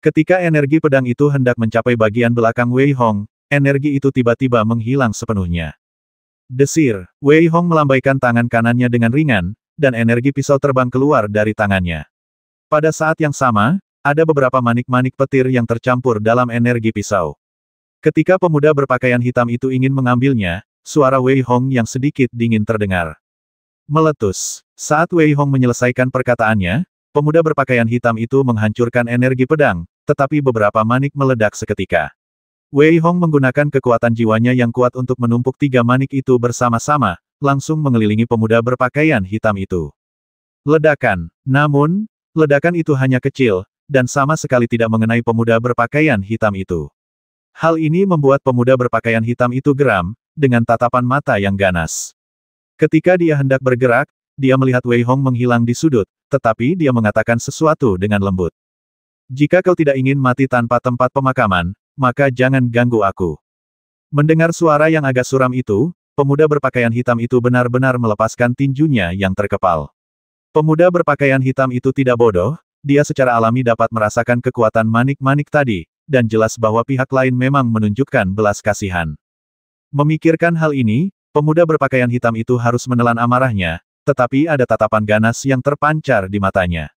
Ketika energi pedang itu hendak mencapai bagian belakang Wei Hong, energi itu tiba-tiba menghilang sepenuhnya. Desir, Wei Hong melambaikan tangan kanannya dengan ringan, dan energi pisau terbang keluar dari tangannya. Pada saat yang sama, ada beberapa manik-manik petir yang tercampur dalam energi pisau. Ketika pemuda berpakaian hitam itu ingin mengambilnya, suara Wei Hong yang sedikit dingin terdengar. Meletus. Saat Wei Hong menyelesaikan perkataannya, pemuda berpakaian hitam itu menghancurkan energi pedang, tetapi beberapa manik meledak seketika. Wei Hong menggunakan kekuatan jiwanya yang kuat untuk menumpuk 3 manik itu bersama-sama, langsung mengelilingi pemuda berpakaian hitam itu. Ledakan. Namun, ledakan itu hanya kecil, dan sama sekali tidak mengenai pemuda berpakaian hitam itu. Hal ini membuat pemuda berpakaian hitam itu geram, dengan tatapan mata yang ganas. Ketika dia hendak bergerak, dia melihat Wei Hong menghilang di sudut, tetapi dia mengatakan sesuatu dengan lembut. Jika kau tidak ingin mati tanpa tempat pemakaman, maka jangan ganggu aku. Mendengar suara yang agak suram itu, pemuda berpakaian hitam itu benar-benar melepaskan tinjunya yang terkepal. Pemuda berpakaian hitam itu tidak bodoh, dia secara alami dapat merasakan kekuatan manik-manik tadi, dan jelas bahwa pihak lain memang menunjukkan belas kasihan. Memikirkan hal ini, pemuda berpakaian hitam itu harus menelan amarahnya, tetapi ada tatapan ganas yang terpancar di matanya.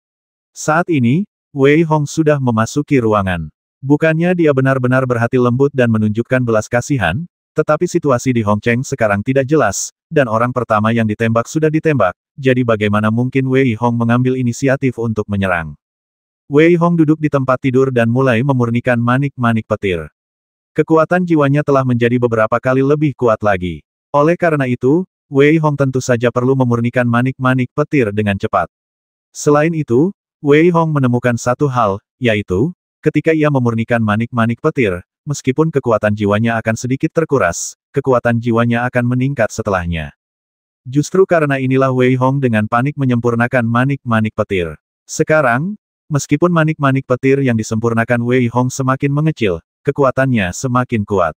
Saat ini, Wei Hong sudah memasuki ruangan. Bukannya dia benar-benar berhati lembut dan menunjukkan belas kasihan, tetapi situasi di Hongcheng sekarang tidak jelas, dan orang pertama yang ditembak sudah ditembak, jadi bagaimana mungkin Wei Hong mengambil inisiatif untuk menyerang. Wei Hong duduk di tempat tidur dan mulai memurnikan manik-manik petir. Kekuatan jiwanya telah menjadi beberapa kali lebih kuat lagi. Oleh karena itu, Wei Hong tentu saja perlu memurnikan manik-manik petir dengan cepat. Selain itu, Wei Hong menemukan satu hal, yaitu, ketika ia memurnikan manik-manik petir, meskipun kekuatan jiwanya akan sedikit terkuras, kekuatan jiwanya akan meningkat setelahnya. Justru karena inilah Wei Hong dengan panik menyempurnakan manik-manik petir. Sekarang, meskipun manik-manik petir yang disempurnakan Wei Hong semakin mengecil, kekuatannya semakin kuat.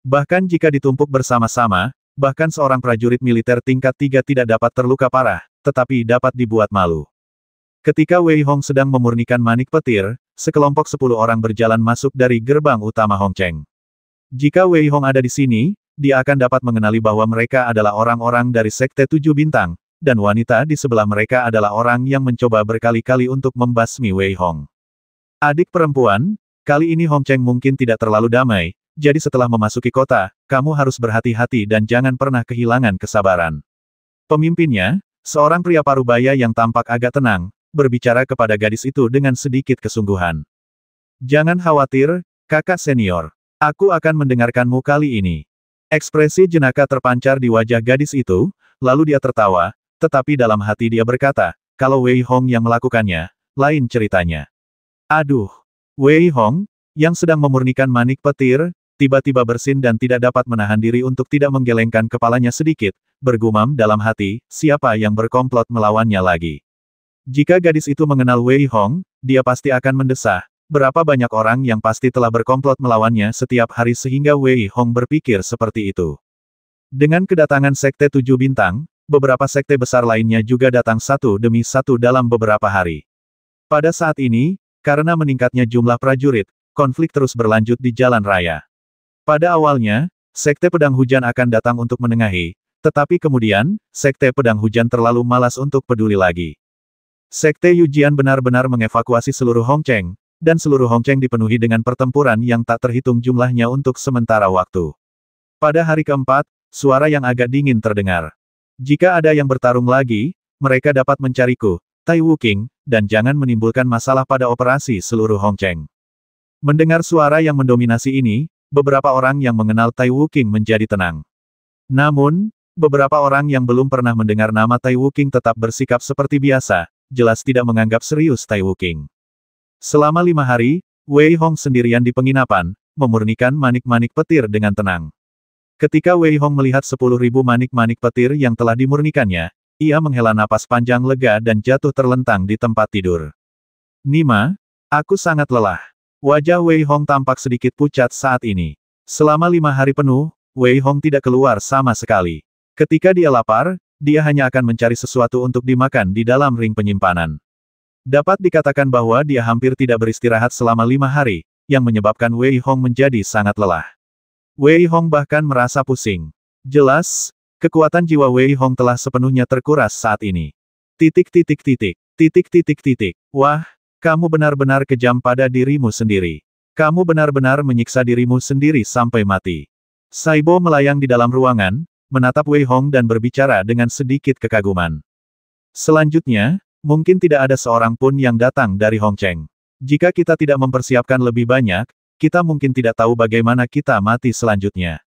Bahkan jika ditumpuk bersama-sama, bahkan seorang prajurit militer tingkat 3 tidak dapat terluka parah, tetapi dapat dibuat malu. Ketika Wei Hong sedang memurnikan manik petir, sekelompok 10 orang berjalan masuk dari gerbang utama Hong Cheng. Jika Wei Hong ada di sini, dia akan dapat mengenali bahwa mereka adalah orang-orang dari Sekte 7 Bintang, dan wanita di sebelah mereka adalah orang yang mencoba berkali-kali untuk membasmi Wei Hong. Adik perempuan, kali ini Hong Cheng mungkin tidak terlalu damai, jadi setelah memasuki kota, kamu harus berhati-hati dan jangan pernah kehilangan kesabaran. Pemimpinnya, seorang pria parubaya yang tampak agak tenang, berbicara kepada gadis itu dengan sedikit kesungguhan. Jangan khawatir, kakak senior. Aku akan mendengarkanmu kali ini. Ekspresi jenaka terpancar di wajah gadis itu, lalu dia tertawa, tetapi dalam hati dia berkata, kalau Wei Hong yang melakukannya, lain ceritanya. Aduh! Wei Hong, yang sedang memurnikan manik petir, tiba-tiba bersin dan tidak dapat menahan diri untuk tidak menggelengkan kepalanya sedikit, bergumam dalam hati, siapa yang berkomplot melawannya lagi. Jika gadis itu mengenal Wei Hong, dia pasti akan mendesah, berapa banyak orang yang pasti telah berkomplot melawannya setiap hari sehingga Wei Hong berpikir seperti itu. Dengan kedatangan Sekte 7 Bintang, beberapa sekte besar lainnya juga datang satu demi satu dalam beberapa hari. Pada saat ini, karena meningkatnya jumlah prajurit, konflik terus berlanjut di jalan raya. Pada awalnya, Sekte Pedang Hujan akan datang untuk menengahi, tetapi kemudian, Sekte Pedang Hujan terlalu malas untuk peduli lagi. Sekte Yujian benar-benar mengevakuasi seluruh Hong Cheng, dan seluruh Hong Cheng dipenuhi dengan pertempuran yang tak terhitung jumlahnya untuk sementara waktu. Pada hari keempat, suara yang agak dingin terdengar. Jika ada yang bertarung lagi, mereka dapat mencariku, Tai Wuking, dan jangan menimbulkan masalah pada operasi seluruh Hong Cheng. Mendengar suara yang mendominasi ini, beberapa orang yang mengenal Tai Wuking menjadi tenang. Namun, beberapa orang yang belum pernah mendengar nama Tai Wuking tetap bersikap seperti biasa, jelas tidak menganggap serius Tai Wuking. Selama 5 hari, Wei Hong sendirian di penginapan, memurnikan manik-manik petir dengan tenang. Ketika Wei Hong melihat 10.000 manik-manik petir yang telah dimurnikannya, ia menghela napas panjang lega dan jatuh terlentang di tempat tidur. Nima, aku sangat lelah. Wajah Wei Hong tampak sedikit pucat saat ini. Selama 5 hari penuh, Wei Hong tidak keluar sama sekali. Ketika dia lapar, dia hanya akan mencari sesuatu untuk dimakan di dalam ring penyimpanan. Dapat dikatakan bahwa dia hampir tidak beristirahat selama 5 hari, yang menyebabkan Wei Hong menjadi sangat lelah. Wei Hong bahkan merasa pusing. Jelas, kekuatan jiwa Wei Hong telah sepenuhnya terkuras saat ini. Wah, kamu benar-benar kejam pada dirimu sendiri. Kamu benar-benar menyiksa dirimu sendiri sampai mati. Saibo melayang di dalam ruangan, menatap Wei Hong dan berbicara dengan sedikit kekaguman. Selanjutnya, mungkin tidak ada seorang pun yang datang dari Hong Cheng. Jika kita tidak mempersiapkan lebih banyak, kita mungkin tidak tahu bagaimana kita mati selanjutnya.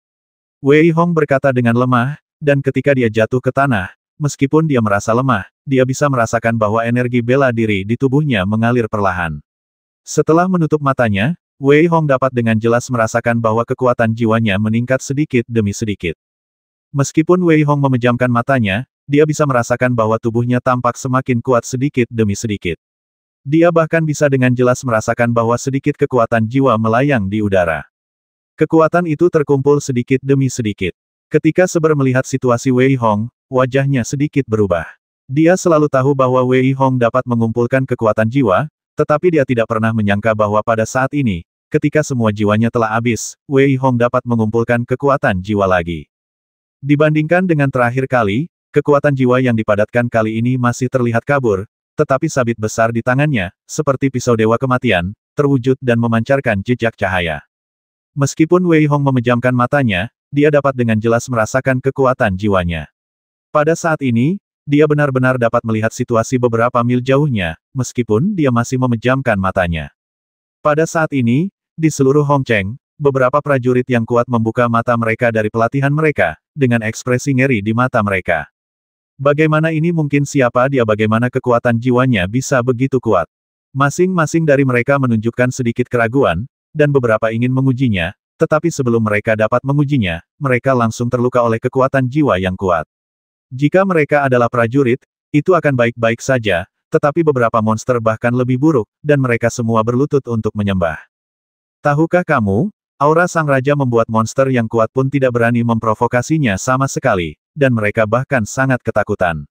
Wei Hong berkata dengan lemah, dan ketika dia jatuh ke tanah, meskipun dia merasa lemah, dia bisa merasakan bahwa energi bela diri di tubuhnya mengalir perlahan. Setelah menutup matanya, Wei Hong dapat dengan jelas merasakan bahwa kekuatan jiwanya meningkat sedikit demi sedikit. Meskipun Wei Hong memejamkan matanya, dia bisa merasakan bahwa tubuhnya tampak semakin kuat sedikit demi sedikit. Dia bahkan bisa dengan jelas merasakan bahwa sedikit kekuatan jiwa melayang di udara. Kekuatan itu terkumpul sedikit demi sedikit. Ketika Seber melihat situasi Wei Hong, wajahnya sedikit berubah. Dia selalu tahu bahwa Wei Hong dapat mengumpulkan kekuatan jiwa, tetapi dia tidak pernah menyangka bahwa pada saat ini, ketika semua jiwanya telah habis, Wei Hong dapat mengumpulkan kekuatan jiwa lagi. Dibandingkan dengan terakhir kali, kekuatan jiwa yang dipadatkan kali ini masih terlihat kabur, tetapi sabit besar di tangannya, seperti pisau dewa kematian, terwujud dan memancarkan jejak cahaya. Meskipun Wei Hong memejamkan matanya, dia dapat dengan jelas merasakan kekuatan jiwanya. Pada saat ini, dia benar-benar dapat melihat situasi beberapa mil jauhnya, meskipun dia masih memejamkan matanya. Pada saat ini, di seluruh Hong Cheng, beberapa prajurit yang kuat membuka mata mereka dari pelatihan mereka, dengan ekspresi ngeri di mata mereka. Bagaimana ini mungkin, siapa dia, bagaimana kekuatan jiwanya bisa begitu kuat? Masing-masing dari mereka menunjukkan sedikit keraguan, dan beberapa ingin mengujinya, tetapi sebelum mereka dapat mengujinya, mereka langsung terluka oleh kekuatan jiwa yang kuat. Jika mereka adalah prajurit, itu akan baik-baik saja, tetapi beberapa monster bahkan lebih buruk, dan mereka semua berlutut untuk menyembah. Tahukah kamu, aura sang raja membuat monster yang kuat pun tidak berani memprovokasinya sama sekali, dan mereka bahkan sangat ketakutan.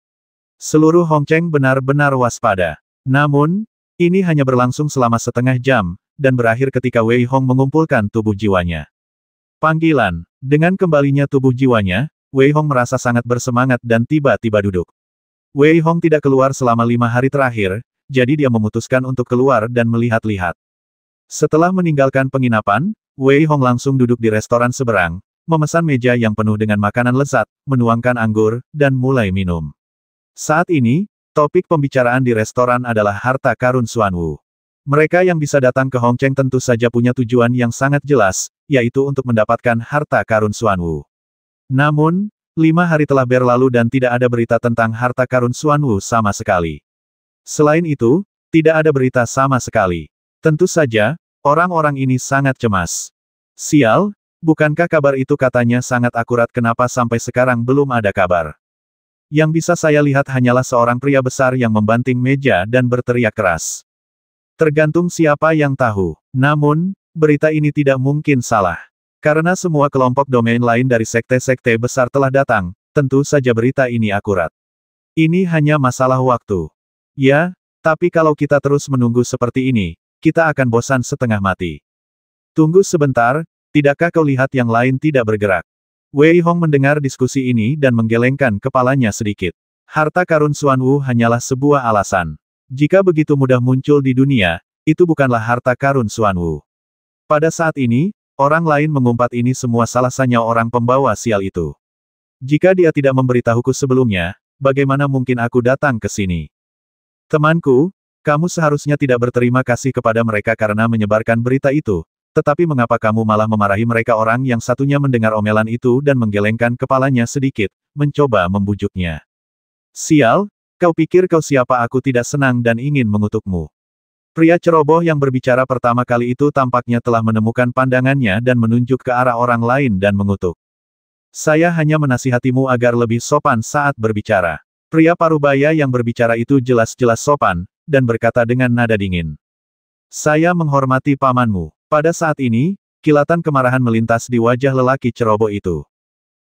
Seluruh Hongcheng benar-benar waspada. Namun, ini hanya berlangsung selama setengah jam, dan berakhir ketika Wei Hong mengumpulkan tubuh jiwanya. Panggilan. Dengan kembalinya tubuh jiwanya, Wei Hong merasa sangat bersemangat dan tiba-tiba duduk. Wei Hong tidak keluar selama 5 hari terakhir, jadi dia memutuskan untuk keluar dan melihat-lihat. Setelah meninggalkan penginapan, Wei Hong langsung duduk di restoran seberang, memesan meja yang penuh dengan makanan lezat, menuangkan anggur, dan mulai minum. Saat ini, topik pembicaraan di restoran adalah harta karun Xuanwu. Mereka yang bisa datang ke Hongcheng tentu saja punya tujuan yang sangat jelas, yaitu untuk mendapatkan harta karun Xuanwu. Namun, 5 hari telah berlalu dan tidak ada berita tentang harta karun Xuanwu sama sekali. Selain itu, tidak ada berita sama sekali. Tentu saja, orang-orang ini sangat cemas. Sial, bukankah kabar itu katanya sangat akurat, kenapa sampai sekarang belum ada kabar? Yang bisa saya lihat hanyalah seorang pria besar yang membanting meja dan berteriak keras. Tergantung siapa yang tahu. Namun, berita ini tidak mungkin salah. Karena semua kelompok domain lain dari sekte-sekte besar telah datang, tentu saja berita ini akurat. Ini hanya masalah waktu. Ya, tapi kalau kita terus menunggu seperti ini, kita akan bosan setengah mati. Tunggu sebentar, tidakkah kau lihat yang lain tidak bergerak? Wei Hong mendengar diskusi ini dan menggelengkan kepalanya sedikit. Harta karun Xuanwu hanyalah sebuah alasan. Jika begitu mudah muncul di dunia, itu bukanlah harta karun Xuanwu. Pada saat ini, orang lain mengumpat ini semua salahnya orang pembawa sial itu. Jika dia tidak memberitahuku sebelumnya, bagaimana mungkin aku datang ke sini? Temanku, kamu seharusnya tidak berterima kasih kepada mereka karena menyebarkan berita itu, tetapi mengapa kamu malah memarahi mereka? Orang yang satunya mendengar omelan itu dan menggelengkan kepalanya sedikit, mencoba membujuknya. Sial, kau pikir kau siapa? Aku tidak senang dan ingin mengutukmu. Pria ceroboh yang berbicara pertama kali itu tampaknya telah menemukan pandangannya dan menunjuk ke arah orang lain dan mengutuk. Saya hanya menasihatimu agar lebih sopan saat berbicara. Pria parubaya yang berbicara itu jelas-jelas sopan, dan berkata dengan nada dingin. Saya menghormati pamanmu. Pada saat ini, kilatan kemarahan melintas di wajah lelaki ceroboh itu.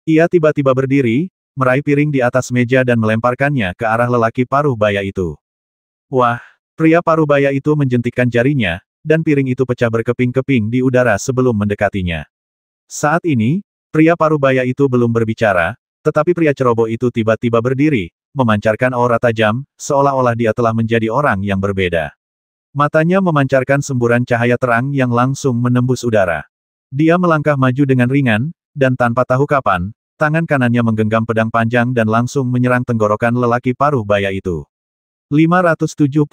Ia tiba-tiba berdiri, meraih piring di atas meja dan melemparkannya ke arah lelaki parubaya itu. Wah, pria parubaya itu menjentikkan jarinya, dan piring itu pecah berkeping-keping di udara sebelum mendekatinya. Saat ini, pria parubaya itu belum berbicara, tetapi pria ceroboh itu tiba-tiba berdiri, memancarkan aura tajam, seolah-olah dia telah menjadi orang yang berbeda. Matanya memancarkan semburan cahaya terang yang langsung menembus udara. Dia melangkah maju dengan ringan, dan tanpa tahu kapan, tangan kanannya menggenggam pedang panjang dan langsung menyerang tenggorokan lelaki paruh baya itu. 570.